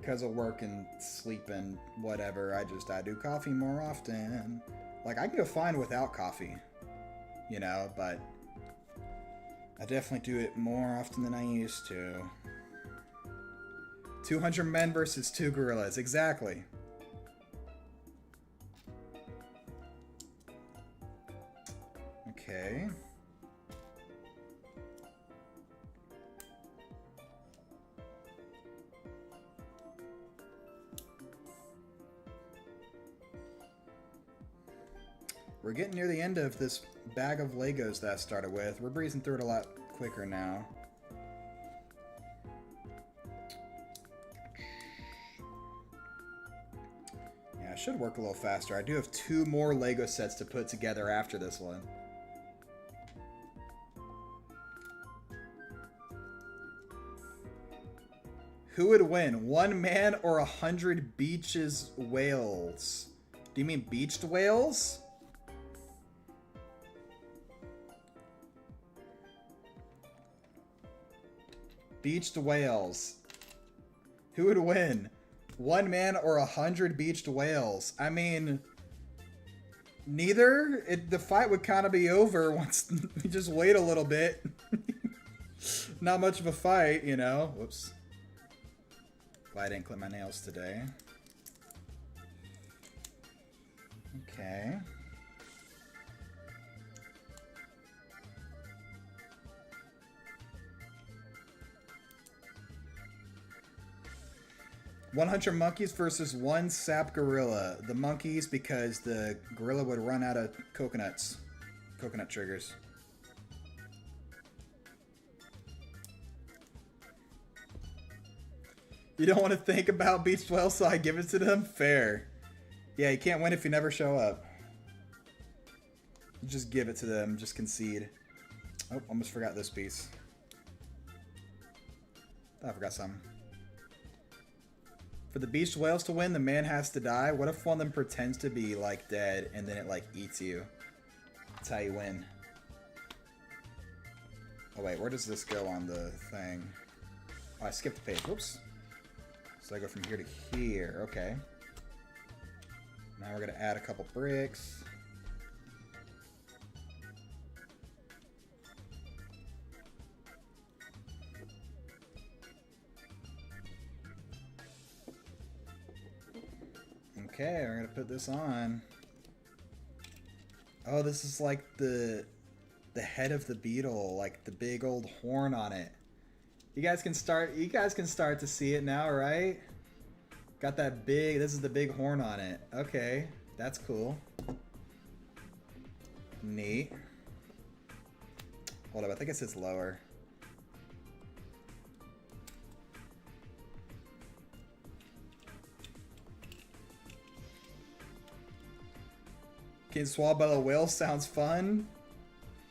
because of work and sleep and whatever, I do coffee more often. Like, I can go fine without coffee, you know, but I definitely do it more often than I used to. 200 men versus 2 gorillas. Exactly. Okay. We're getting near the end of this bag of Legos that I started with. We're breezing through it a lot quicker now. Yeah, I should work a little faster. I do have 2 more Lego sets to put together after this one. Who would win, one man or 100 beaches whales? Do you mean beached whales? Beached whales. Who would win? One man or 100 beached whales? I mean, neither. The fight would kind of be over once we just wait a little bit. Not much of a fight, you know. Whoops. Glad I didn't clip my nails today. Okay. "100 monkeys versus one sap gorilla." The monkeys, because the gorilla would run out of coconut triggers. You don't want to think about beached whales, so I give it to them? Fair. Yeah, you can't win if you never show up. You just give it to them, just concede. Oh, almost forgot this piece. I forgot something. For the beached whales to win, the man has to die. What if one of them pretends to be, like, dead, and then it, like, eats you? That's how you win. Oh, wait, where does this go on the thing? Oh, I skipped the page. Whoops. So I go from here to here. Okay. Now we're going to add a couple bricks. Okay, we're going to put this on. Oh, this is like the head of the beetle, like the big old horn on it. You guys can start to see it now, right? Got that big, this is the big horn on it. Okay, that's cool. Neat. Hold up, I think it sits lower. Getting swallowed by the whale sounds fun.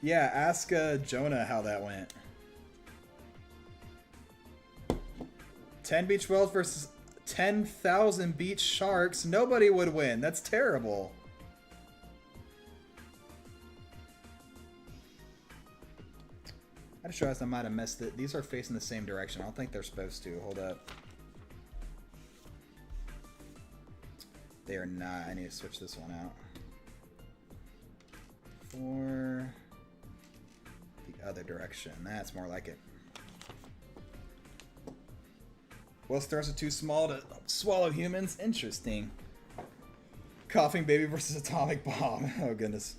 Yeah, ask Jonah how that went. 10 beach whales versus 10,000 beach sharks. Nobody would win. That's terrible. I just realized I might have messed it. These are facing the same direction. I don't think they're supposed to. Hold up. They are not. I need to switch this one out. For the other direction. That's more like it. Well, stars are too small to swallow humans. Interesting. Coughing baby versus atomic bomb. Oh, goodness.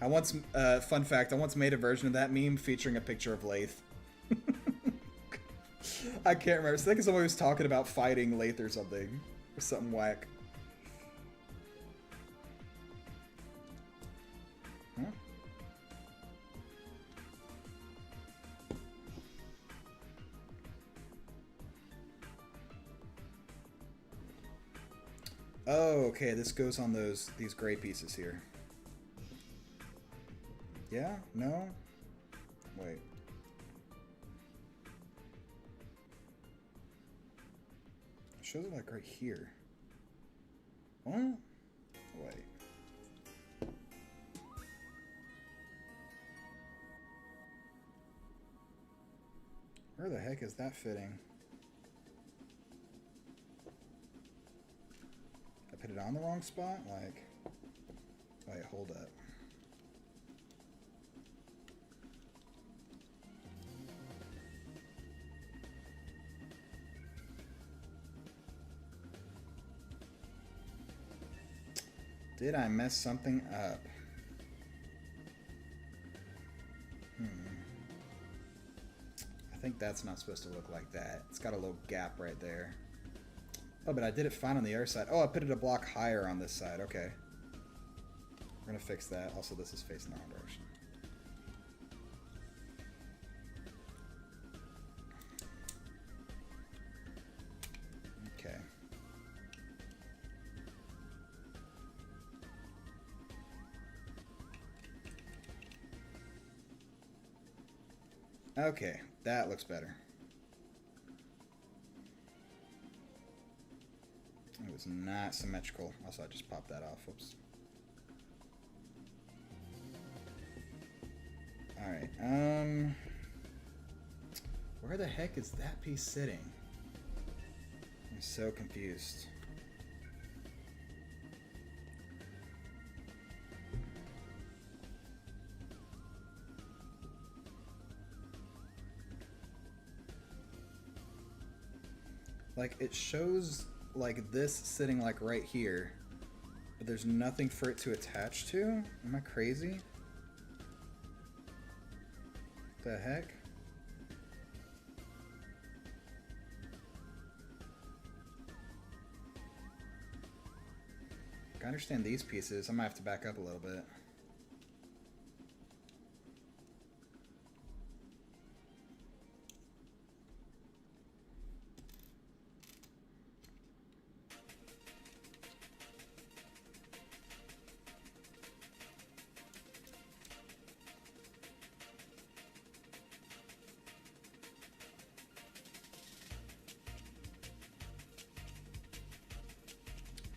I once, fun fact, I once made a version of that meme featuring a picture of Lathe. I can't remember. I think somebody was talking about fighting Lathe or something. Or something whack. Huh? Oh, okay. This goes on these gray pieces here. Yeah? No? Wait. It shows it like right here. What? Wait. Where the heck is that fitting? I put it on the wrong spot? Like, wait, hold up. Did I mess something up? I think that's not supposed to look like that. It's got a little gap right there. Oh, but I did it fine on the other side. Oh, I put it a block higher on this side. Okay. We're going to fix that. Also, this is facing the wrong direction. Okay. Okay, that looks better. It was not symmetrical. Also, I just popped that off. Whoops. Alright, where the heck is that piece sitting? I'm so confused. Like, it shows, like, this sitting, like, right here. But there's nothing for it to attach to? Am I crazy? The heck? I understand these pieces. I might have to back up a little bit.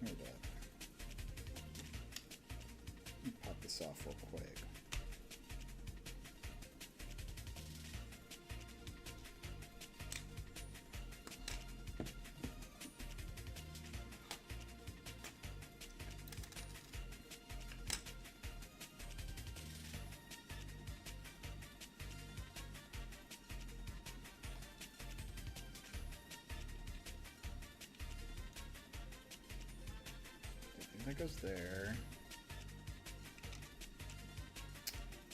Hold up. Let me pop this off real quick. That goes there.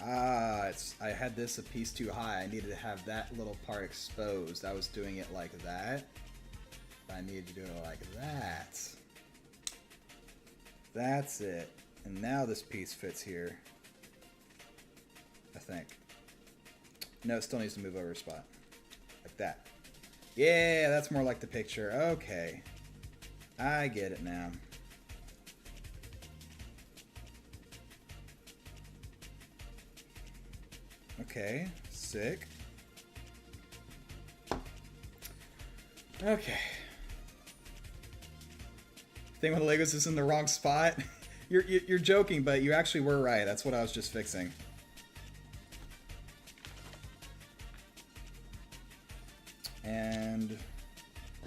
Ah, I had this a piece too high. I needed to have that little part exposed. I was doing it like that. I needed to do it like that. That's it. And now this piece fits here. I think. No, it still needs to move over a spot. Like that. Yeah, that's more like the picture. Okay. I get it now. Okay, sick. Okay. Thing with Legos is in the wrong spot. You're joking, but you actually were right. That's what I was just fixing. And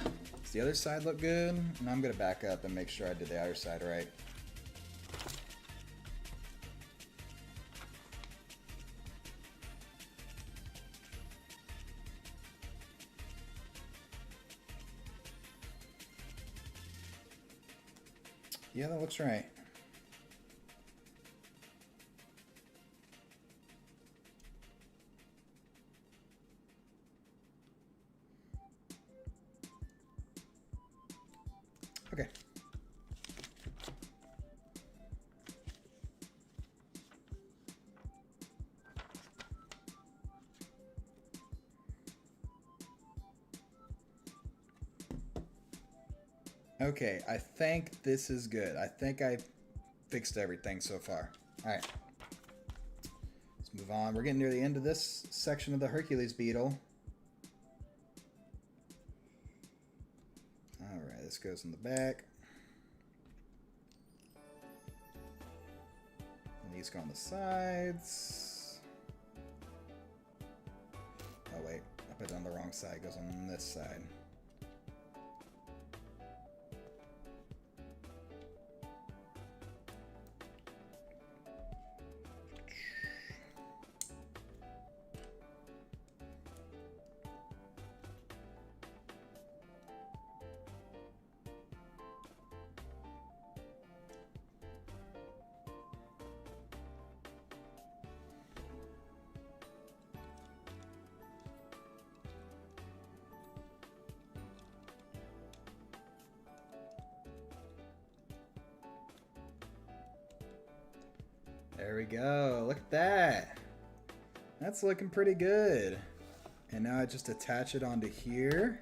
does the other side look good? And I'm gonna back up and make sure I did the other side right. Yeah, that looks right. Okay. Okay, I think this is good. I think I fixed everything so far. Alright. Let's move on. We're getting near the end of this section of the Hercules beetle. Alright, this goes in the back. And these go on the sides. Oh wait, I put it on the wrong side. It goes on this side. There we go. Look at that. That's looking pretty good. And now I just attach it onto here.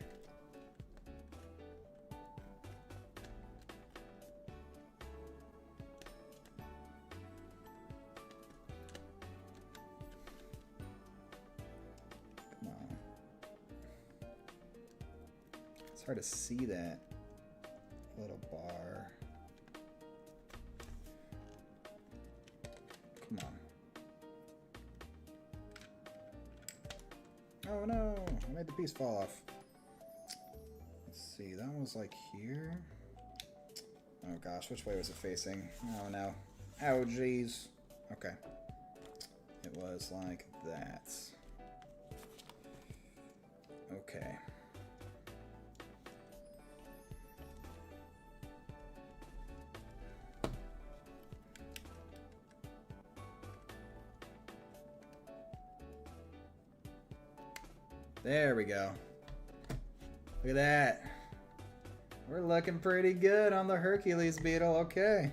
It's hard to see that little bar. Come on. Oh no! I made the piece fall off. Let's see, that was like here. Oh gosh, which way was it facing? Oh no. Oh jeez. Okay. It was like that. Okay. There we go. Look at that. We're looking pretty good on the Hercules beetle. Okay.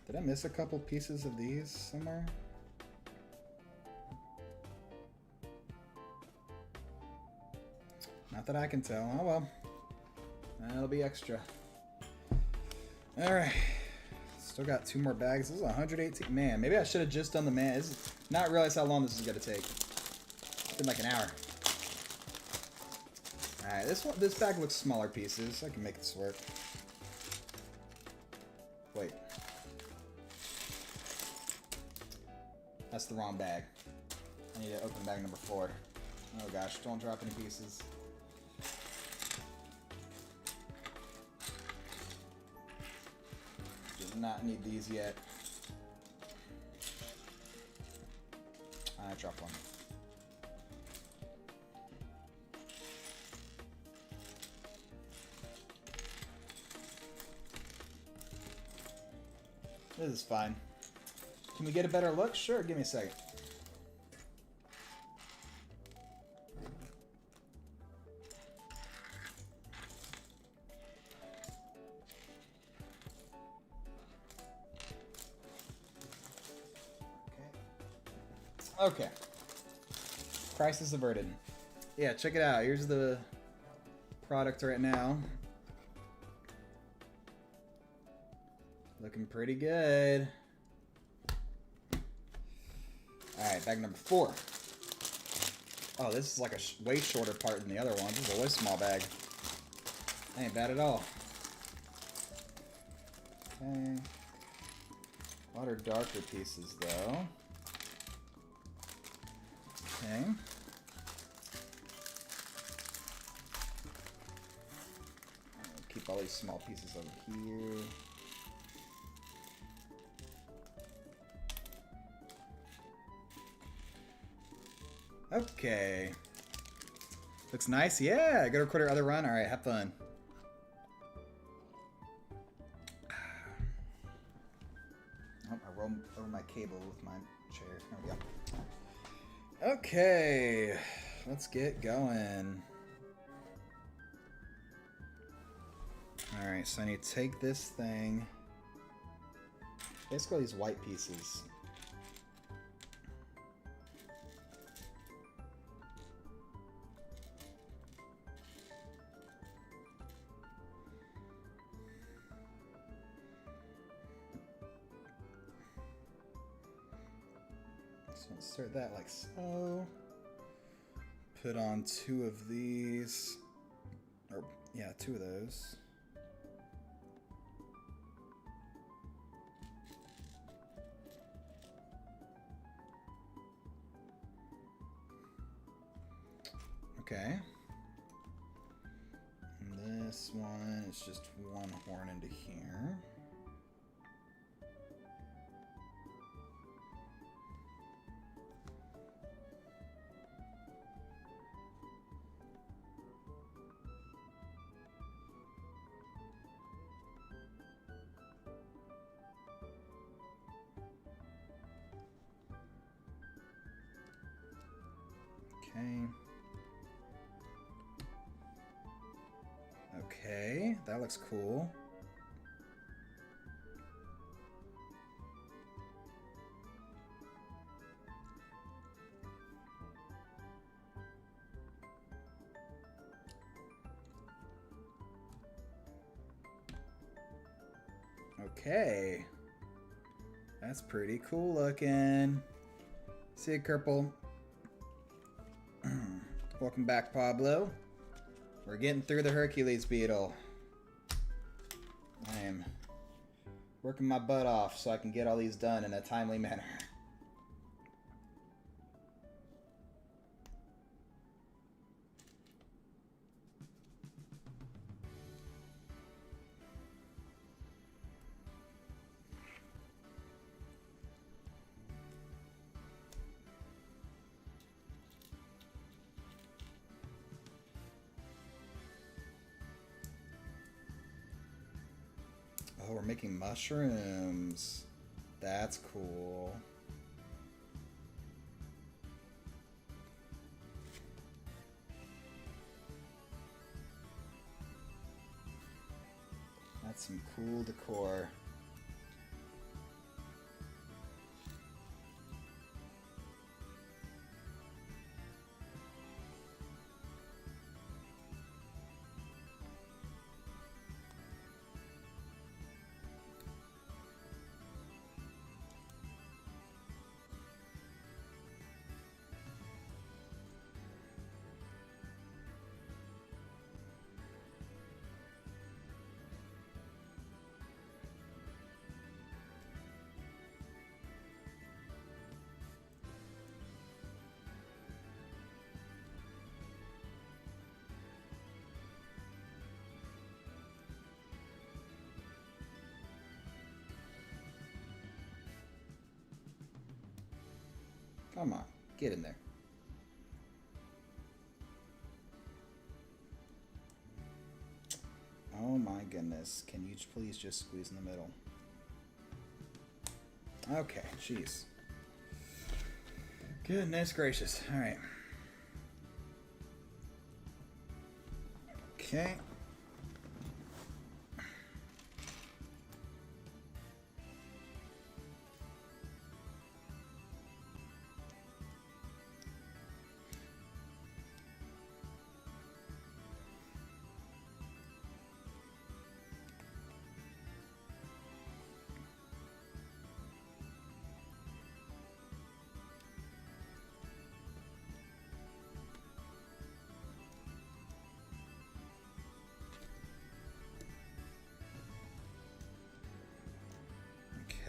Did I miss a couple pieces of these somewhere? Not that I can tell. Oh well. That'll be extra. Alright. Still got 2 more bags. This is 118. Man, maybe I should have just done the man. Not realize how long this is going to take. It's been like an hour. Alright, this bag looks smaller pieces. I can make this work. Wait. That's the wrong bag. I need to open bag number 4. Oh gosh, don't drop any pieces. Do not need these yet. I dropped one. This is fine. Can we get a better look? Sure, give me a second. Okay. Crisis averted. Yeah, check it out. Here's the product right now. Looking pretty good. Alright, bag number 4. Oh, this is like a way shorter part than the other one. This is a way small bag. Ain't bad at all. Okay. A lot of darker pieces, though. Okay. I'll keep all these small pieces over here. Okay. Looks nice. Yeah, go record our other run. All right, have fun. Oh, I rolled over my cable with my chair. There we go. Okay, let's get going. All right, so I need to take this thing. Basically, these white pieces. So insert that like so. Put on 2 of these. Or, yeah, 2 of those. Okay. And this one is just 1 horn into here. Okay. Okay, that looks cool. Okay. That's pretty cool looking. See you, Kerple. Welcome back, Pablo. We're getting through the Hercules beetle. I am working my butt off so I can get all these done in a timely manner. Oh, we're making mushrooms. That's cool. That's some cool decor. Come on, get in there. Oh my goodness. Can you please just squeeze in the middle? Okay, jeez. Goodness gracious. Alright. Okay.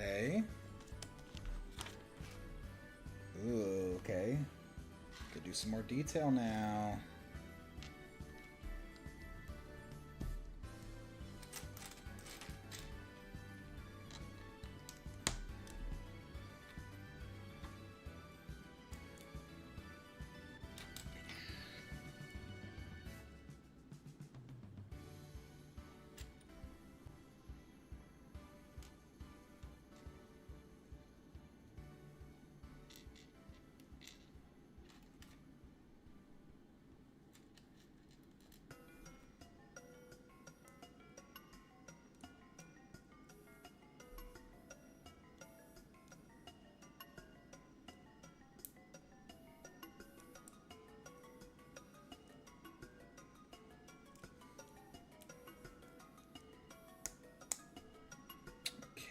Okay. Ooh, okay. Could do some more detail now.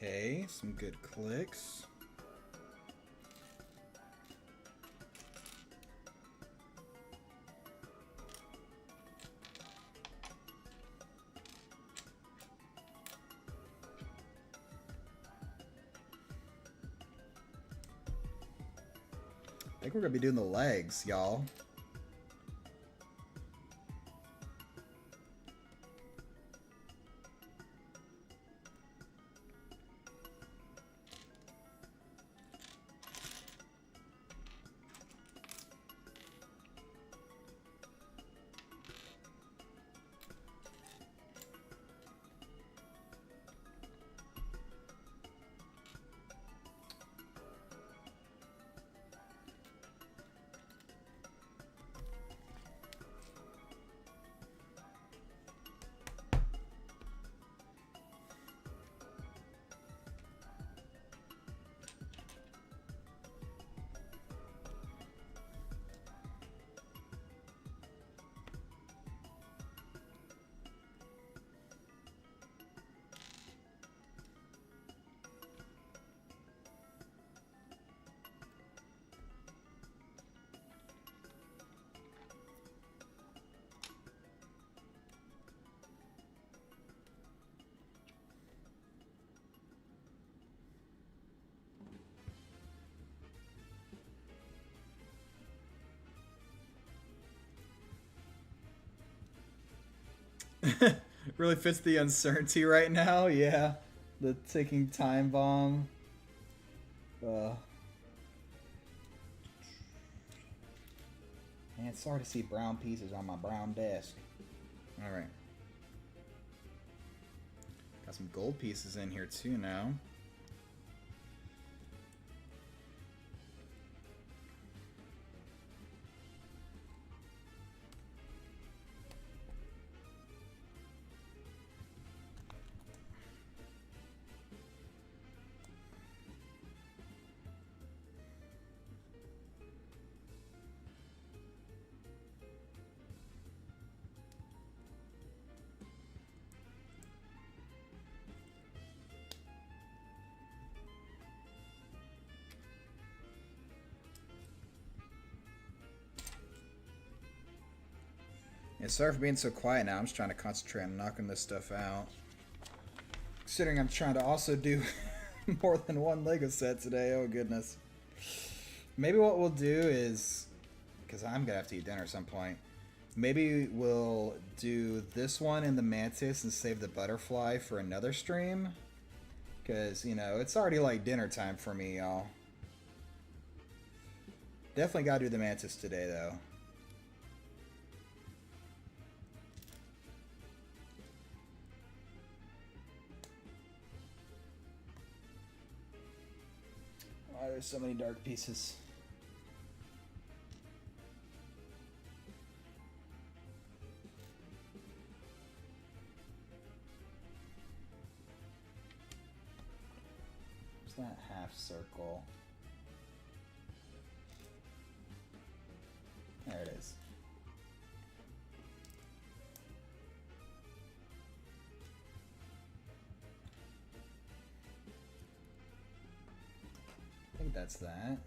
Okay, some good clicks. I think we're gonna be doing the legs, y'all. Really fits the uncertainty right now. Yeah, the ticking time bomb. Man, it's sorry to see brown pieces on my brown desk. All right. Got some gold pieces in here too now. Yeah, sorry for being so quiet now. I'm just trying to concentrate on knocking this stuff out. Considering I'm trying to also do more than one Lego set today. Oh, goodness. Maybe what we'll do is, because I'm going to have to eat dinner at some point, maybe we'll do this one in the Mantis and save the butterfly for another stream. Because, you know, it's already like dinner time for me, y'all. Definitely got to do the Mantis today, though. Oh, there's so many dark pieces. Where's that half circle? There it is. I think that's that.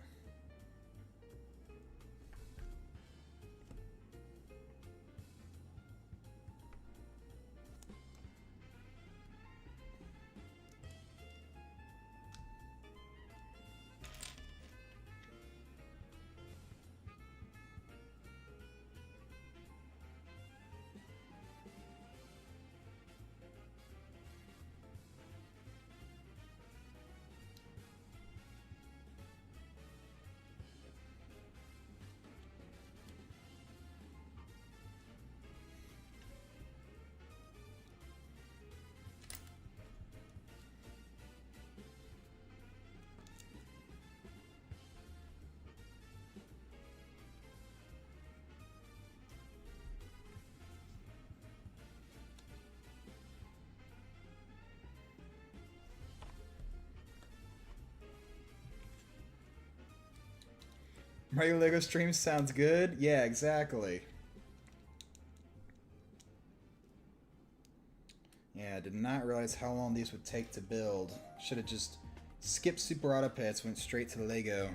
Mario Lego stream sounds good? Yeah, exactly. Yeah, I did not realize how long these would take to build. Should have just skipped Super Auto Pets, went straight to the Lego.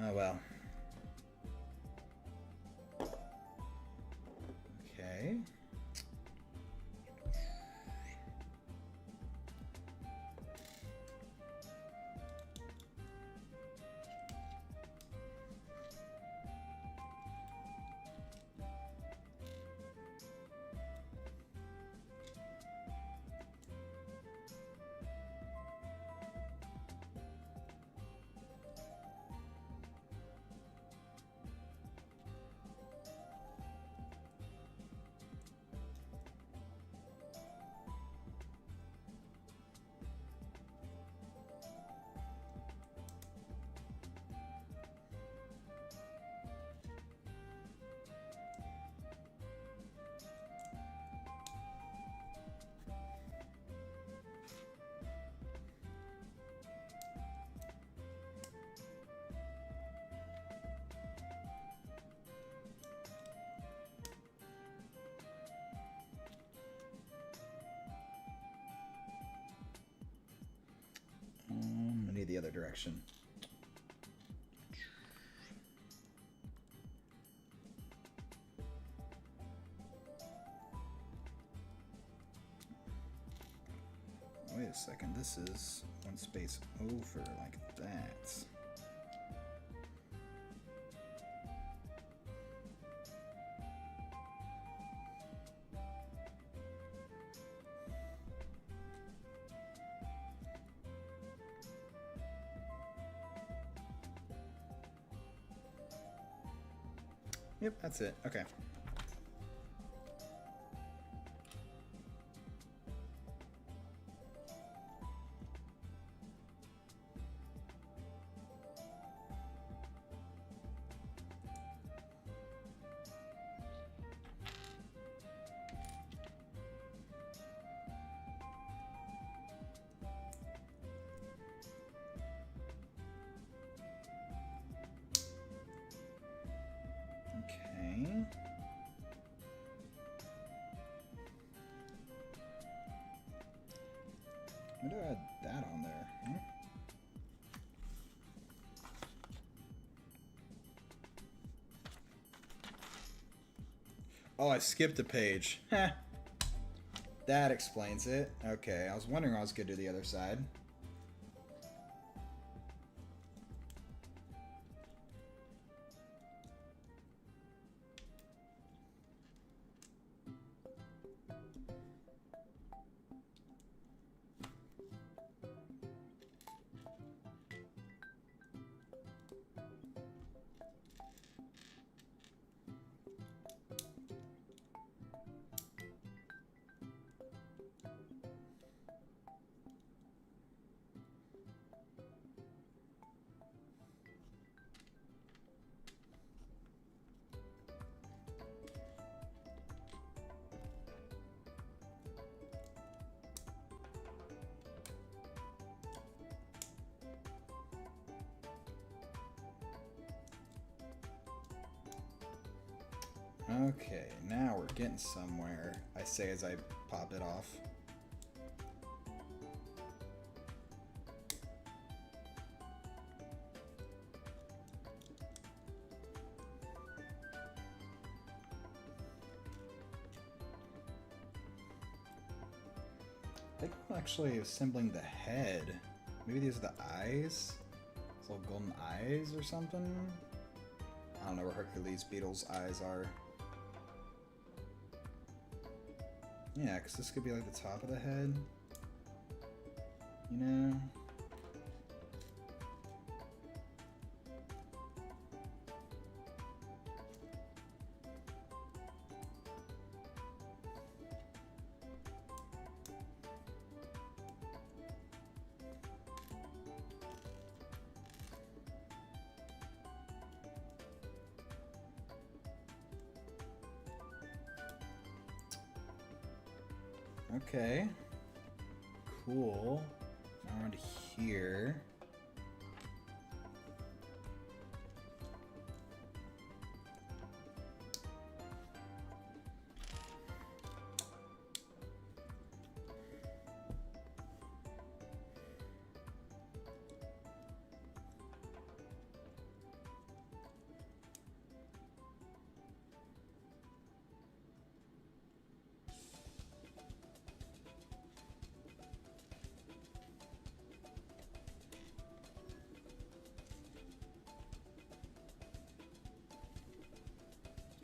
Oh well. Okay. I need the other direction. Wait a second, this is one space over like that. Yep, that's it. Okay. Okay. I'm gonna add that on there. Hmm? Oh, I skipped a page. Heh. That explains it. Okay, I was wondering how I was gonna do the other side. Okay, now we're getting somewhere, I say as I pop it off. I think I'm actually assembling the head. Maybe these are the eyes? These little golden eyes or something? I don't know where Hercules Beetle's eyes are. Yeah, because this could be like the top of the head. You know? Okay. Cool. Now around here.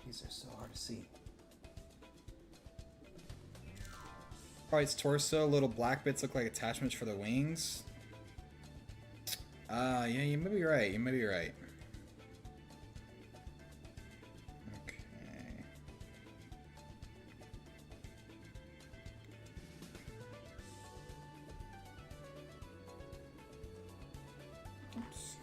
These are so hard to see. Probably its torso, little black bits look like attachments for the wings. Yeah, you may be right. You may be right. Okay. Oops.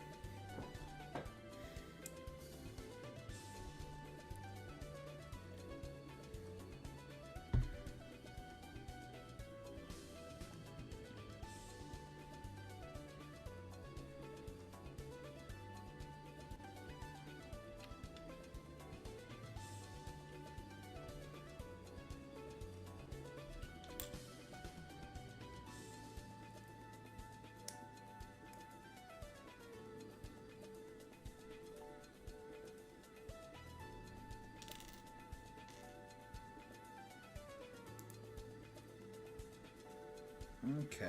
Okay.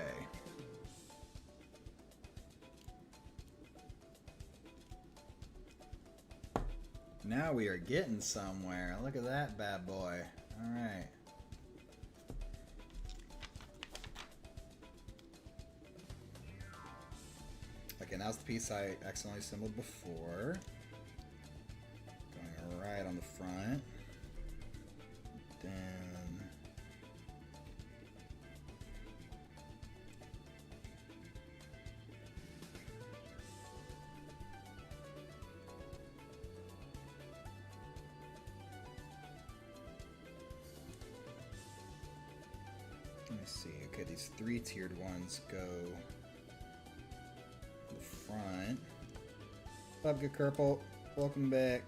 Now we are getting somewhere. Look at that bad boy. Alright. Okay, now's the piece I accidentally assembled before. Going right on on the front. Then let me see. Okay, these 3-tiered ones go in the front. What's up, good Purple? Welcome back.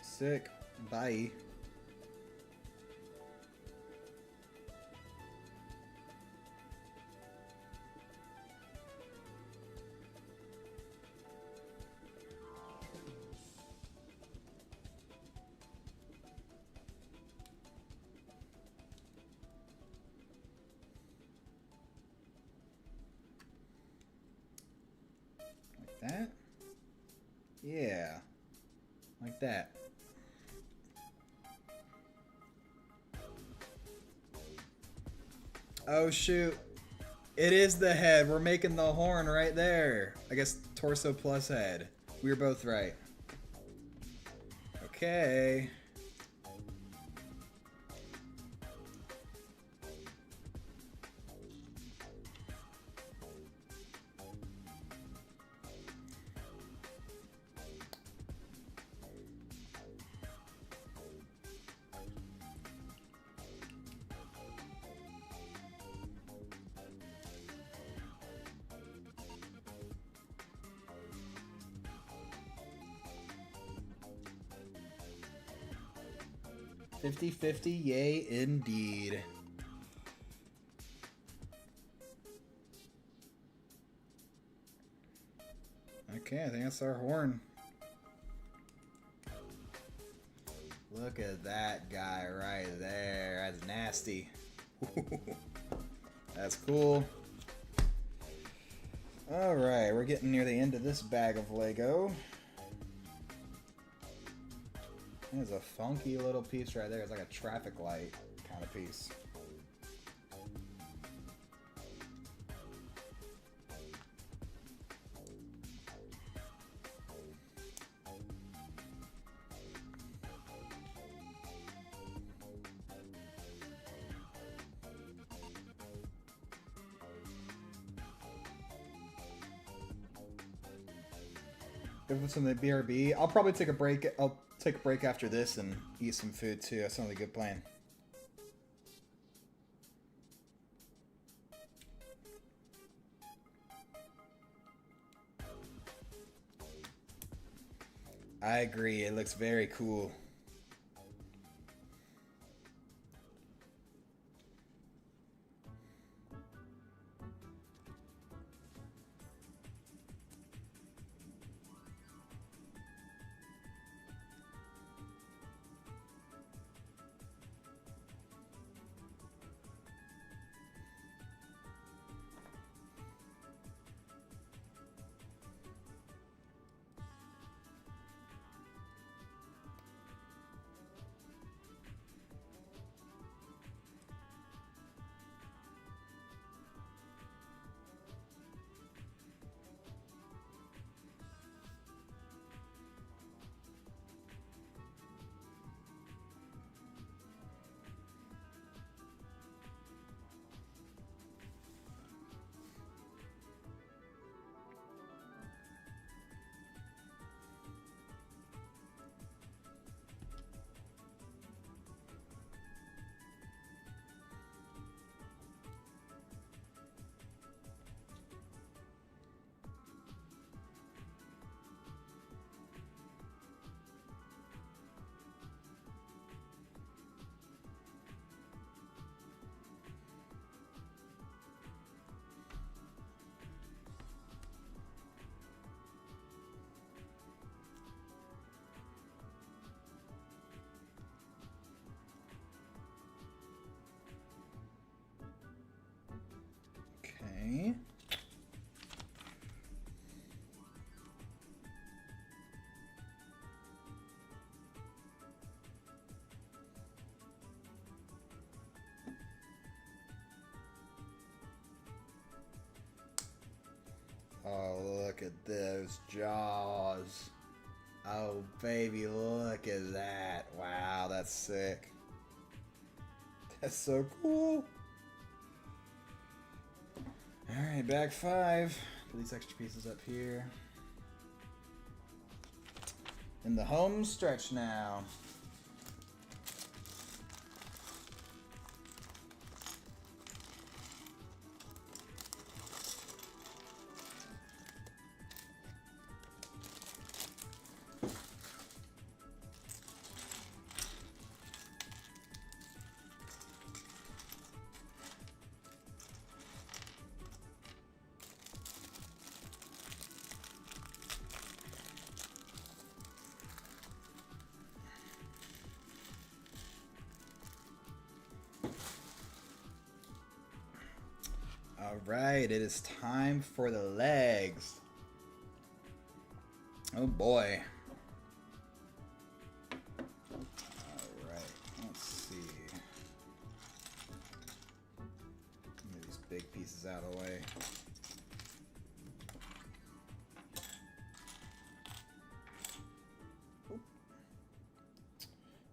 Sick. Bye. Like that? Yeah. Like that. Oh shoot. It is the head. We're making the horn right there. I guess torso plus head. We were both right. Okay. $50-50, yay indeed. Okay, I think that's our horn. Look at that guy right there. That's nasty. That's cool. Alright, we're getting near the end of this bag of Lego. There's a funky little piece right there. It's like a traffic light kind of piece. Give us some of the BRB. I'll probably take a break. I'll take a break after this and eat some food too. That sounds like a good plan. I agree. It looks very cool. Okay. Oh, look at those jaws. Oh, baby, look at that. Wow, that's sick. That's so cool. Alright, back 5. Put these extra pieces up here. In the home stretch now. Alright, it is time for the legs. Oh boy. Alright, let's see. Move these big pieces out of the way. Oop.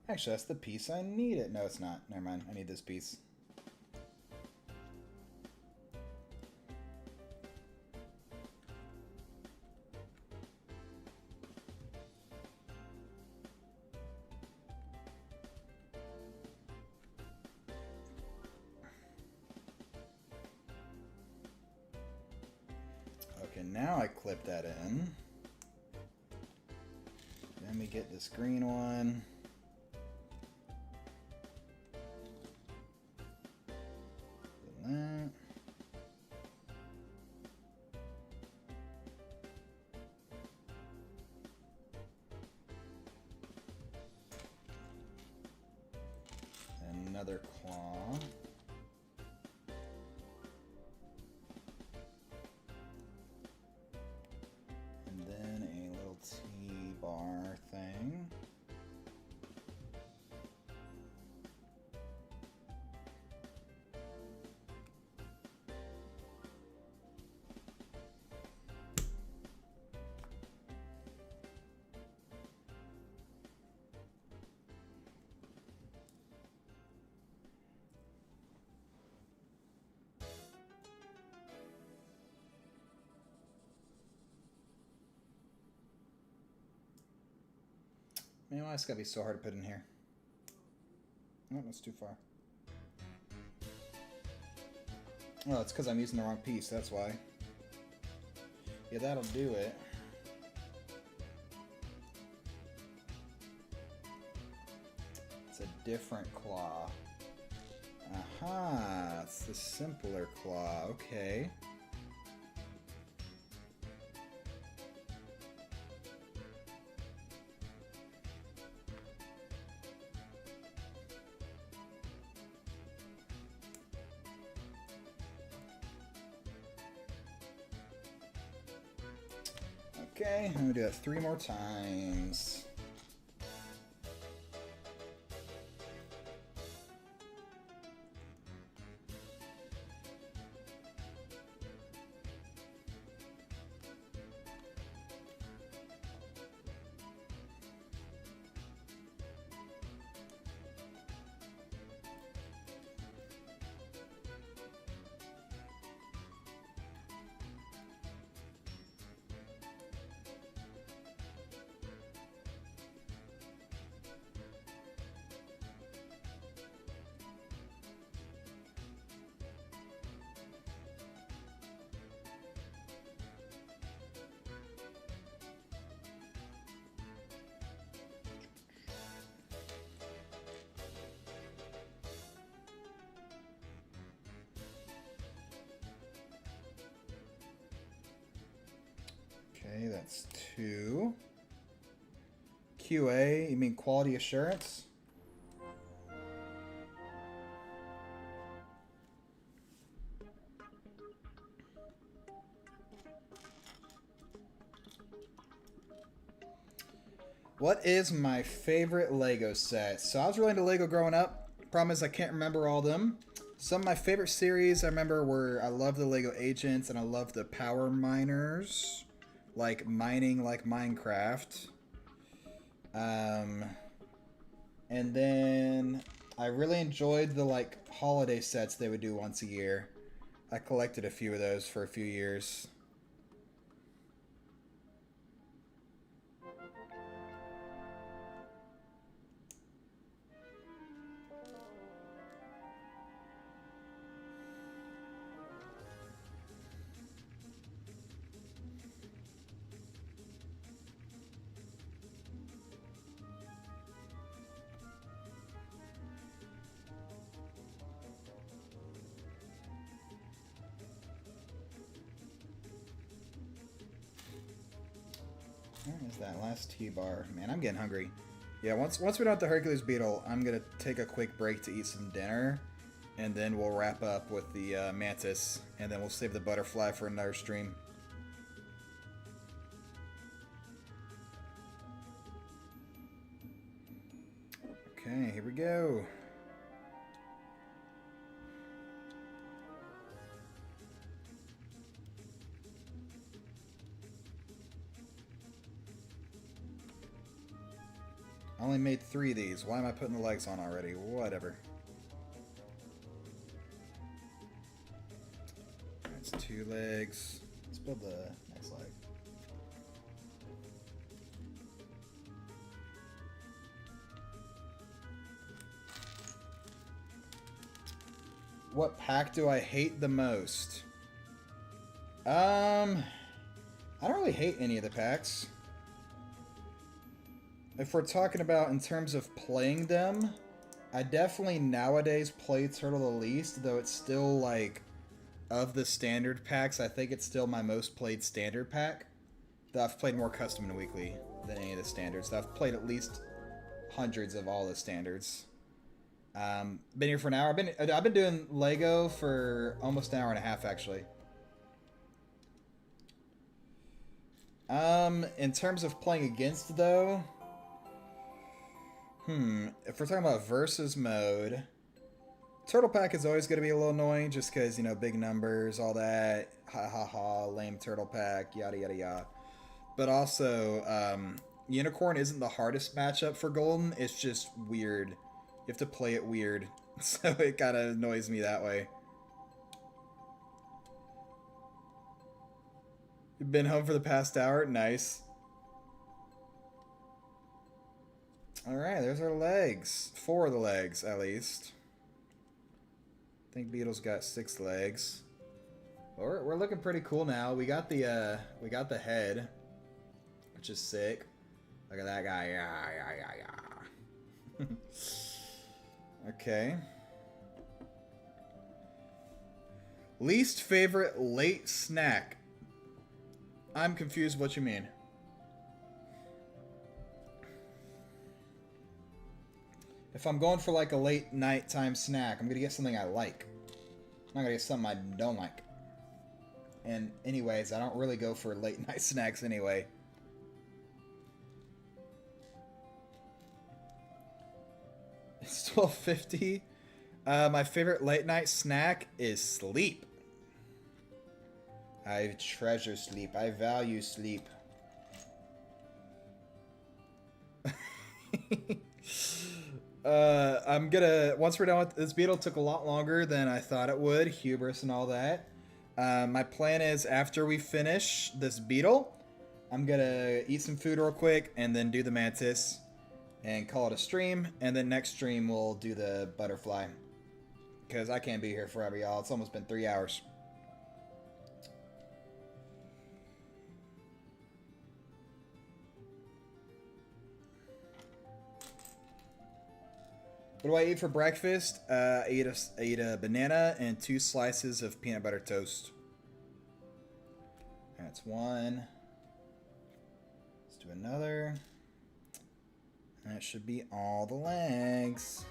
Actually, that's the piece I need it. No, it's not. Never mind. I need this piece. Okay, now I clip that in. Then we get this green one. And that. Another claw. And then a little T-bar thing. Man, why it's gotta be so hard to put in here? Oh, that's too far. Oh, it's because I'm using the wrong piece, that's why. Yeah, that'll do it. It's a different claw. Aha, it's the simpler claw, okay. Okay, I'm gonna do that 3 more times. Okay, that's 2. QA, you mean quality assurance? What is my favorite Lego set? So I was really into Lego growing up. Problem is I can't remember all of them. Some of my favorite series I remember were I love the Lego Agents and I love the Power Miners, like mining like Minecraft. Um, and then I really enjoyed the like holiday sets they would do once a year. I collected a few of those for a few years. Where is that last T-bar? Man, I'm getting hungry. Yeah, once we're done with the Hercules Beetle, I'm gonna take a quick break to eat some dinner, and then we'll wrap up with the Mantis, and then we'll save the butterfly for another stream. Okay, here we go. I only made 3 of these. Why am I putting the legs on already? Whatever. That's 2 legs. Let's build the next leg. What pack do I hate the most? I don't really hate any of the packs. If we're talking about in terms of playing them, I definitely nowadays play Turtle the least, though it's still like, of the standard packs, I think it's still my most played standard pack. Though I've played more custom and weekly than any of the standards. So I've played at least hundreds of all the standards. Been here for an hour. I've been doing Lego for almost an hour and a half actually. In terms of playing against though, if we're talking about versus mode, Turtle Pack is always going to be a little annoying just because, you know, big numbers, all that, ha ha ha, lame Turtle Pack, yada yada yada. But also, Unicorn isn't the hardest matchup for Golden, it's just weird. You have to play it weird, so it kind of annoys me that way. You've been home for the past hour? Nice. Alright, there's our legs. 4 of the legs, at least. I think Beetle's got 6 legs. We're looking pretty cool now. We got the head, which is sick. Look at that guy. Yeah. Okay. Least favorite late snack. I'm confused what you mean. If I'm going for like a late nighttime snack, I'm gonna get something I like. I'm not gonna get something I don't like. And anyways, I don't really go for late night snacks anyway. It's 12:50. My favorite late night snack is sleep. I treasure sleep. I value sleep. I'm gonna, once we're done with this beetle, took a lot longer than I thought it would, hubris and all that. My plan is after we finish this beetle, I'm gonna eat some food real quick and then do the mantis and call it a stream, and then next stream we'll do the butterfly because I can't be here forever, y'all. It's almost been 3 hours. What do I eat for breakfast? I ate a banana and 2 slices of peanut butter toast. That's 1. Let's do another. And that should be all the legs.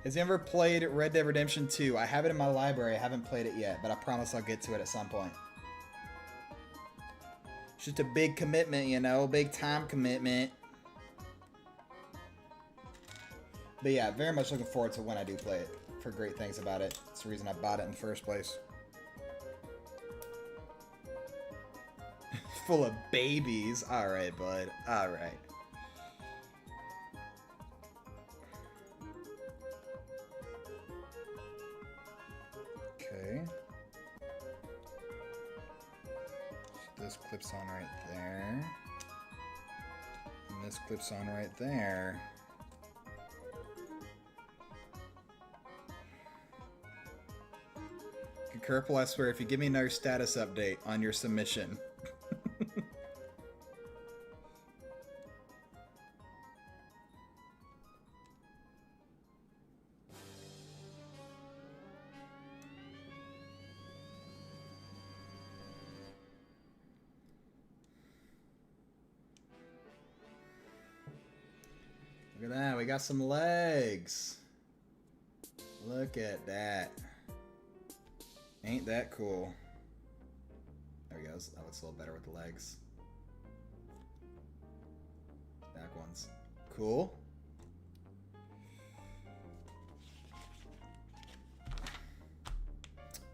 Has he ever played Red Dead Redemption 2? I have it in my library. I haven't played it yet, but I promise I'll get to it at some point. It's just a big commitment, you know, big time commitment. But yeah, very much looking forward to when I do play it. For great things about it. It's the reason I bought it in the first place. Full of babies. Alright, bud. Alright. Okay. So this clips on right there. And this clips on right there. Kerple, I swear, if you give me another status update on your submission. Look at that, we got some legs. Look at that. Ain't that cool? There we go. That looks a little better with the legs. Back ones. Cool.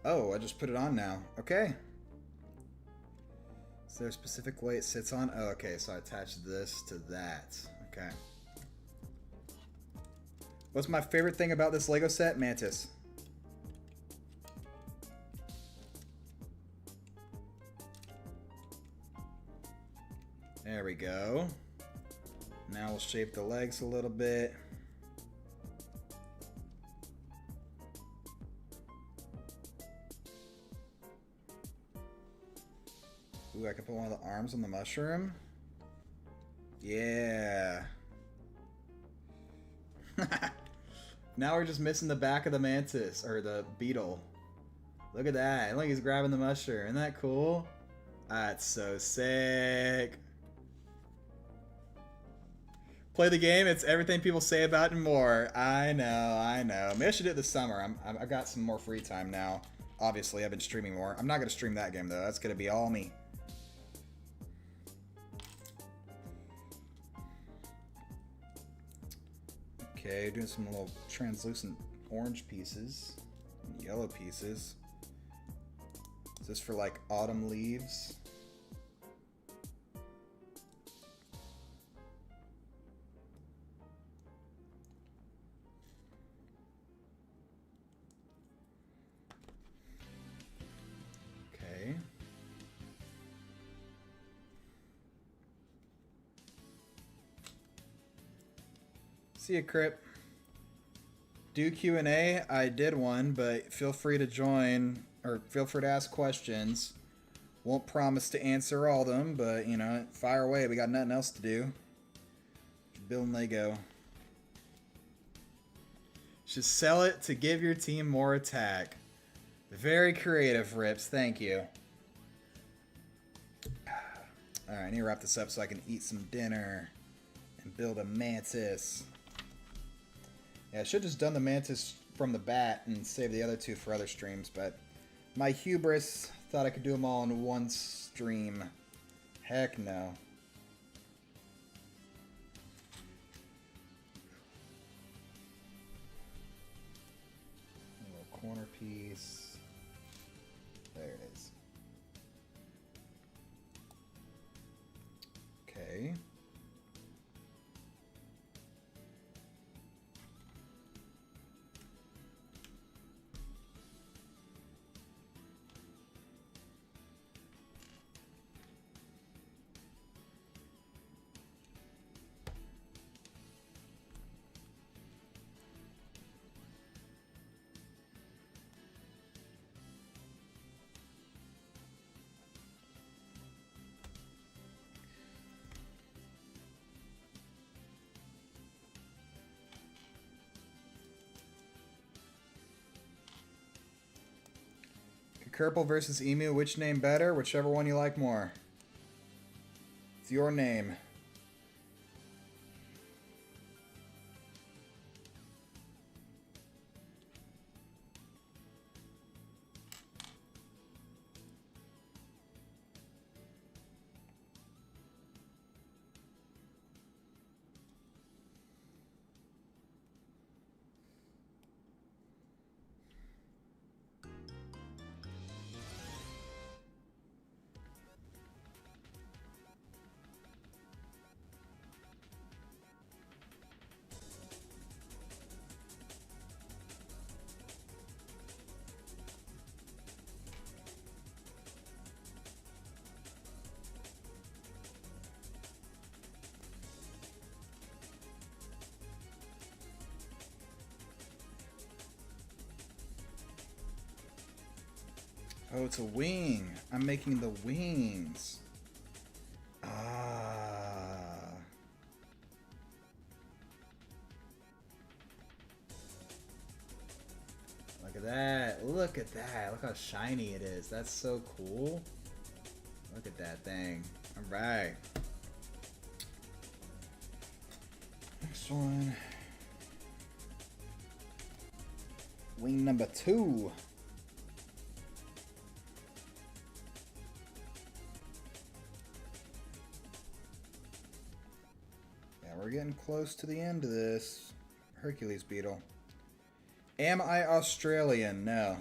Oh, I just put it on now. Okay. Is there a specific way it sits on? Oh, okay. So I attached this to that. Okay. What's my favorite thing about this Lego set? Mantis. There we go. Now we'll shape the legs a little bit. Ooh, I can put one of the arms on the mushroom. Yeah. Now we're just missing the back of the mantis, or the beetle. Look at that. Look, he's grabbing the mushroom. Isn't that cool? That's so sick. Play the game, it's everything people say about it and more. I know. Maybe I should do it this summer. I've got some more free time now. Obviously, I've been streaming more. I'm not going to stream that game, though. That's going to be all me. Okay, doing some little translucent orange pieces. And yellow pieces. Is this for, like, autumn leaves? See ya, Crip. Do Q&A. I did one, but feel free to join, or feel free to ask questions. Won't promise to answer all of them, but, you know, fire away. We got nothing else to do. Building Lego. Should sell it to give your team more attack. Very creative, Rips. Thank you. Alright, I need to wrap this up so I can eat some dinner and build a mantis. Yeah, I should have just done the mantis from the bat and save the other two for other streams, but my hubris thought I could do them all in one stream. Heck no. A little corner piece. There it is. Okay. Kerple versus Emu, which name better? Whichever one you like more. It's your name. Oh, it's a wing. I'm making the wings. Ah. Look at that. Look at that. Look how shiny it is. That's so cool. Look at that thing. Alright. Next one. Wing number 2. Yeah, we're getting close to the end of this. Hercules beetle. Am I Australian? No.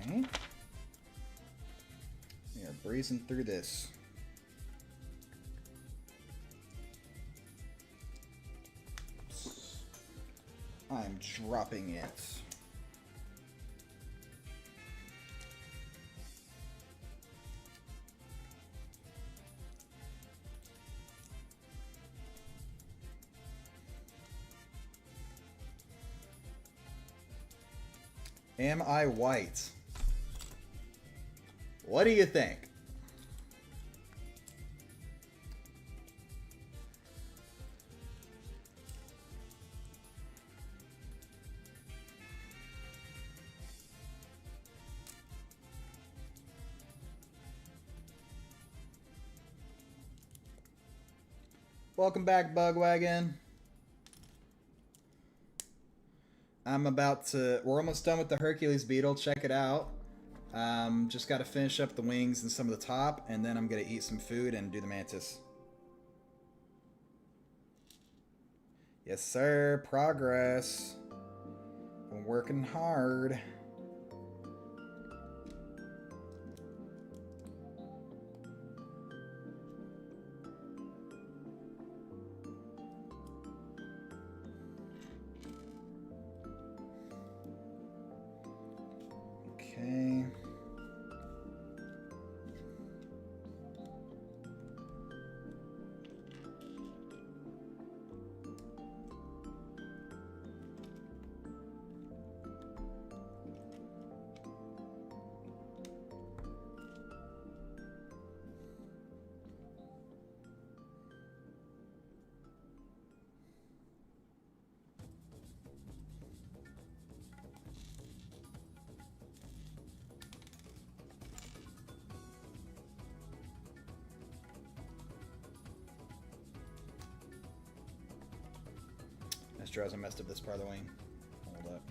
Okay. We are breezing through this. I'm dropping it. Am I white? What do you think? Welcome back, Bugwagon. We're almost done with the Hercules beetle. Check it out. Just got to finish up the wings and some of the top, and then I'm going to eat some food and do the mantis. Yes, sir. Progress. Been working hard. Okay. I realize I messed up this part of the wing. Hold up.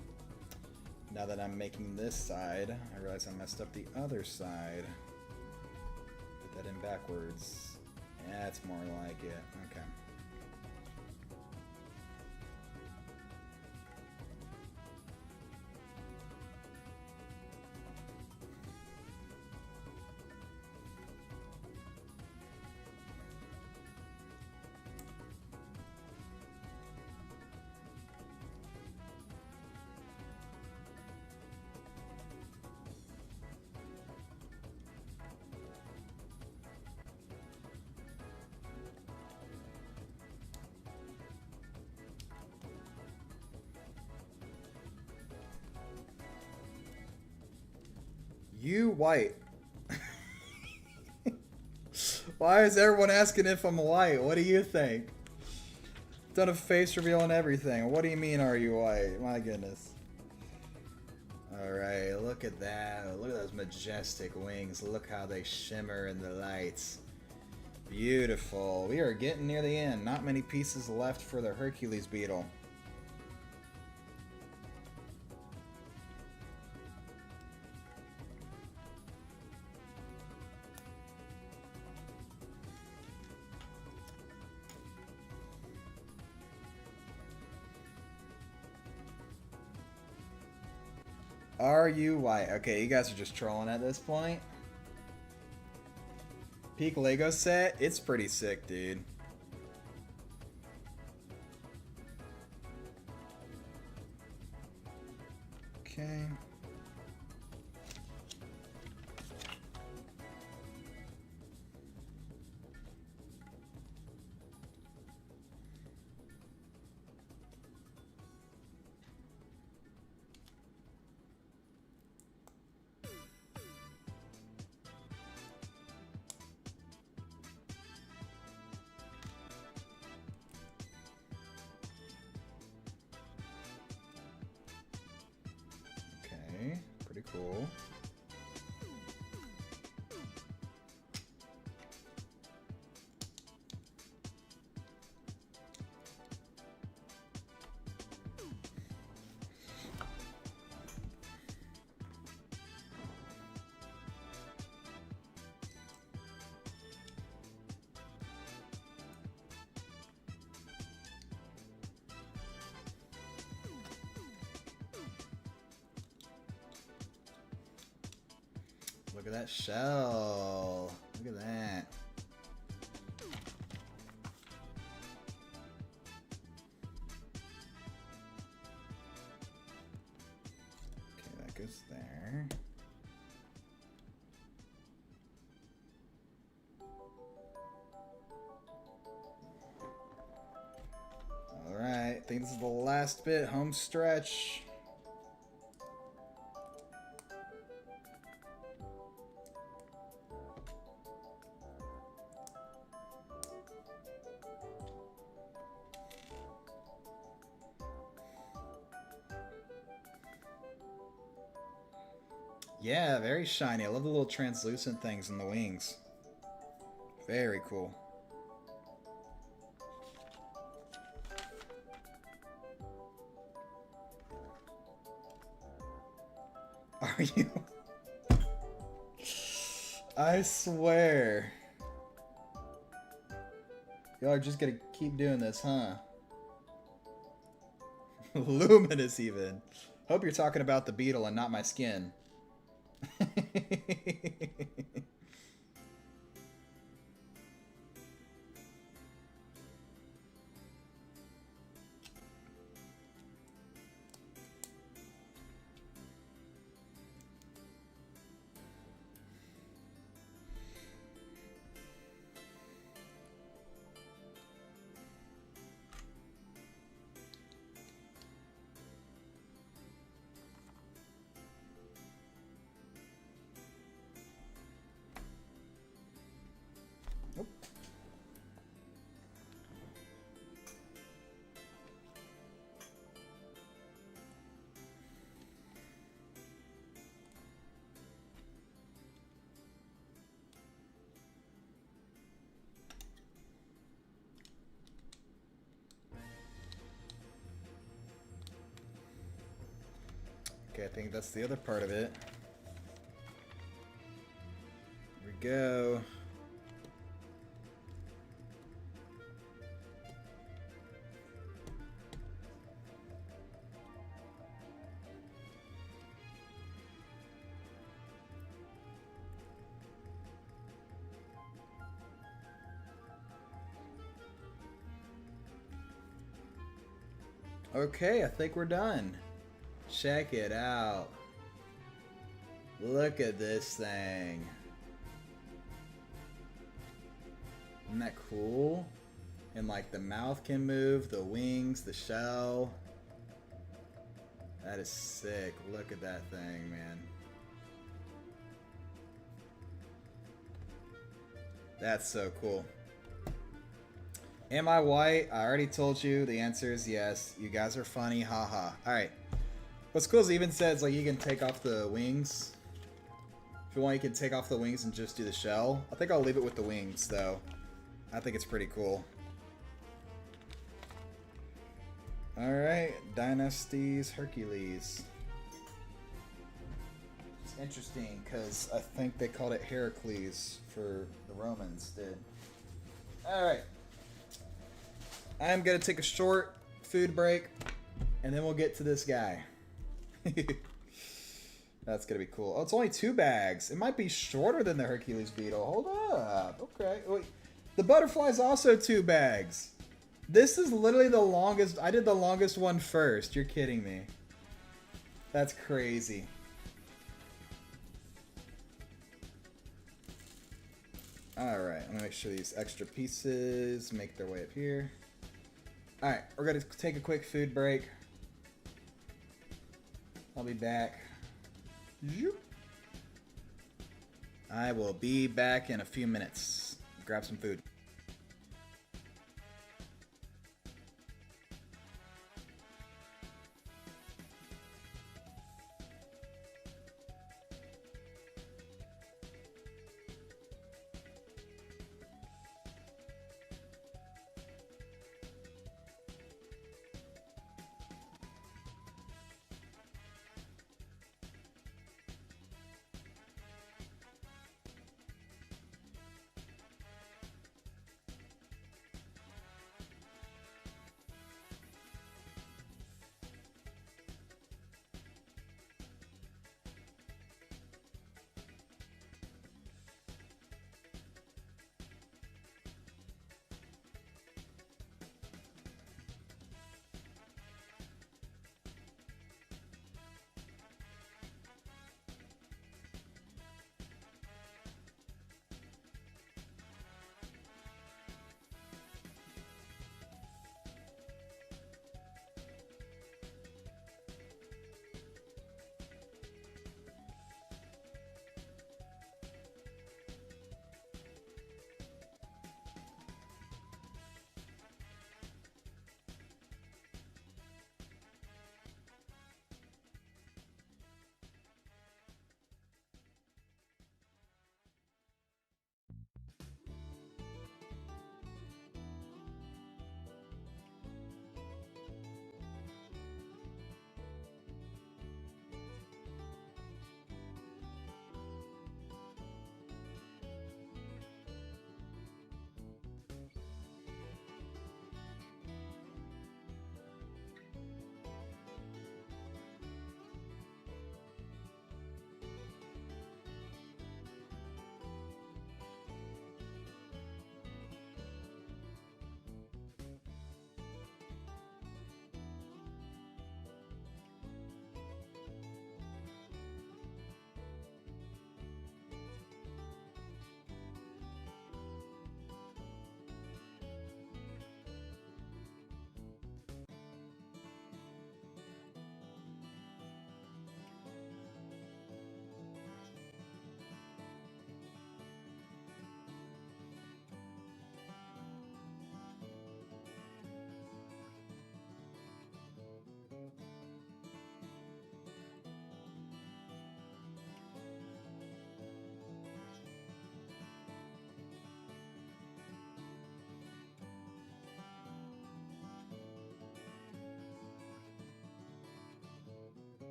Now that I'm making this side, I realize I messed up the other side. Put that in backwards. Yeah, that's more like it. Okay. You white. Why is everyone asking if I'm white? What do you think? Done a face reveal and everything. What do you mean, are you white? My goodness. Alright, look at that. Look at those majestic wings. Look how they shimmer in the lights. Beautiful. We are getting near the end. Not many pieces left for the Hercules beetle. Are you white? Okay, you guys are just trolling at this point. Peak Lego set, it's pretty sick, dude. Okay. Okay, pretty cool. Look at that shell. Look at that. Okay, that goes there. All right, I think this is the last bit, home stretch. Yeah, very shiny. I love the little translucent things in the wings. Very cool. Are you? I swear. Y'all are just gonna keep doing this, huh? Luminous even. Hope you're talking about the beetle and not my skin. Nope. Okay, I think that's the other part of it. Here we go. Okay, I think we're done. Check it out. Look at this thing. Isn't that cool? And like the mouth can move, the wings, the shell. That is sick. Look at that thing, man. That's so cool. Am I white? I already told you. The answer is yes. You guys are funny. Haha. Alright. What's cool is it even says like you can take off the wings. If you want, you can take off the wings and just do the shell. I think I'll leave it with the wings, though. I think it's pretty cool. Alright. Dynasties Hercules. It's interesting because I think they called it Heracles for the Romans did. Alright. I'm going to take a short food break and then we'll get to this guy. That's going to be cool. Oh, it's only 2 bags. It might be shorter than the Hercules beetle. Hold up. Okay. Wait. The butterfly's also 2 bags. This is literally the longest. I did the longest one first. You're kidding me. That's crazy. Alright, I'm gonna make sure these extra pieces make their way up here. Alright, we're gonna take a quick food break. I'll be back. I will be back in a few minutes. Grab some food.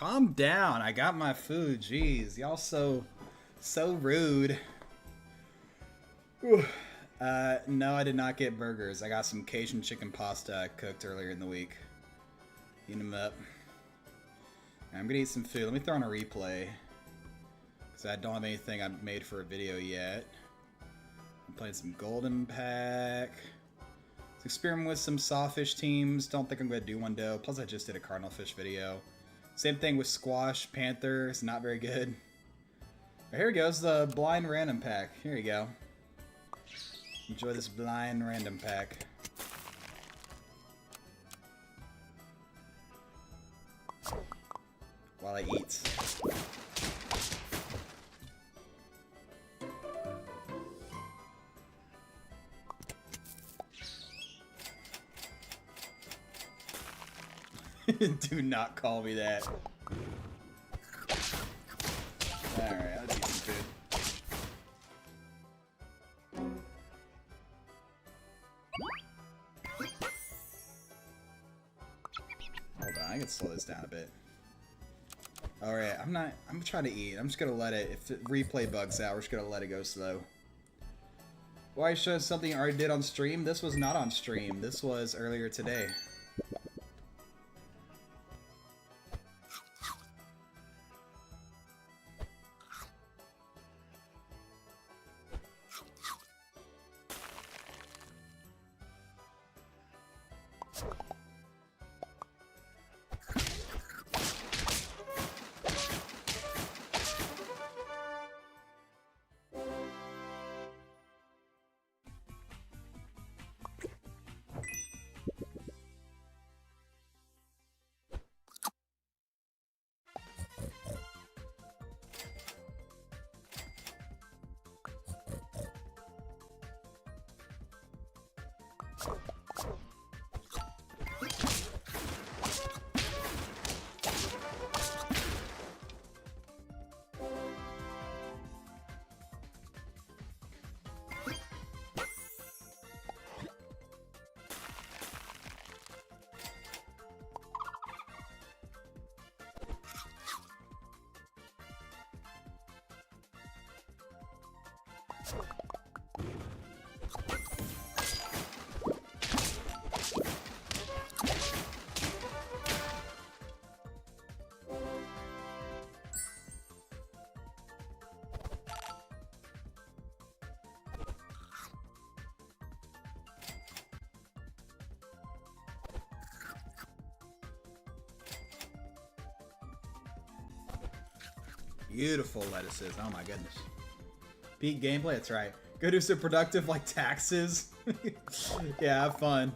Calm down. I got my food. Jeez, y'all so rude. Whew. No, I did not get burgers. I got some Cajun chicken pasta I cooked earlier in the week. Eating them up. I'm gonna eat some food. Let me throw on a replay. Because I don't have anything I've made for a video yet. I'm playing some Golden Pack. Let's experiment with some sawfish teams. Don't think I'm gonna do one though. Plus I just did a cardinal fish video. Same thing with squash, panther. It's not very good. But here goes the blind random pack. Here you go. Enjoy this blind random pack. While I eat. Do not call me that. Alright, let's eat some food. Hold on, I can slow this down a bit. Alright, I'm trying to eat. I'm just gonna let it, if the replay bugs out, we're just gonna let it go slow. Why show something I already did on stream? This was not on stream. This was earlier today. Beautiful lettuces. Oh my goodness. Peak gameplay, that's right. Go do some productive like taxes. Yeah, have fun.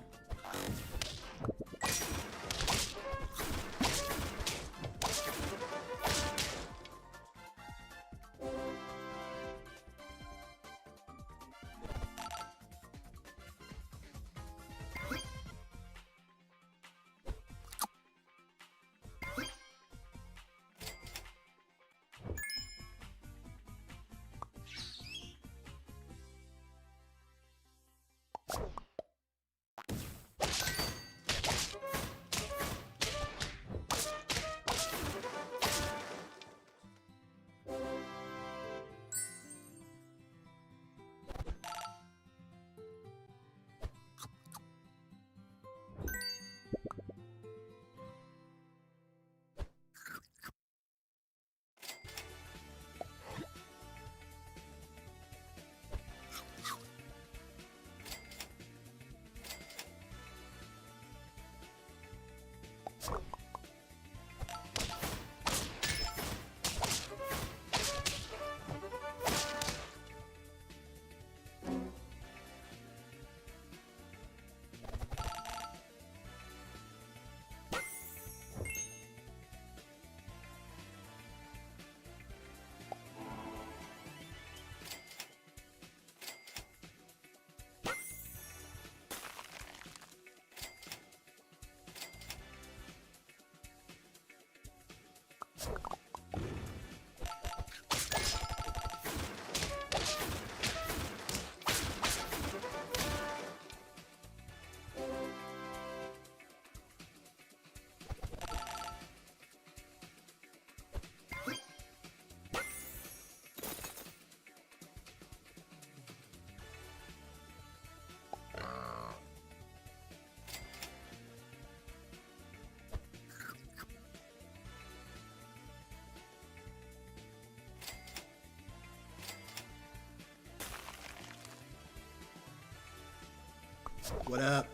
What up?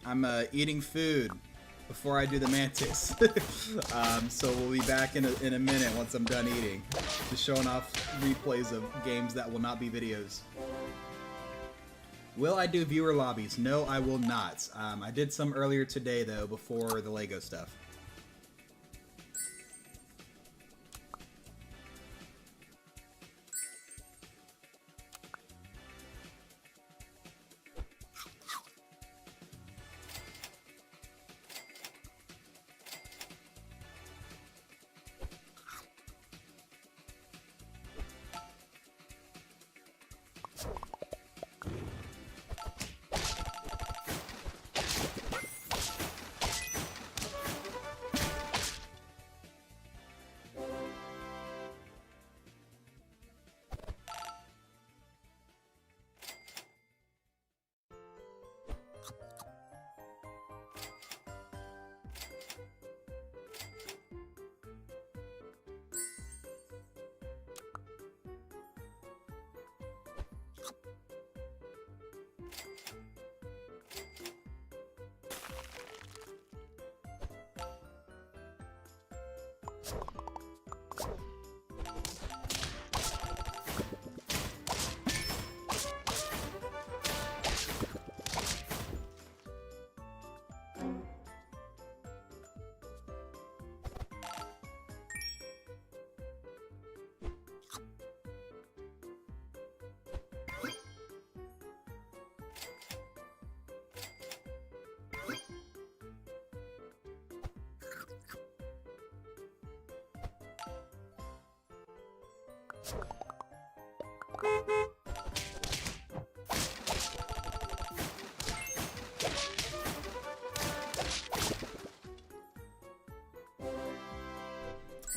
I'm eating food before I do the Mantis. So we'll be back in a minute once I'm done eating. Just showing off replays of games that will not be videos. Will I do viewer lobbies? No, I will not. I did some earlier today, though, before the Lego stuff.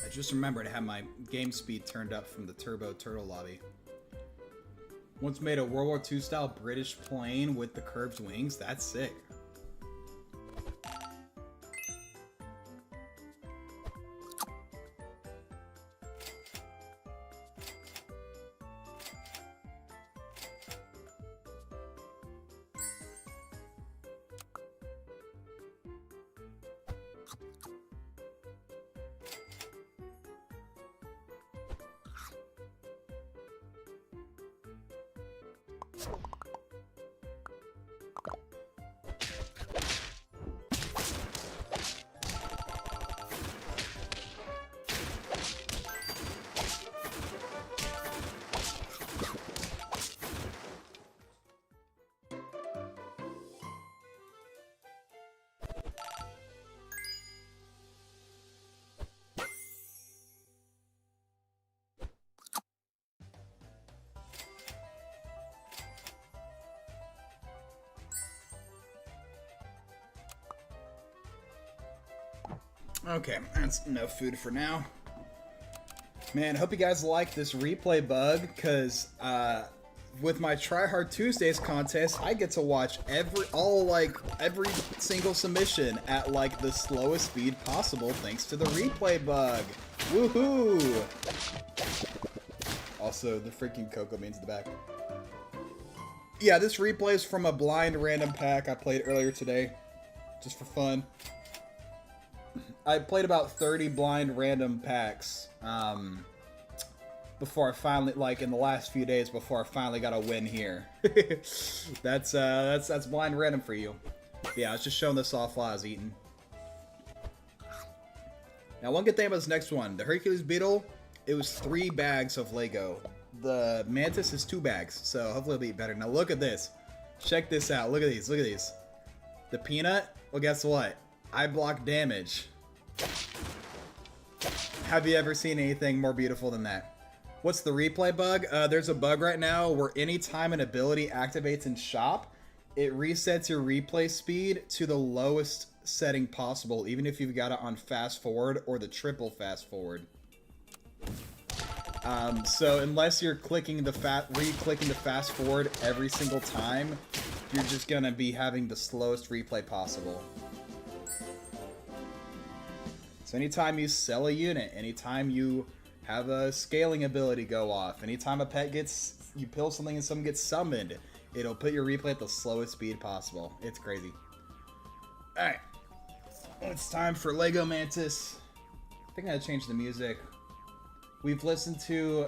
I just remembered to have my game speed turned up from the Turbo Turtle lobby. Once made a World War II style British plane with the curved wings. That's sick. Okay, that's enough food for now. Man, hope you guys like this replay bug, because with my Try Hard Tuesdays contest, I get to watch every single submission at like the slowest speed possible thanks to the replay bug. Woohoo! Also, the freaking cocoa beans in the back. Yeah, this replay is from a blind random pack I played earlier today, just for fun. I played about 30 blind random packs before I finally, like in the last few days, before I finally got a win here. That's blind random for you. Yeah, I was just showing this off while I was eating. Now, one good thing about this next one, the Hercules Beetle, it was 3 bags of Lego. The Mantis is 2 bags, so hopefully it'll be better. Now look at this. Check this out. Look at these. Look at these. The Peanut, well, guess what? I block damage. Have you ever seen anything more beautiful than that? What's the replay bug? There's a bug right now where anytime an ability activates in shop, it resets your replay speed to the lowest setting possible, even if you've got it on fast forward or the triple fast forward. So unless you're clicking the re-clicking the fast forward every single time, you're just gonna be having the slowest replay possible. So anytime you sell a unit, anytime you have a scaling ability go off, anytime a pet gets, you pill something and something gets summoned, It'll put your replay at the slowest speed possible. It's crazy. Alright. It's time for Lego Mantis. I think I gotta change the music. We've listened to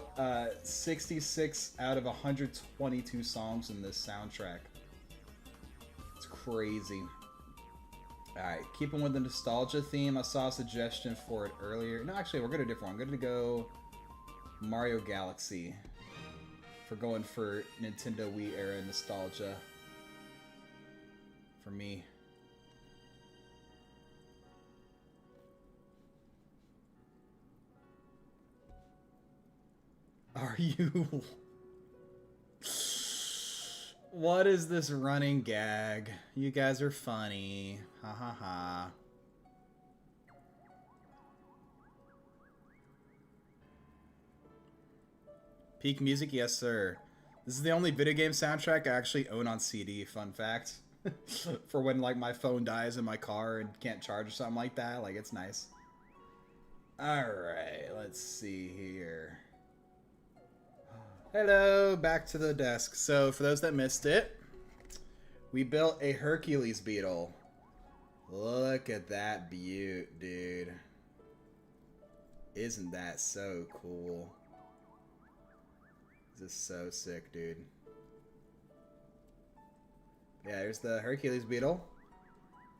66 out of 122 songs in this soundtrack. It's crazy. Alright, keeping with the nostalgia theme, I saw a suggestion for it earlier. No, actually, we're going to do a different one. I'm going to go Mario Galaxy. For going for Nintendo Wii era nostalgia. For me. Are you... What is this running gag? You guys are funny. Ha ha ha. Peak music? Yes, sir. This is the only video game soundtrack I actually own on CD. Fun fact. For when, like, my phone dies in my car and can't charge or something like that. Like, it's nice. Alright, let's see here. Hello, back to the desk. So, for those that missed it, we built a Hercules beetle. Look at that beaut, dude. Isn't that so cool? This is so sick, dude. Yeah, here's the Hercules beetle.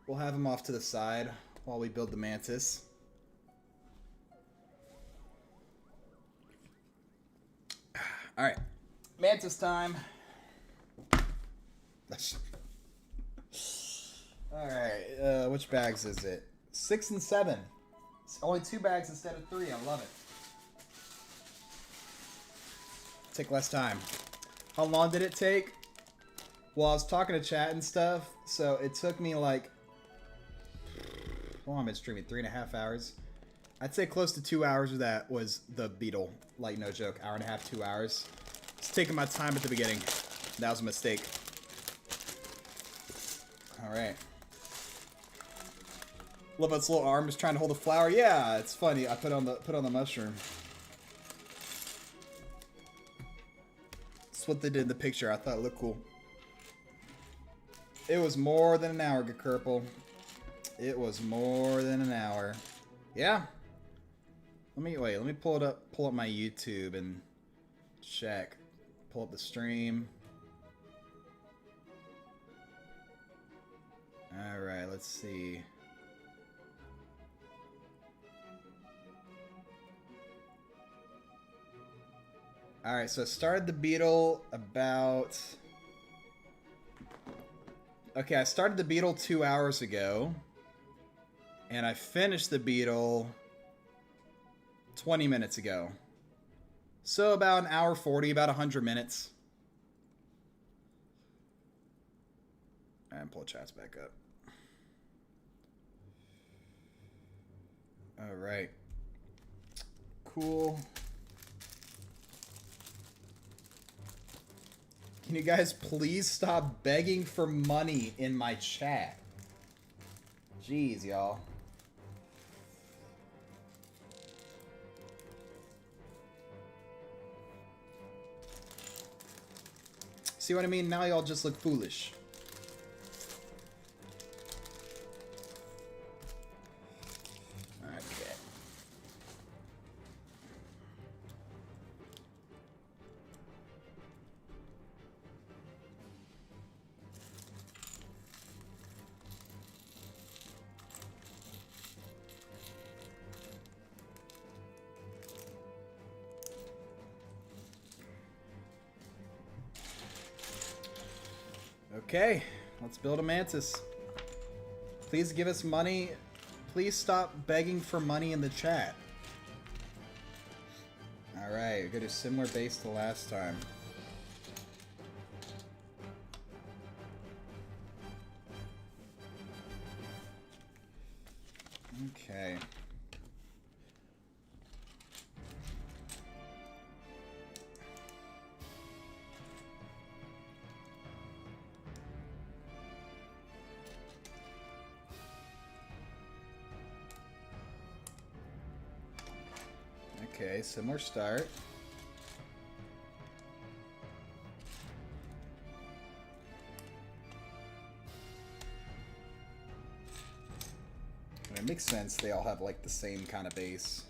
We'll have him off to the side while we build the Mantis. Alright, Mantis time. Alright, which bags is it? 6 and 7. It's only 2 bags instead of 3. I love it. Take less time. How long did it take? Well, I was talking to chat and stuff, so it took me like... How long have I been streaming? 3.5 hours? I'd say close to 2 hours of that was the beetle. Like, no joke. Hour and a half, 2 hours. Just taking my time at the beginning. That was a mistake. Alright. Love its little arm just trying to hold the flower. Yeah, it's funny. I put on the mushroom. That's what they did in the picture. I thought it looked cool. It was more than an hour, Gurple. It was more than an hour. Yeah. Let me pull up my YouTube and check. Pull up the stream. Alright, let's see. Alright, so I started the beetle about... Okay, I started the beetle 2 hours ago. And I finished the beetle 20 minutes ago. So about an hour 40, about 100 minutes. And pull chats back up. Alright. Cool. Can you guys please stop begging for money in my chat? Jeez, y'all. See what I mean? Now y'all just look foolish. Okay. Okay, let's build a Mantis. Please give us money. Please stop begging for money in the chat. Alright, we're gonna do similar base to last time. Okay. Okay, similar start. It makes sense. They all have like the same kind of base.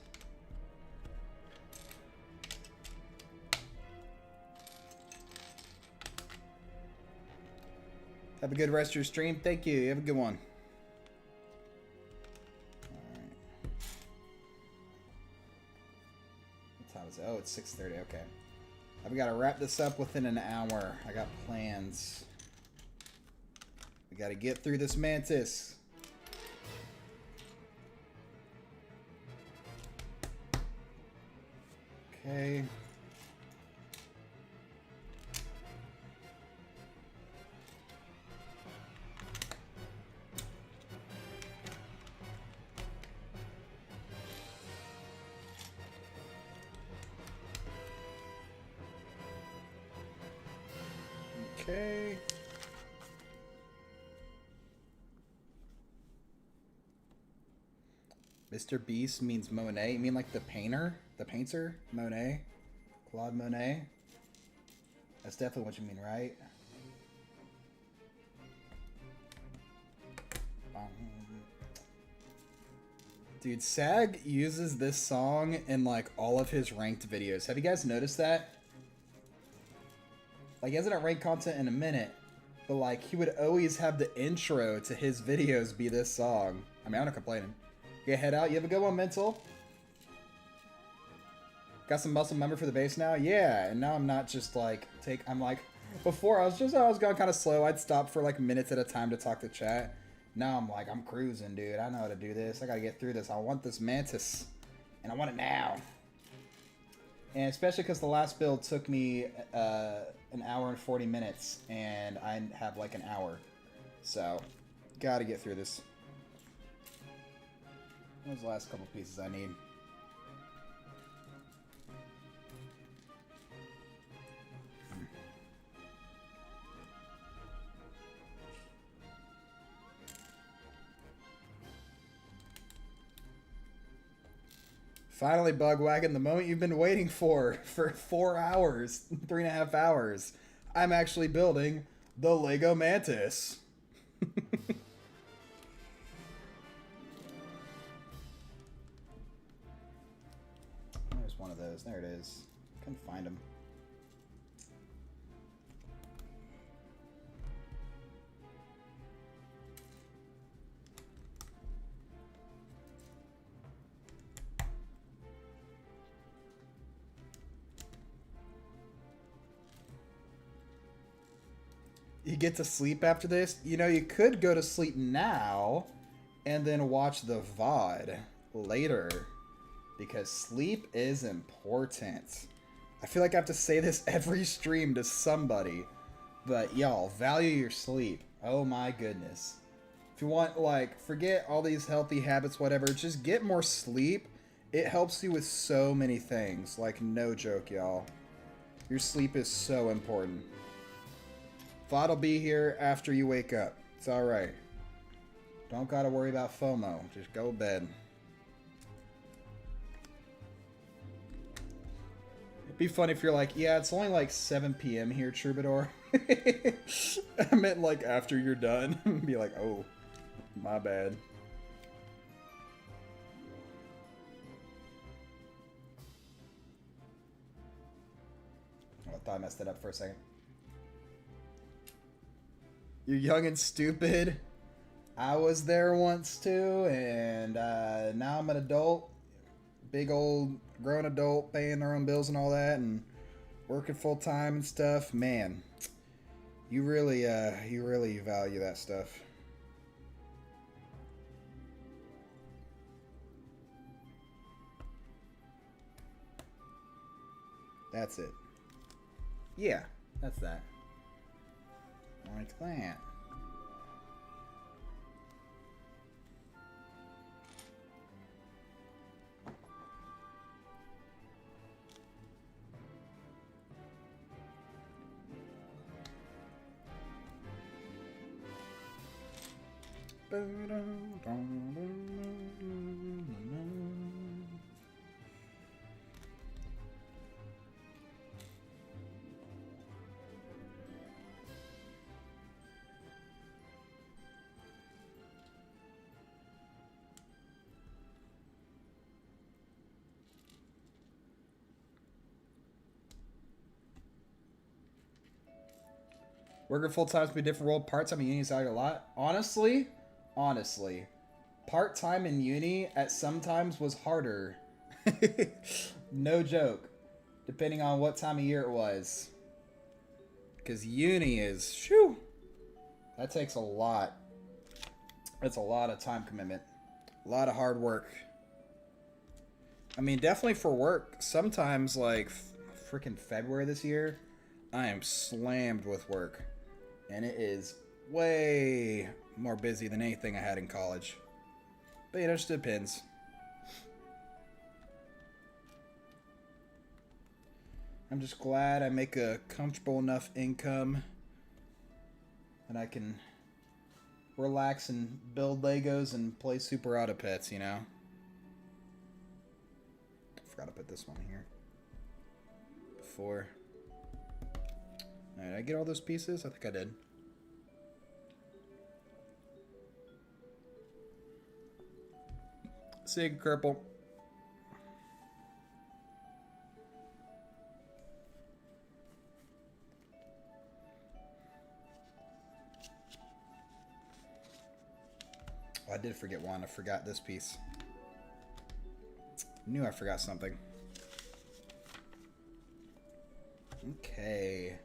Have a good rest of your stream. Thank you. You have a good one. Alright. What time is it? Oh, it's 6:30. Okay. I've got to wrap this up within an hour. I got plans. We got to get through this mantis. Okay. Okay. Mr. Beast means Monet. You mean like the painter? The painter? Monet? Claude Monet? That's definitely what you mean, right? Dude, Sag uses this song in like all of his ranked videos. Have you guys noticed that? Like, he hasn't ranked content in a minute, but like he would always have the intro to his videos be this song. I mean, I'm not complaining. Okay, head out. You have a good one, Mental. Got some muscle memory for the base now? Yeah, and now I'm not just like, I'm like, before I was going kind of slow. I'd stop for like minutes at a time to talk to chat. Now I'm like, I'm cruising, dude. I know how to do this. I gotta get through this. I want this Mantis, and I want it now. And especially because the last build took me an hour and 40 minutes, and I have like an hour. So, gotta get through this. Those the last couple pieces I need. Finally, Bugwagon, the moment you've been waiting for 4 hours, 3.5 hours. I'm actually building the Lego Mantis. There's one of those. There it is. Couldn't find them. You get to sleep after this? You know, you could go to sleep now and then watch the VOD later, because sleep is important. I feel like I have to say this every stream to somebody, but y'all, value your sleep. Oh my goodness. If you want, like, forget all these healthy habits, whatever, just get more sleep. It helps you with so many things. Like, no joke, y'all. Your sleep is so important. VOD will be here after you wake up. It's alright. Don't gotta worry about FOMO. Just go to bed. It'd be funny if you're like, yeah, it's only like 7 p.m. here, Troubadour. I meant like after you're done. Be like, oh, my bad. Oh, I thought I messed it up for a second. You're young and stupid. I was there once too, and now I'm an adult. Big old grown adult paying their own bills and all that, and working full time and stuff. Man, you really value that stuff. That's it. Yeah, that's that. Like that. Working full time to be a different world. Part time in uni is out a lot. Honestly, part time in uni at sometimes was harder. No joke. Depending on what time of year it was. Because uni is, shoo, that takes a lot. It's a lot of time commitment. A lot of hard work. I mean, definitely for work. Sometimes, like, freaking February this year, I am slammed with work. And it is way more busy than anything I had in college. But, you know, it just depends. I'm just glad I make a comfortable enough income that I can relax and build Legos and play Super Auto Pets, you know? Forgot to put this one here. Before. Alright, did I get all those pieces? I think I did. Sig Kerple. Oh, I did forget one. I forgot this piece. Knew I forgot something. Okay.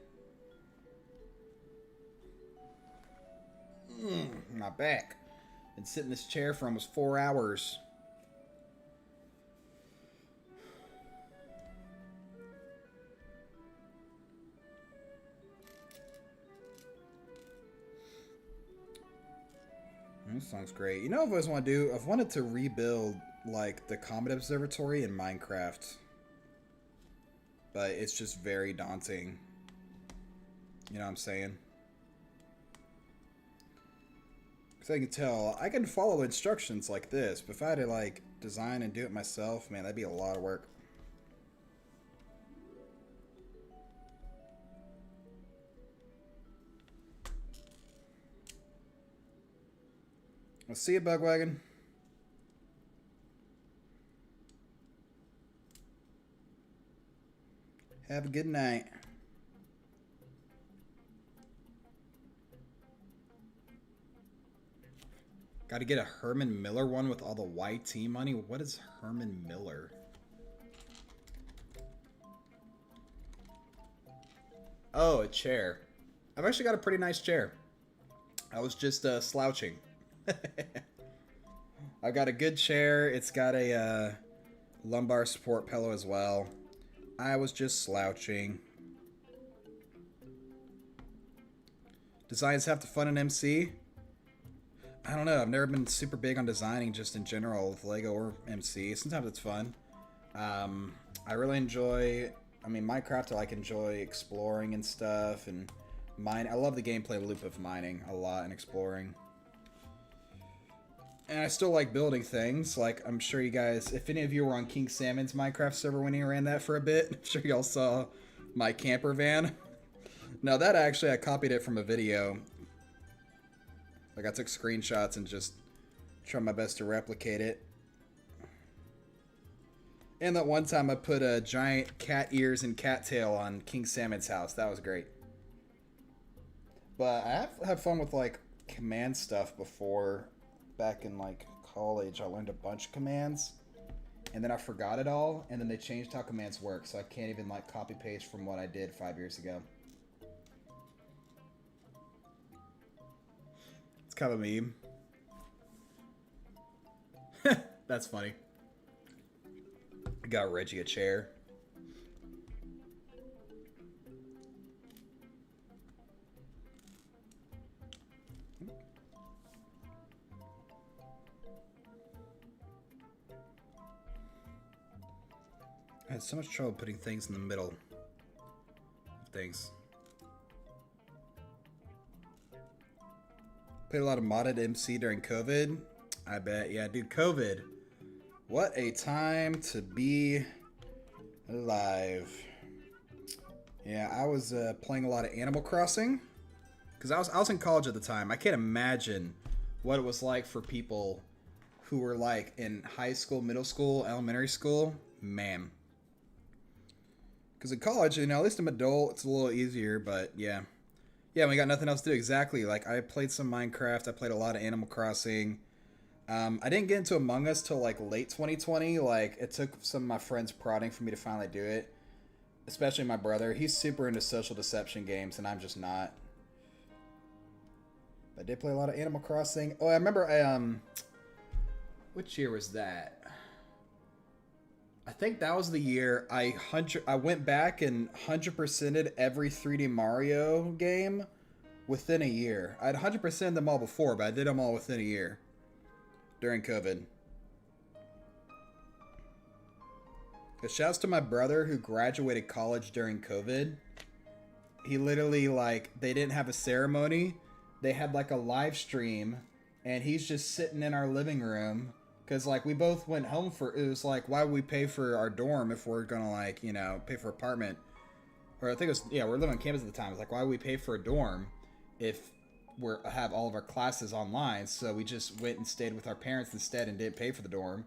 My back. Been sitting in this chair for almost 4 hours. This song's great. You know what I've always wanted to do? I've wanted to rebuild, like, the Comet Observatory in Minecraft. But it's just very daunting. You know what I'm saying? Because I can tell, I can follow instructions like this, but if I had to, like, design and do it myself, man, that'd be a lot of work. I'll see you, Bugwagon. Have a good night. Got to get a Herman Miller one with all the YT money. What is Herman Miller? Oh, a chair. I've actually got a pretty nice chair. I was just slouching. I've got a good chair. It's got a lumbar support pillow as well. I was just slouching. Designs have to fun in MC. I don't know. I've never been super big on designing just in general with Lego or MC. Sometimes it's fun. I really enjoy... I mean, Minecraft, I enjoy exploring and stuff. And mine. I love the gameplay loop of mining a lot and exploring. And I still like building things. Like, I'm sure you guys... If any of you were on King Salmon's Minecraft server when he ran that for a bit, I'm sure y'all saw my camper van. No, that actually, I copied it from a video. Like, I took screenshots and just tried my best to replicate it. And that one time I put a giant cat ears and cat tail on King Salmon's house. That was great. But I have had fun with, like, command stuff before. Back in, like, college, I learned a bunch of commands. And then I forgot it all. And then they changed how commands work. So I can't even, like, copy-paste from what I did 5 years ago. It's kind of a meme. That's funny. I got Reggie a chair. I had so much trouble putting things in the middle of things. Played a lot of modded MC during COVID. I bet. Yeah, dude, COVID. What a time to be alive. Yeah, I was playing a lot of Animal Crossing. Because I was in college at the time. I can't imagine what it was like for people who were like in high school, middle school, elementary school. Man. Because in college, you know, at least I'm adult, it's a little easier, but yeah. Yeah, we got nothing else to do. Exactly. Like I played some Minecraft. I played a lot of Animal Crossing. I didn't get into Among Us till like late 2020. Like it took some of my friends prodding for me to finally do it. Especially my brother. He's super into social deception games, and I'm just not. I did play a lot of Animal Crossing. Oh, I remember. Which year was that? I think that was the year I went back and 100%ed every 3D Mario game within a year. I'd 100%ed them all before, but I did them all within a year during COVID. But shouts to my brother who graduated college during COVID. He literally, like, they didn't have a ceremony. They had like a live stream, and he's just sitting in our living room. Because, like, we both went home for, it was like, why would we pay for our dorm if we're going to, like, you know, pay for apartment? Or I think it was, yeah, we're living on campus at the time. It's like, why would we pay for a dorm if have all of our classes online? So we just went and stayed with our parents instead and didn't pay for the dorm.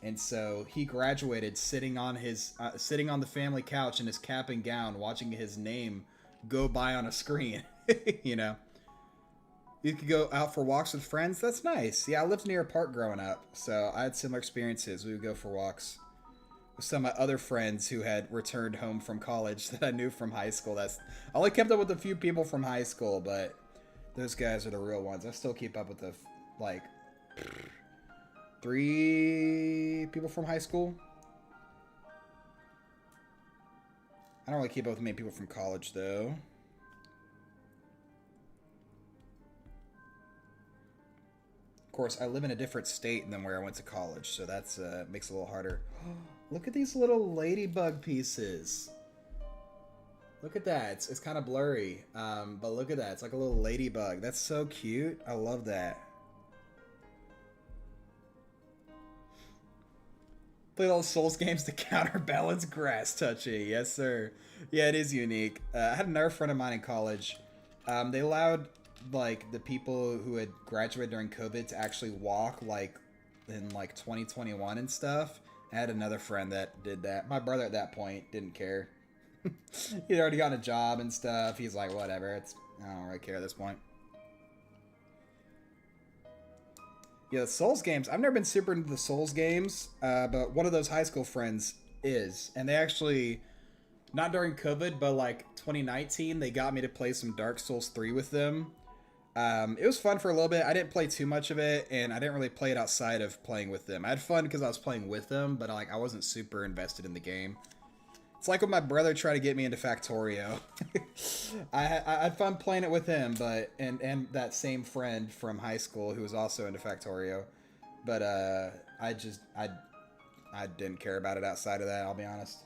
And so he graduated sitting on the family couch in his cap and gown, watching his name go by on a screen, you know? You could go out for walks with friends. That's nice. Yeah, I lived near a park growing up, so I had similar experiences. We would go for walks with some of my other friends who had returned home from college that I knew from high school. I only kept up with a few people from high school, but those guys are the real ones. I still keep up with the, like, 3 people from high school. I don't really keep up with many people from college, though. Of course, I live in a different state than where I went to college, so that's makes it a little harder. Look at these little ladybug pieces. Look at that. It's kind of blurry, but look at that. It's like a little ladybug. That's so cute. I love that. Play all the Souls games to counterbalance grass touching. Yes, sir. Yeah, it is unique. I had another friend of mine in college. They allowed like the people who had graduated during COVID to actually walk like in like 2021 and stuff. I had another friend that did that. My brother at that point didn't care. He'd already gotten a job and stuff. He's like, whatever. I don't really care at this point. Yeah, the Souls games. I've never been super into the Souls games, but one of those high school friends is, and they actually, not during COVID, but like 2019, they got me to play some Dark Souls 3 with them. It was fun for a little bit. I didn't play too much of it, and I didn't really play it outside of playing with them. I had fun because I was playing with them, but like I wasn't super invested in the game. It's like when my brother tried to get me into Factorio. I had fun playing it with him, but and that same friend from high school who was also into Factorio, but I didn't care about it outside of that. I'll be honest.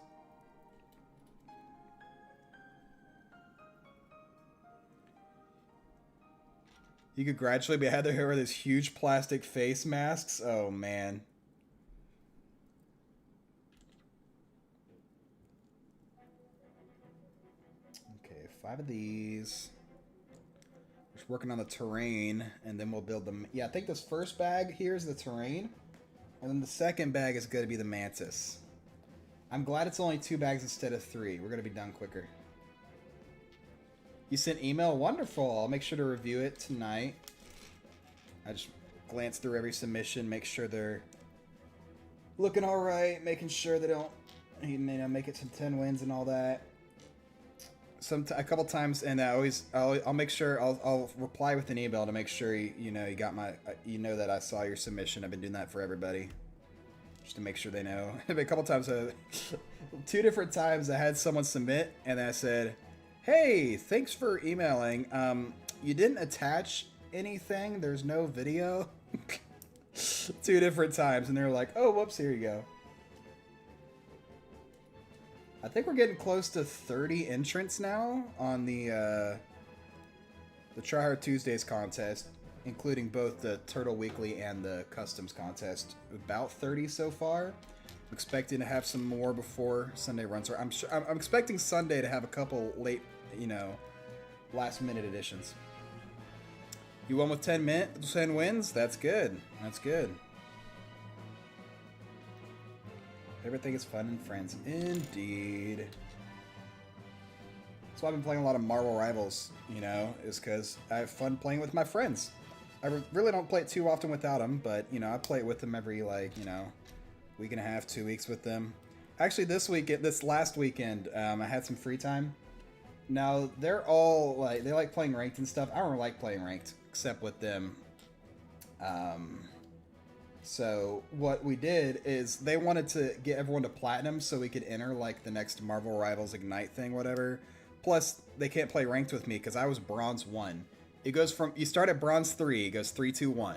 You could gradually be had there with these huge plastic face masks. Oh man. Okay, 5 of these. Just working on the terrain, and then we'll build them. Yeah, I think this first bag here is the terrain, and then the second bag is going to be the mantis. I'm glad it's only 2 bags instead of 3. We're going to be done quicker. You sent email? Wonderful. I'll make sure to review it tonight. I just glance through every submission, make sure they're looking all right, making sure they don't, you know, make it to 10 wins and all that. A couple times, and I'll make sure I'll reply with an email to make sure you know you got my that I saw your submission. I've been doing that for everybody, just to make sure they know. A couple times, 2 different times, I had someone submit, and I said, "Hey, thanks for emailing. You didn't attach anything. There's no video." 2 different times, and they're like, "Oh, whoops, here you go." I think we're getting close to 30 entrants now on the Try Hard Tuesdays contest, including both the Turtle Weekly and the Customs contest. About 30 so far. I'm expecting to have some more before Sunday runs. I'm expecting Sunday to have a couple late, last minute additions. You won with 10 wins? That's good. That's good. Everything is fun and friends. Indeed. That's why I've been playing a lot of Marvel Rivals, you know, is because I have fun playing with my friends. I really don't play it too often without them, but, you know, I play it with them every, like, you know, week and a half, 2 weeks with them. Actually, this last weekend, I had some free time. Now, they're all, like, they like playing ranked and stuff. I don't really like playing ranked, except with them. So what we did is they wanted to get everyone to platinum so we could enter like the next Marvel Rivals Ignite thing, whatever. Plus, they can't play ranked with me because I was bronze 1. It goes from, you start at bronze 3, it goes 3, 2, 1,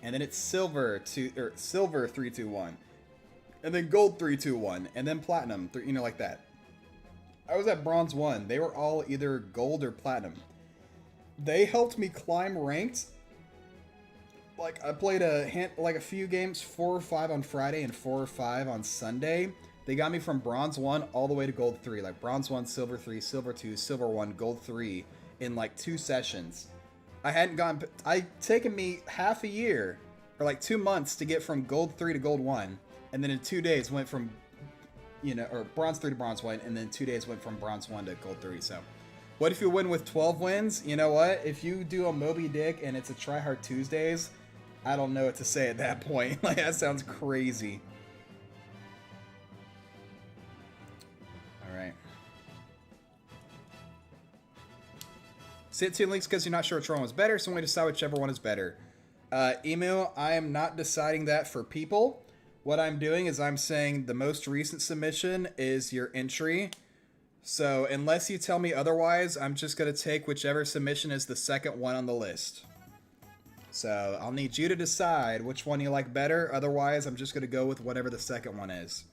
and then it's silver 3, 2, 1, and then gold 3, 2, 1, and then platinum 3, you know, like that. I was at bronze 1. They were all either gold or platinum. They helped me climb ranked. Like, I played a few games, 4 or 5 on Friday and 4 or 5 on Sunday. They got me from bronze 1 all the way to gold 3. Like, bronze 1, silver 3, silver 2, silver 1, gold 3 in, like, 2 sessions. I'd taken me half a year, or like 2 months to get from gold 3 to gold 1. And then in 2 days went from, you know, or bronze 3 to bronze 1. And then 2 days went from bronze 1 to gold 3. So, what if you win with 12 wins? You know what? If you do a Moby Dick and it's a Try Hard Tuesdays, I don't know what to say at that point. Like, that sounds crazy. Alright. Sit 2 links because you're not sure which one was better, so I'm going to decide whichever one is better. Email, I am not deciding that for people. What I'm doing is I'm saying the most recent submission is your entry. So, unless you tell me otherwise, I'm just going to take whichever submission is the second one on the list. So, I'll need you to decide which one you like better. Otherwise, I'm just going to go with whatever the second one is.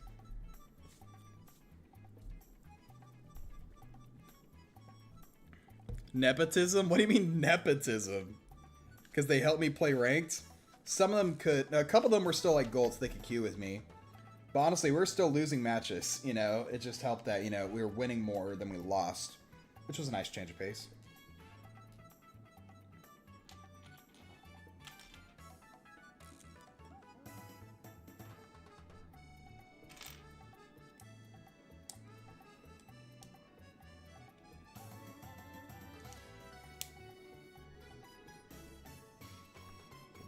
Nepotism? What do you mean nepotism? Because they helped me play ranked? Some of them could... A couple of them were still like gold, so they could queue with me. But honestly, we're still losing matches, you know? It just helped that, you know, we were winning more than we lost. Which was a nice change of pace.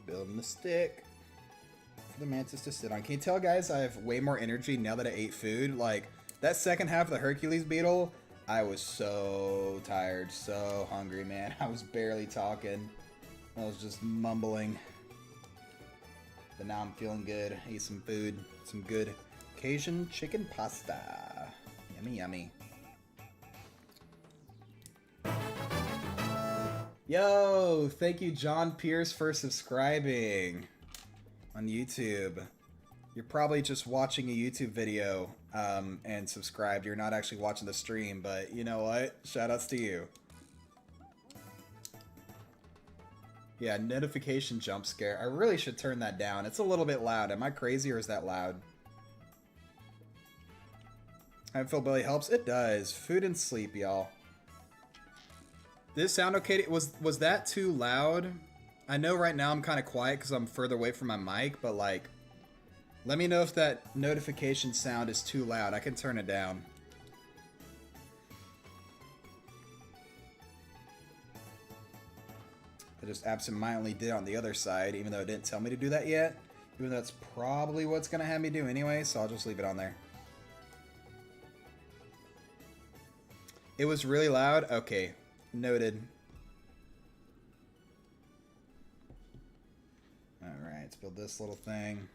Building the stick for the Mantis to sit on. Can you tell, guys, I have way more energy now that I ate food? Like, that second half of the Hercules beetle, I was so tired, so hungry, man. I was barely talking. I was just mumbling. But now I'm feeling good. I ate some food. Some good Cajun chicken pasta. Yummy, yummy. Yo, thank you, John Pierce, for subscribing on YouTube. You're probably just watching a YouTube video and subscribed. You're not actually watching the stream, but you know what? Shoutouts to you. Yeah, notification jump scare. I really should turn that down. It's a little bit loud. Am I crazy or is that loud? I feel Billy helps. It does. Food and sleep, y'all. Did it sound okay? Was that too loud? I know right now I'm kind of quiet because I'm further away from my mic, but like, let me know if that notification sound is too loud. I can turn it down. I just absentmindedly did on the other side, even though it didn't tell me to do that yet. Even though that's probably what's going to have me do anyway, so I'll just leave it on there. It was really loud? Okay. Noted. Alright, let's build this little thing.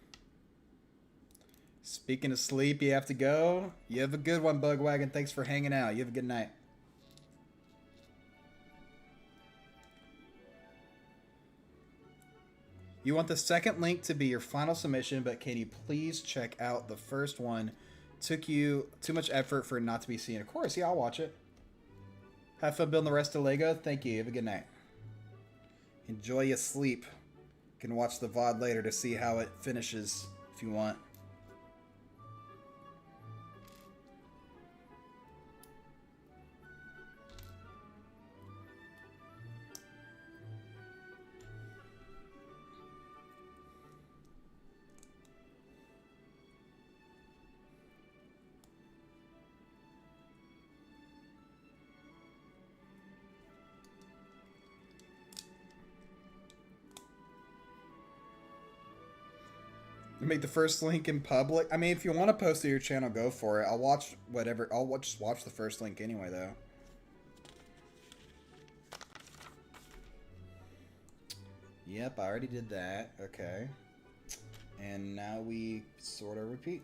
Speaking of sleep, you have to go. You have a good one, Bugwagon. Thanks for hanging out. You have a good night. You want the second link to be your final submission, but can you please check out the first one? Took you too much effort for it not to be seen. Of course, yeah, I'll watch it. Have fun building the rest of Lego. Thank you. Have a good night. Enjoy your sleep. You can watch the VOD later to see how it finishes if you want. Make the first link in public. I mean, if you want to post to your channel, go for it. I'll watch whatever. Just watch the first link anyway, though. Yep, I already did that. Okay. And now we sort of repeat.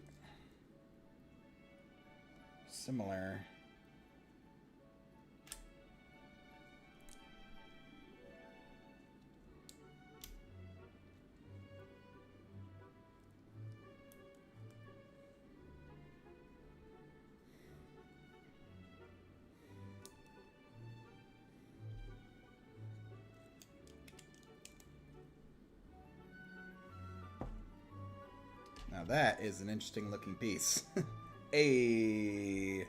Similar. Now that is an interesting looking piece. Hey.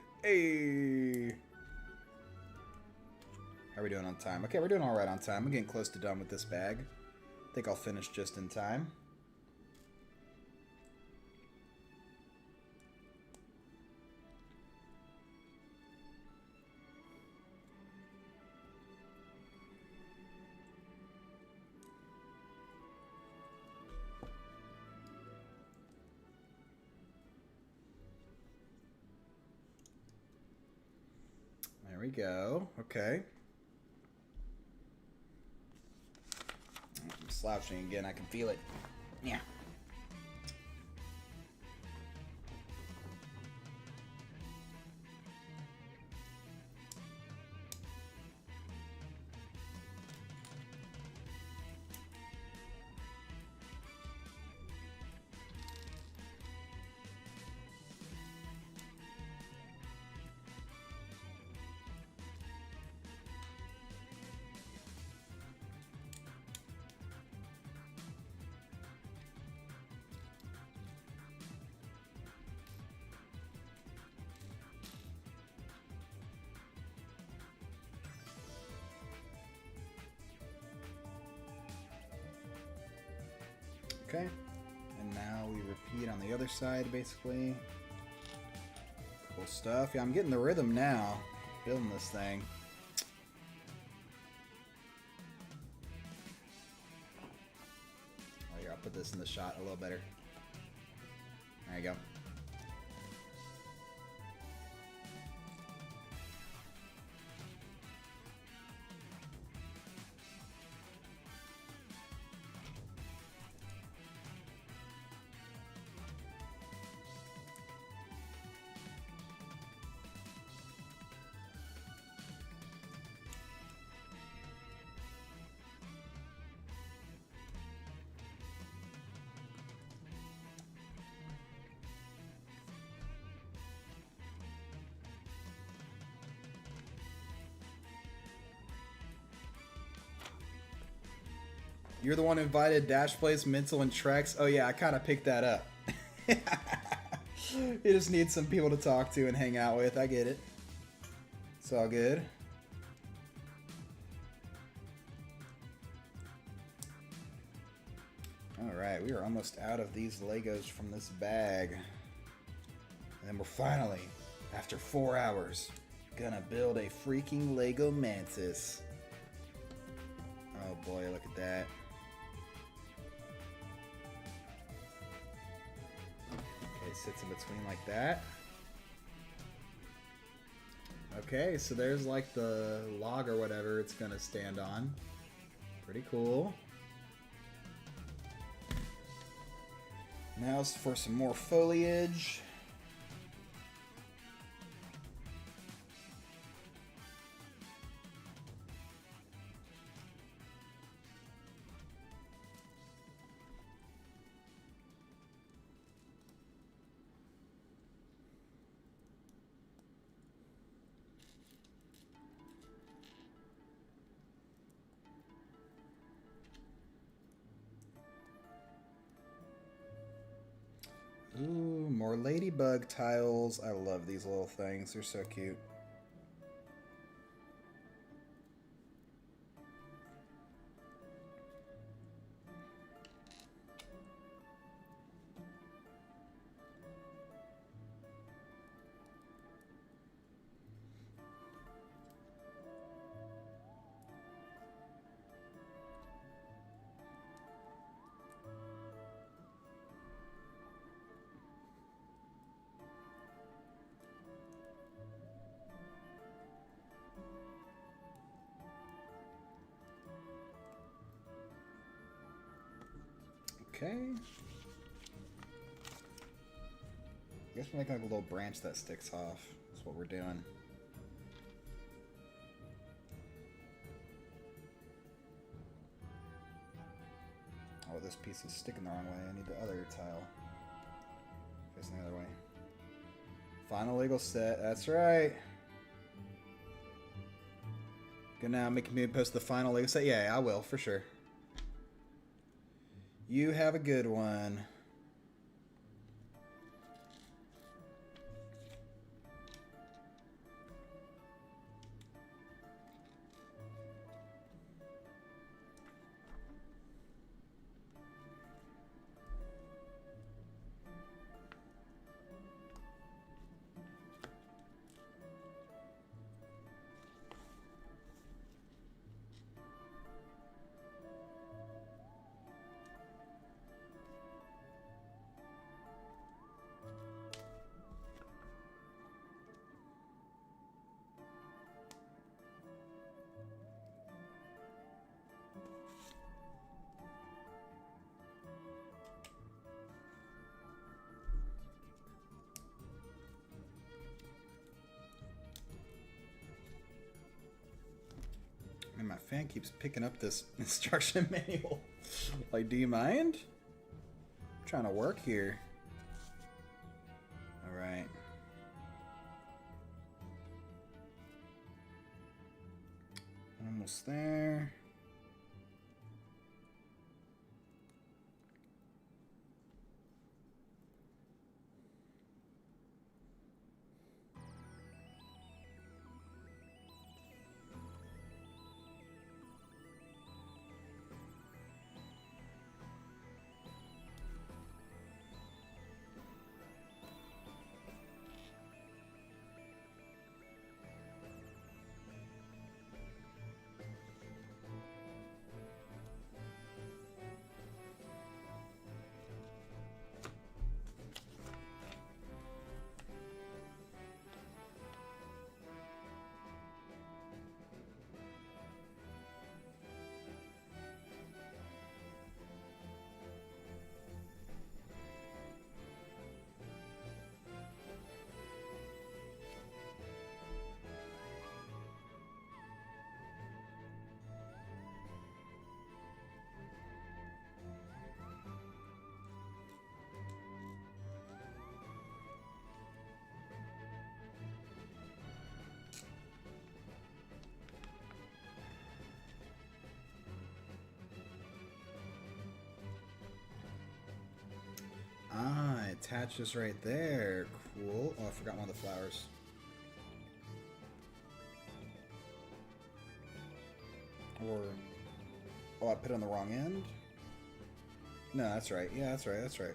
How are we doing on time? Okay, we're doing all right on time. I'm getting close to done with this bag. I think I'll finish just in time. There we go. Okay. I'm slouching again. I can feel it. Yeah. Okay, and now we repeat on the other side, basically. Cool stuff. Yeah, I'm getting the rhythm now, building this thing. Oh, here, I'll put this in the shot a little better. There you go. You're the one who invited Dash Plays, Mental, and Trex. Oh yeah, I kind of picked that up. You just need some people to talk to and hang out with. I get it. It's all good. Alright, we are almost out of these Legos from this bag. And then we're finally, after 4 hours, gonna build a freaking Lego Mantis. Oh boy, look at that. Okay, sits in between like that. Okay, so there's like the log or whatever it's gonna stand on. Pretty cool. Now for some more foliage. Ooh, more ladybug tiles. I love these little things. They're so cute. Okay. I guess we're making like a little branch that sticks off. That's what we're doing. Oh, this piece is sticking the wrong way. I need the other tile. Facing the other way. Final Lego set. That's right. Good now, making me post the final Lego set. Yeah, I will for sure. You have a good one. And my fan keeps picking up this instruction manual. Like, do you mind? I'm trying to work here. Alright. Almost there. Ah, it attaches right there. Cool. Oh, I forgot one of the flowers. Or... oh, I put it on the wrong end? No, that's right. Yeah, that's right. That's right.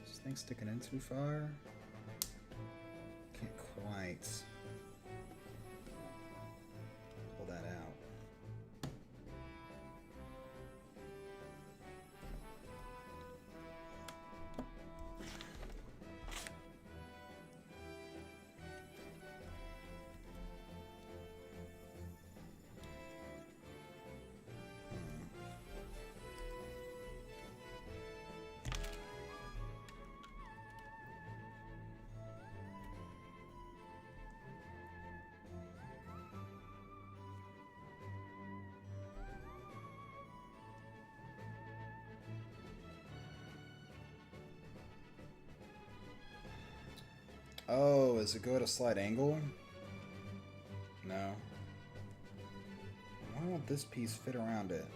Is this thing sticking in too far? Can't quite pull that out. Oh, does it go at a slight angle? No. Why won't this piece fit around it?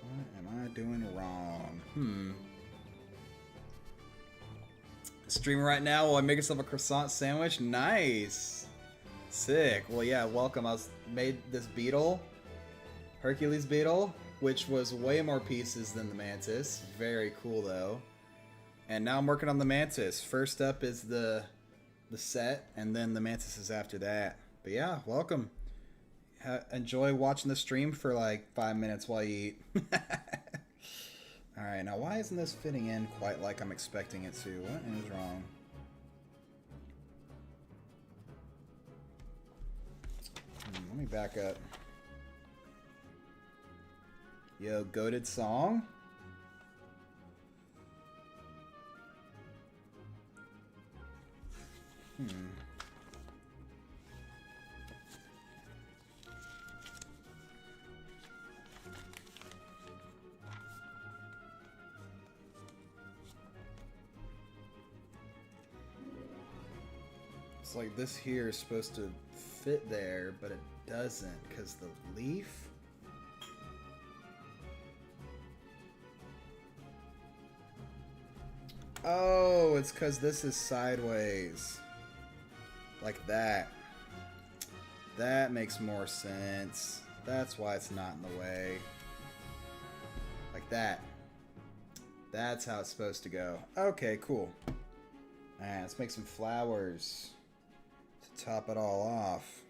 What am I doing wrong? Streaming right now while I make myself a croissant sandwich? Nice! Sick. Well, yeah, welcome. I made this beetle. Hercules beetle. Which was way more pieces than the Mantis. Very cool, though. And now I'm working on the Mantis. First up is the set, and then the Mantis is after that. But yeah, welcome. Enjoy watching the stream for like 5 minutes while you eat. Alright, now why isn't this fitting in quite like I'm expecting it to? What is wrong? Let me back up. Yo, goated song? It's like this here is supposed to fit there, but it doesn't because the leaf. Oh, it's because this is sideways. Like that. That makes more sense. That's why it's not in the way. Like that. That's how it's supposed to go. Okay, cool. Alright, let's make some flowers to top it all off.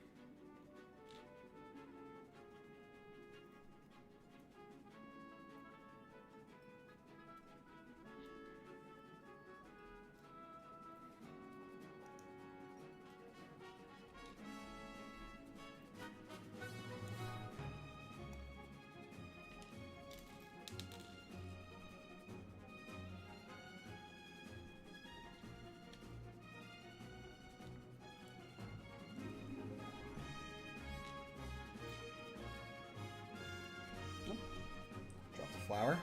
Drop the flower.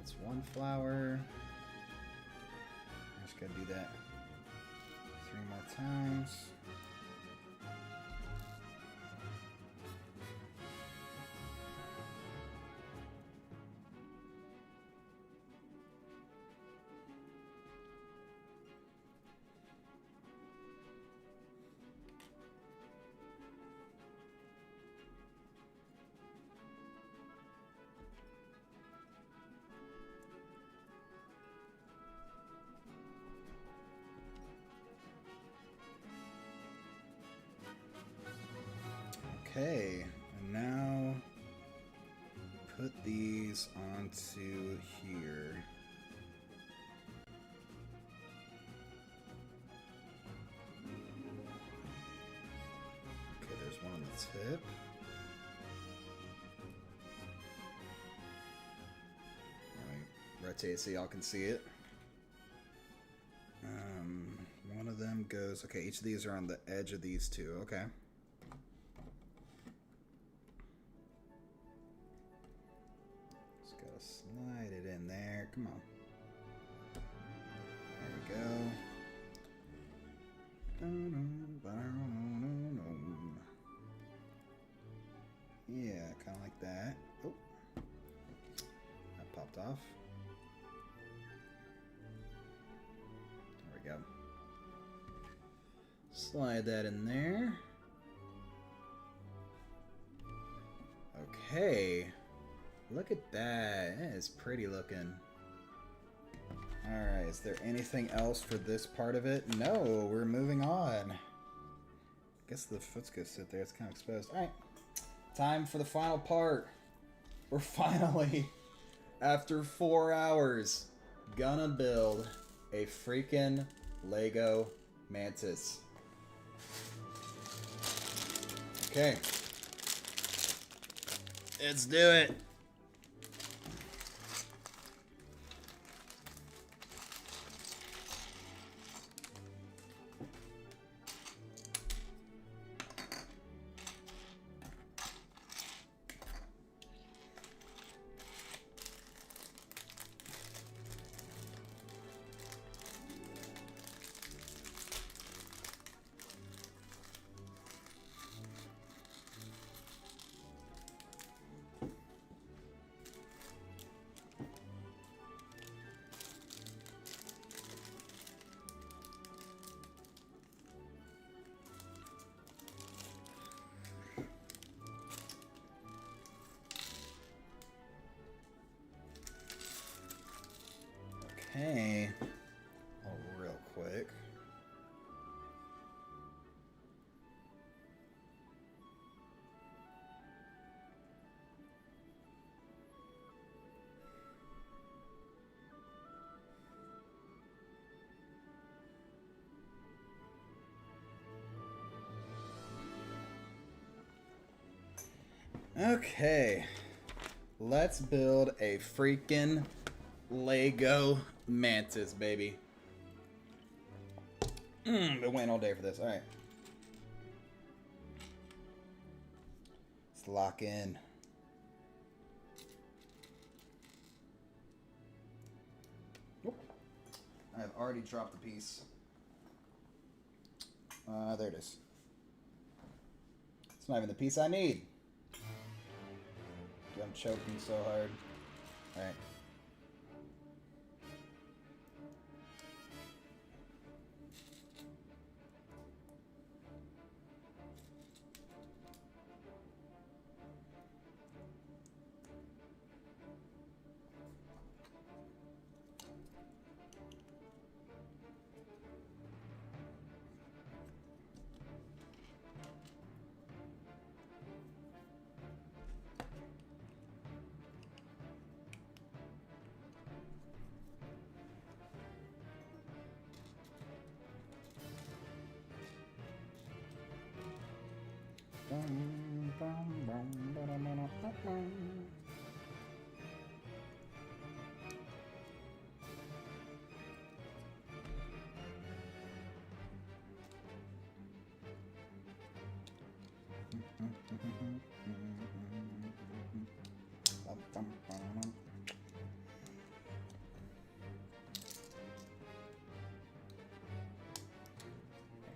It's one flower. I just gotta do that 3 more times. Okay, and now put these onto here. Okay, there's one on the tip. Rotate so y'all can see it. One of them goes, okay, each of these are on the edge of these two, okay. Just gotta slide it in there, come on. There we go. Yeah, kind of like that. Oh, that popped off. There we go. Slide that in there. Okay. Look at that. That is pretty looking. Alright, is there anything else for this part of it? No, we're moving on. Guess the foot's gonna sit there. It's kind of exposed. Alright. Time for the final part. We're finally, after 4 hours, gonna build a freaking Lego Mantis. Okay. Let's do it. Okay. Oh, real quick. Okay. Let's build a freaking Lego Mantis, baby. Been waiting all day for this. All right. Let's lock in. I've already dropped the piece. There it is. It's not even the piece I need. Dude, I'm choking so hard. All right.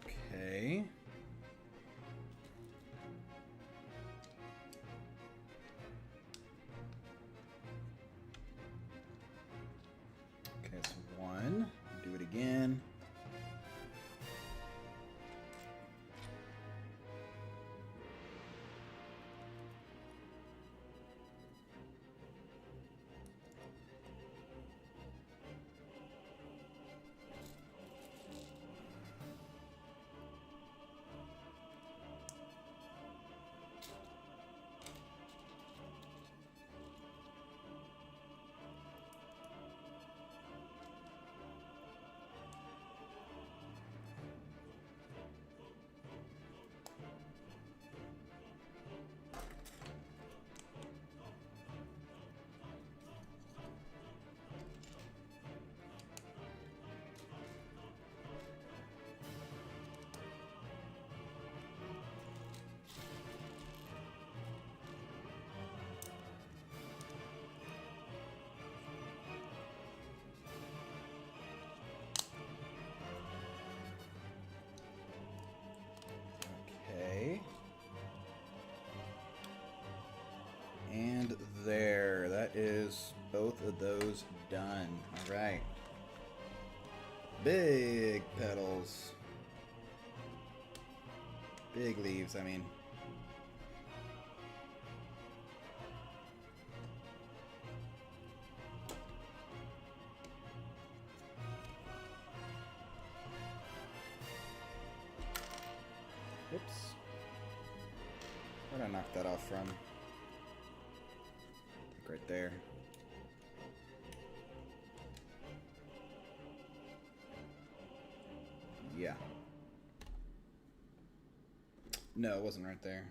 Okay. Okay, that's one. Do it again. Okay. And there. That is both of those done. All right. Big petals. Big leaves, I mean. Oops. Where'd I knock that off from? I think right there. Yeah. No, it wasn't right there.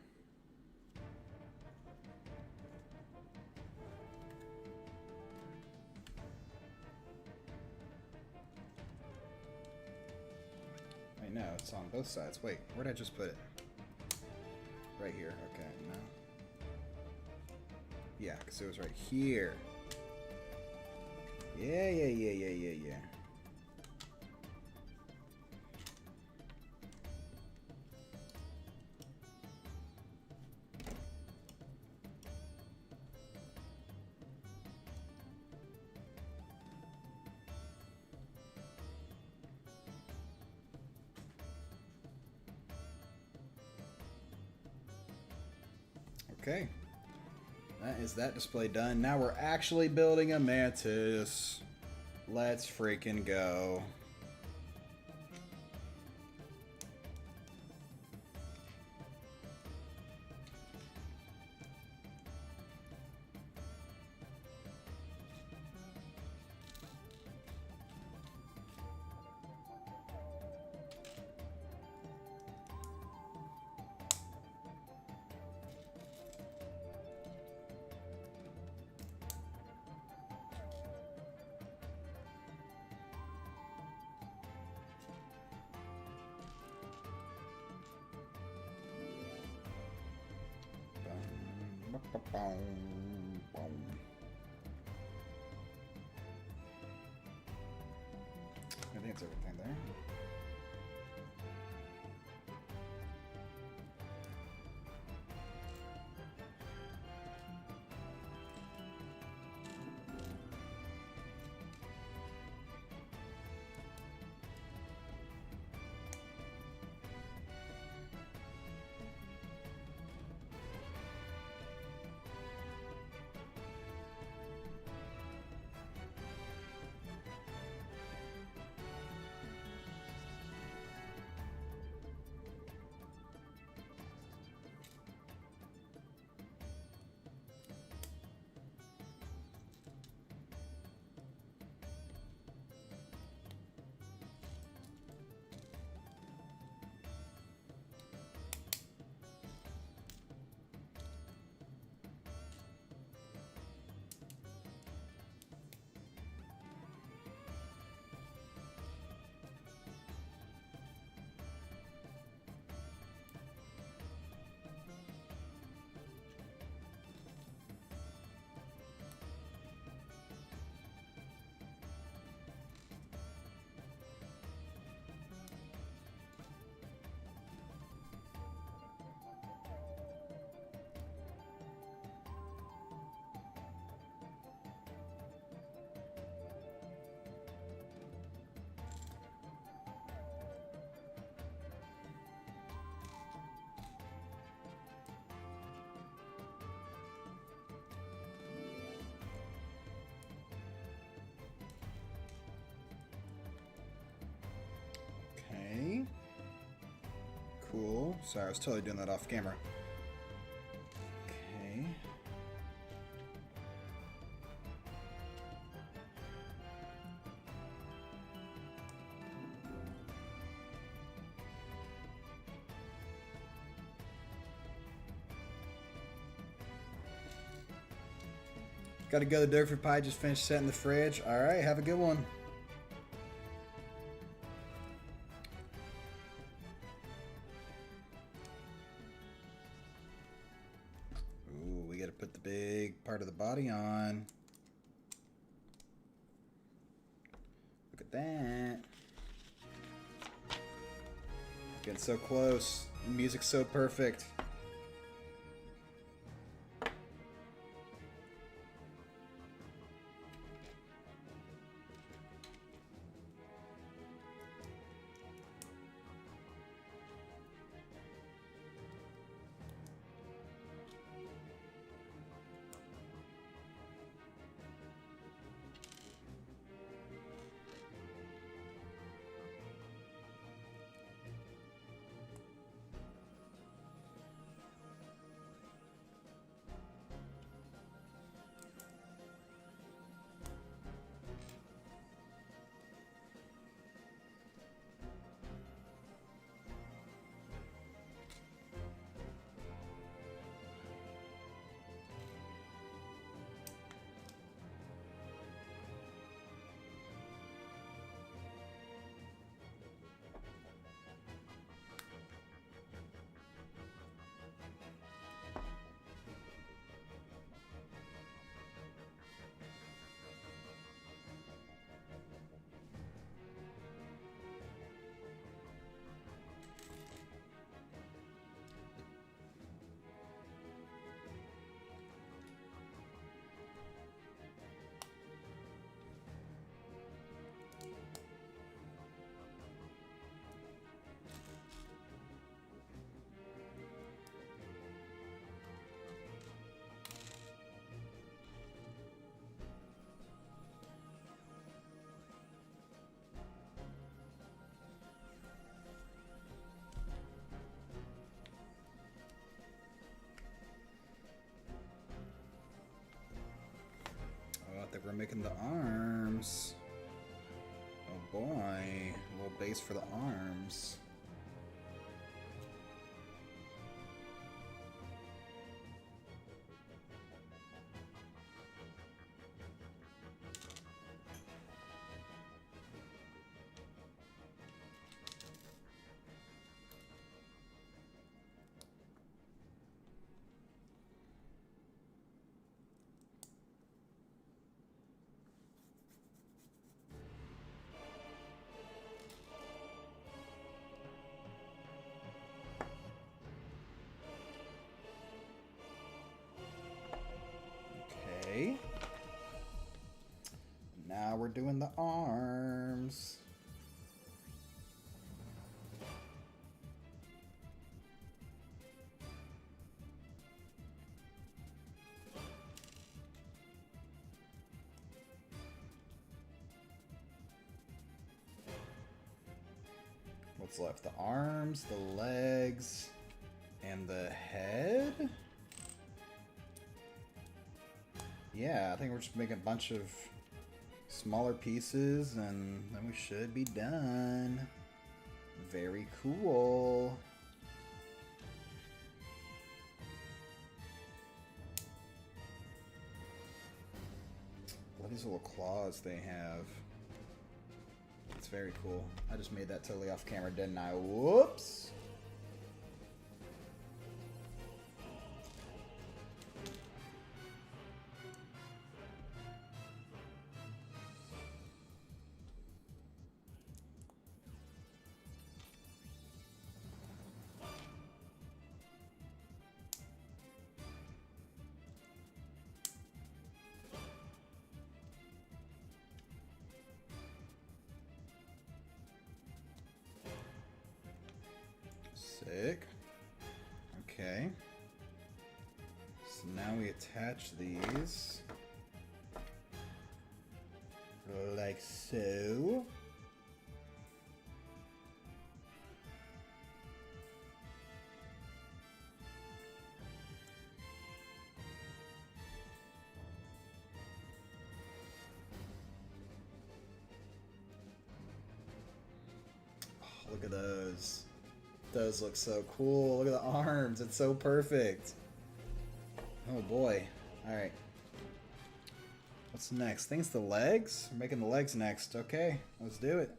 Wait, no, it's on both sides. Wait, where'd I just put it? Right here. Okay, no. Yeah, because it was right here. Yeah. Okay. That is that display done. Now we're actually building a mantis. Let's freaking go. I think it's everything there. Okay. Cool. Sorry, I was totally doing that off camera. Okay. Got to go. The Durford pie just finished setting the fridge. All right, have a good one. Ooh, we got to put the big part of the body on. Look at that. Getting so close. The music's so perfect. we're making the arms. Oh boy, a little base for the arms. Now we're doing the arms. What's left? The arms, the legs, and the head? Yeah, I think we're just making a bunch of smaller pieces and then we should be done. Very cool. Look at these little claws they have. It's very cool. I just made that totally off camera, didn't I? Whoops! Sick. Okay. So now we attach these. Like so. Oh, look at those. Those look so cool. Look at the arms. It's so perfect. Oh boy. Alright. What's next? I think it's the legs? We're making the legs next. Okay, let's do it.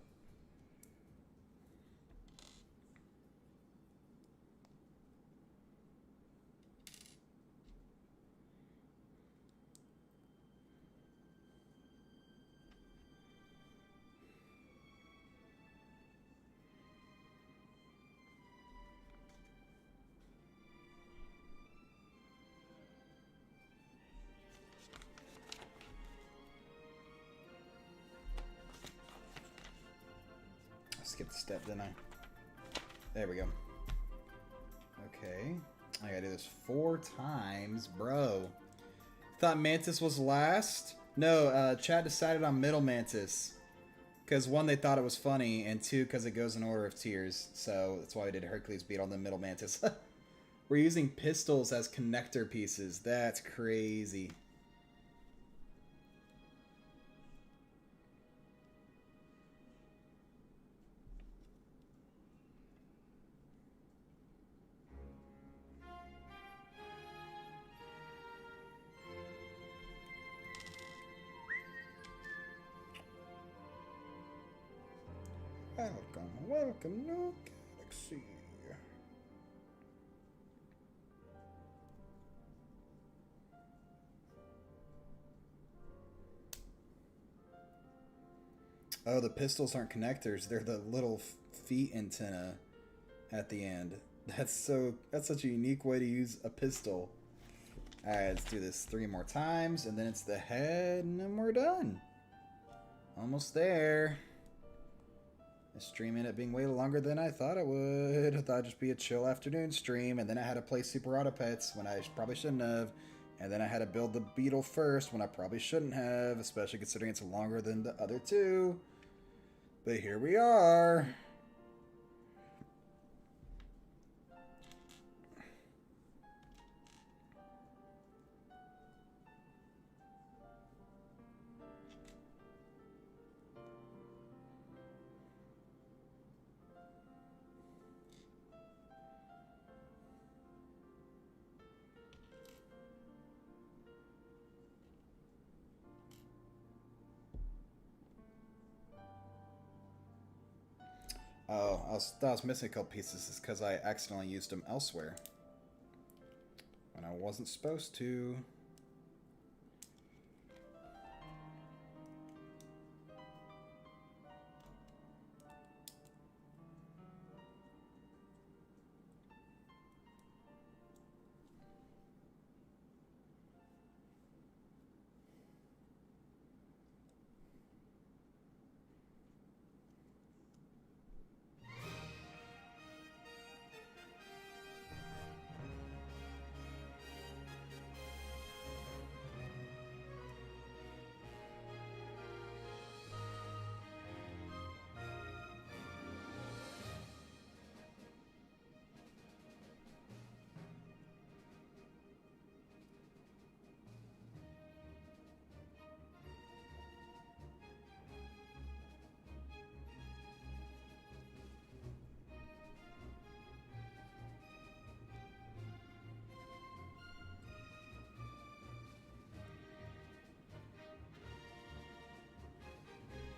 Skipped a step, didn't I? There we go. Okay. I gotta do this 4 times, bro. Thought Mantis was last? No, Chad decided on Middle Mantis. Because 1, they thought it was funny, and 2, because it goes in order of tiers. So that's why we did Hercules beat on the Middle Mantis. We're using pistols as connector pieces. That's crazy. Welcome, welcome, new galaxy. Oh, the pistols aren't connectors. They're the little feet antenna at the end. That's such a unique way to use a pistol. Alright, let's do this 3 more times, and then it's the head, and then we're done. Almost there. The stream ended up being way longer than I thought it would. I thought it'd just be a chill afternoon stream, and then I had to play Super Auto Pets when I probably shouldn't have. And then I had to build the Beetle first when I probably shouldn't have, especially considering it's longer than the other 2. But here we are. Oh, thought I was missing a couple pieces. It's because I accidentally used them elsewhere. When I wasn't supposed to.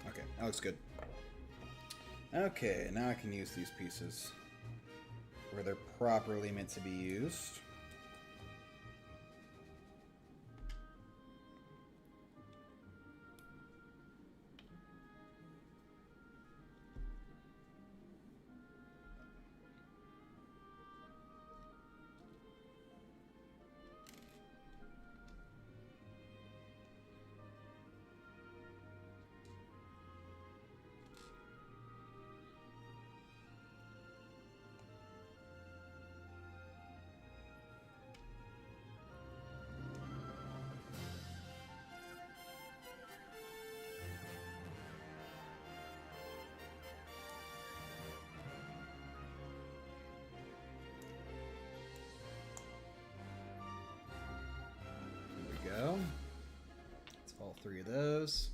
Okay, that looks good. Okay, now I can use these pieces where they're properly meant to be used. Go. It's all three of those.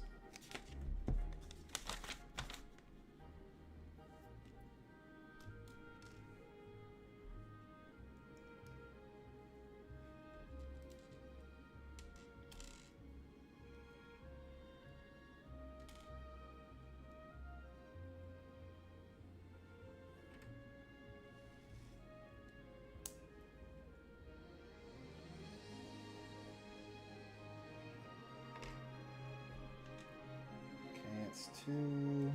That's two.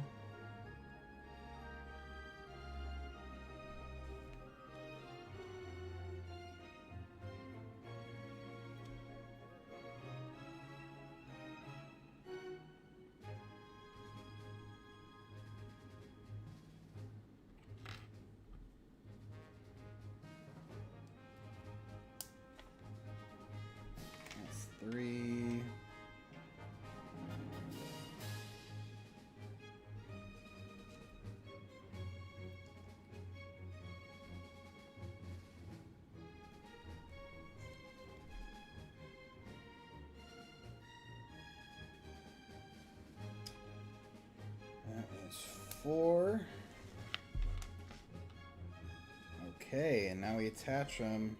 That's three. That is four. Okay, and now we attach them.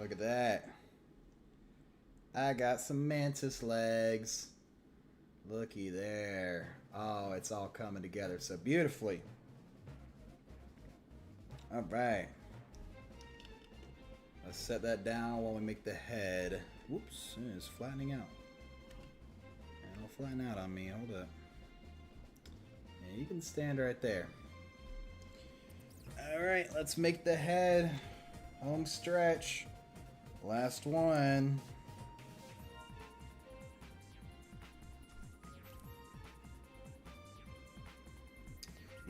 Look at that. I got some mantis legs. Looky there. Oh, it's all coming together so beautifully. All right. Let's set that down while we make the head. Whoops, it's flattening out. It'll flatten out on me. Hold up. Yeah, you can stand right there. All right, let's make the head. Home stretch. Last one.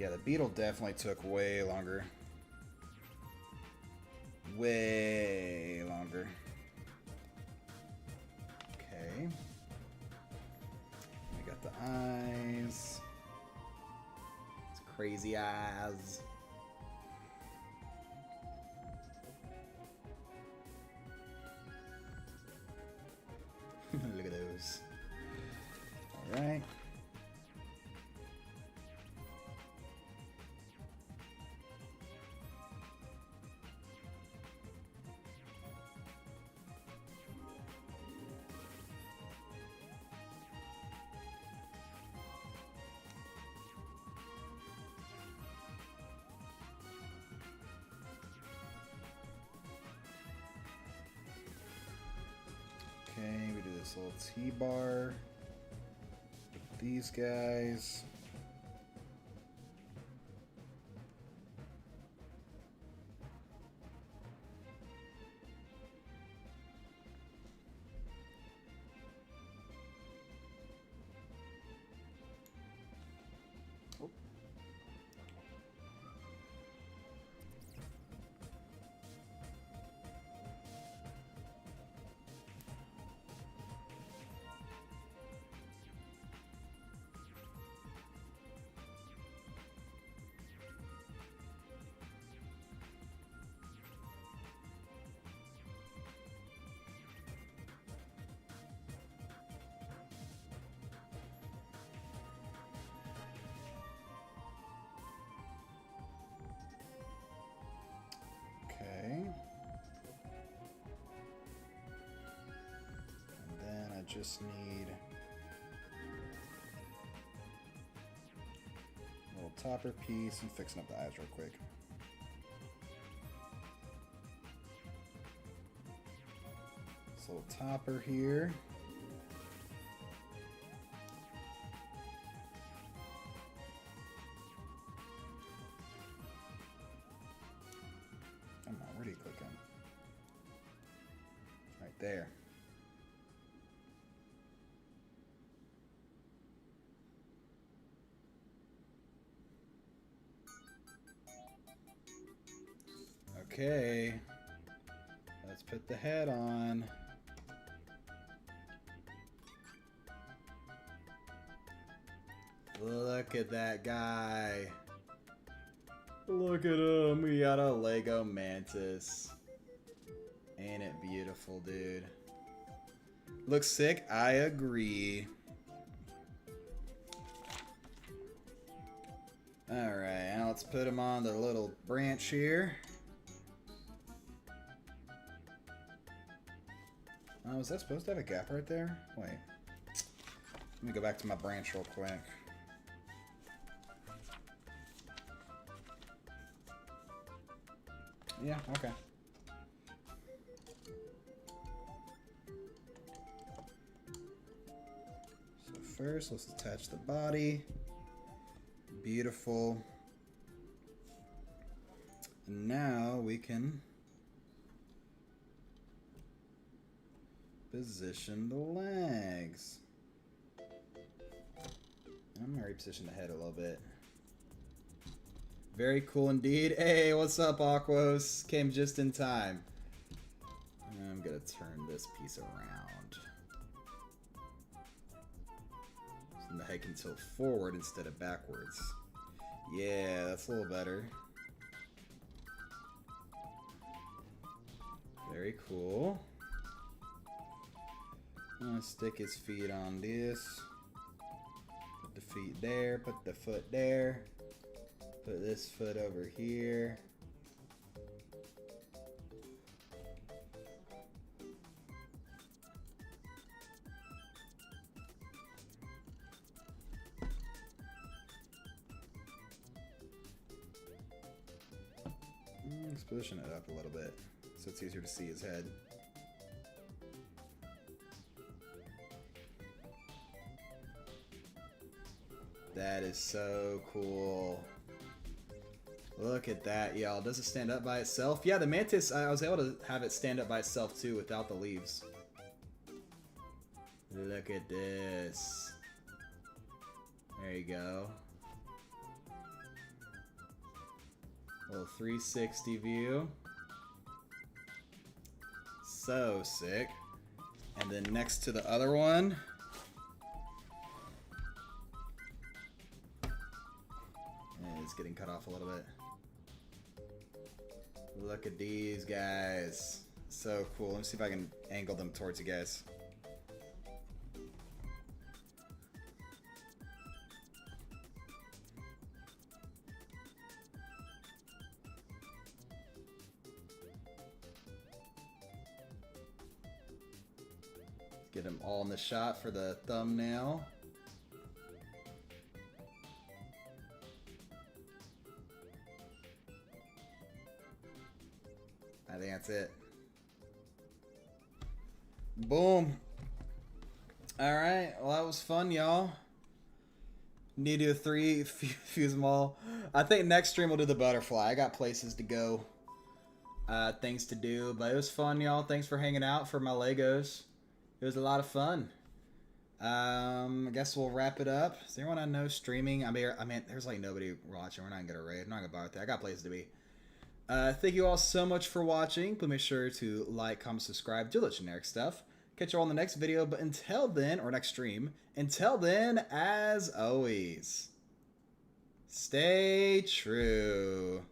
Yeah, the beetle definitely took way longer. Way longer. Okay. We got the eyes. It's crazy eyes. Look at those. All right. Okay, we do this little T-bar with these guys. Oh. Okay. And then I just need a little topper piece. I'm fixing up the eyes real quick. This little topper here. Come on, where do you click on? Right there. Okay. Let's put the head on. Look at that guy. Look at him. We got a Lego Mantis. Ain't it beautiful, dude? Looks sick. I agree. Alright, now let's put him on the little branch here. Oh, was that supposed to have a gap right there? Wait. Let me go back to my branch real quick. Yeah, okay. So first, let's attach the body. Beautiful. And now we can position the legs. I'm gonna reposition the head a little bit. Very cool indeed. Hey, what's up, Aquos? Came just in time. I'm gonna turn this piece around. So the head can tilt forward instead of backwards. Yeah, that's a little better. Very cool. I'm gonna stick his feet on this. Put the feet there, put the foot there. Put this foot over here. Let's position it up a little bit so it's easier to see his head. That is so cool. Look at that, y'all. Does it stand up by itself? Yeah, the Mantis, I was able to have it stand up by itself too without the leaves. Look at this. There you go. little 360 view. So sick. And then next to the other one, it's getting cut off a little bit. Look at these guys. So cool. Let me see if I can angle them towards you guys. Get them all in the shot for the thumbnail. I think that's it. Boom. Alright, well that was fun, y'all. Need to do 3 fuse them all. I think next stream we'll do the butterfly. I got places to go. Things to do. But it was fun, y'all. Thanks for hanging out for my Legos. It was a lot of fun. I guess we'll wrap it up. Is there anyone I know streaming? I mean, there's like nobody watching. We're not gonna raid. I'm not gonna bother. I got places to be. Thank you all so much for watching. Please make sure to like, comment, subscribe, do the generic stuff. Catch you all in the next video. But until then, or next stream. Until then, as always, stay true.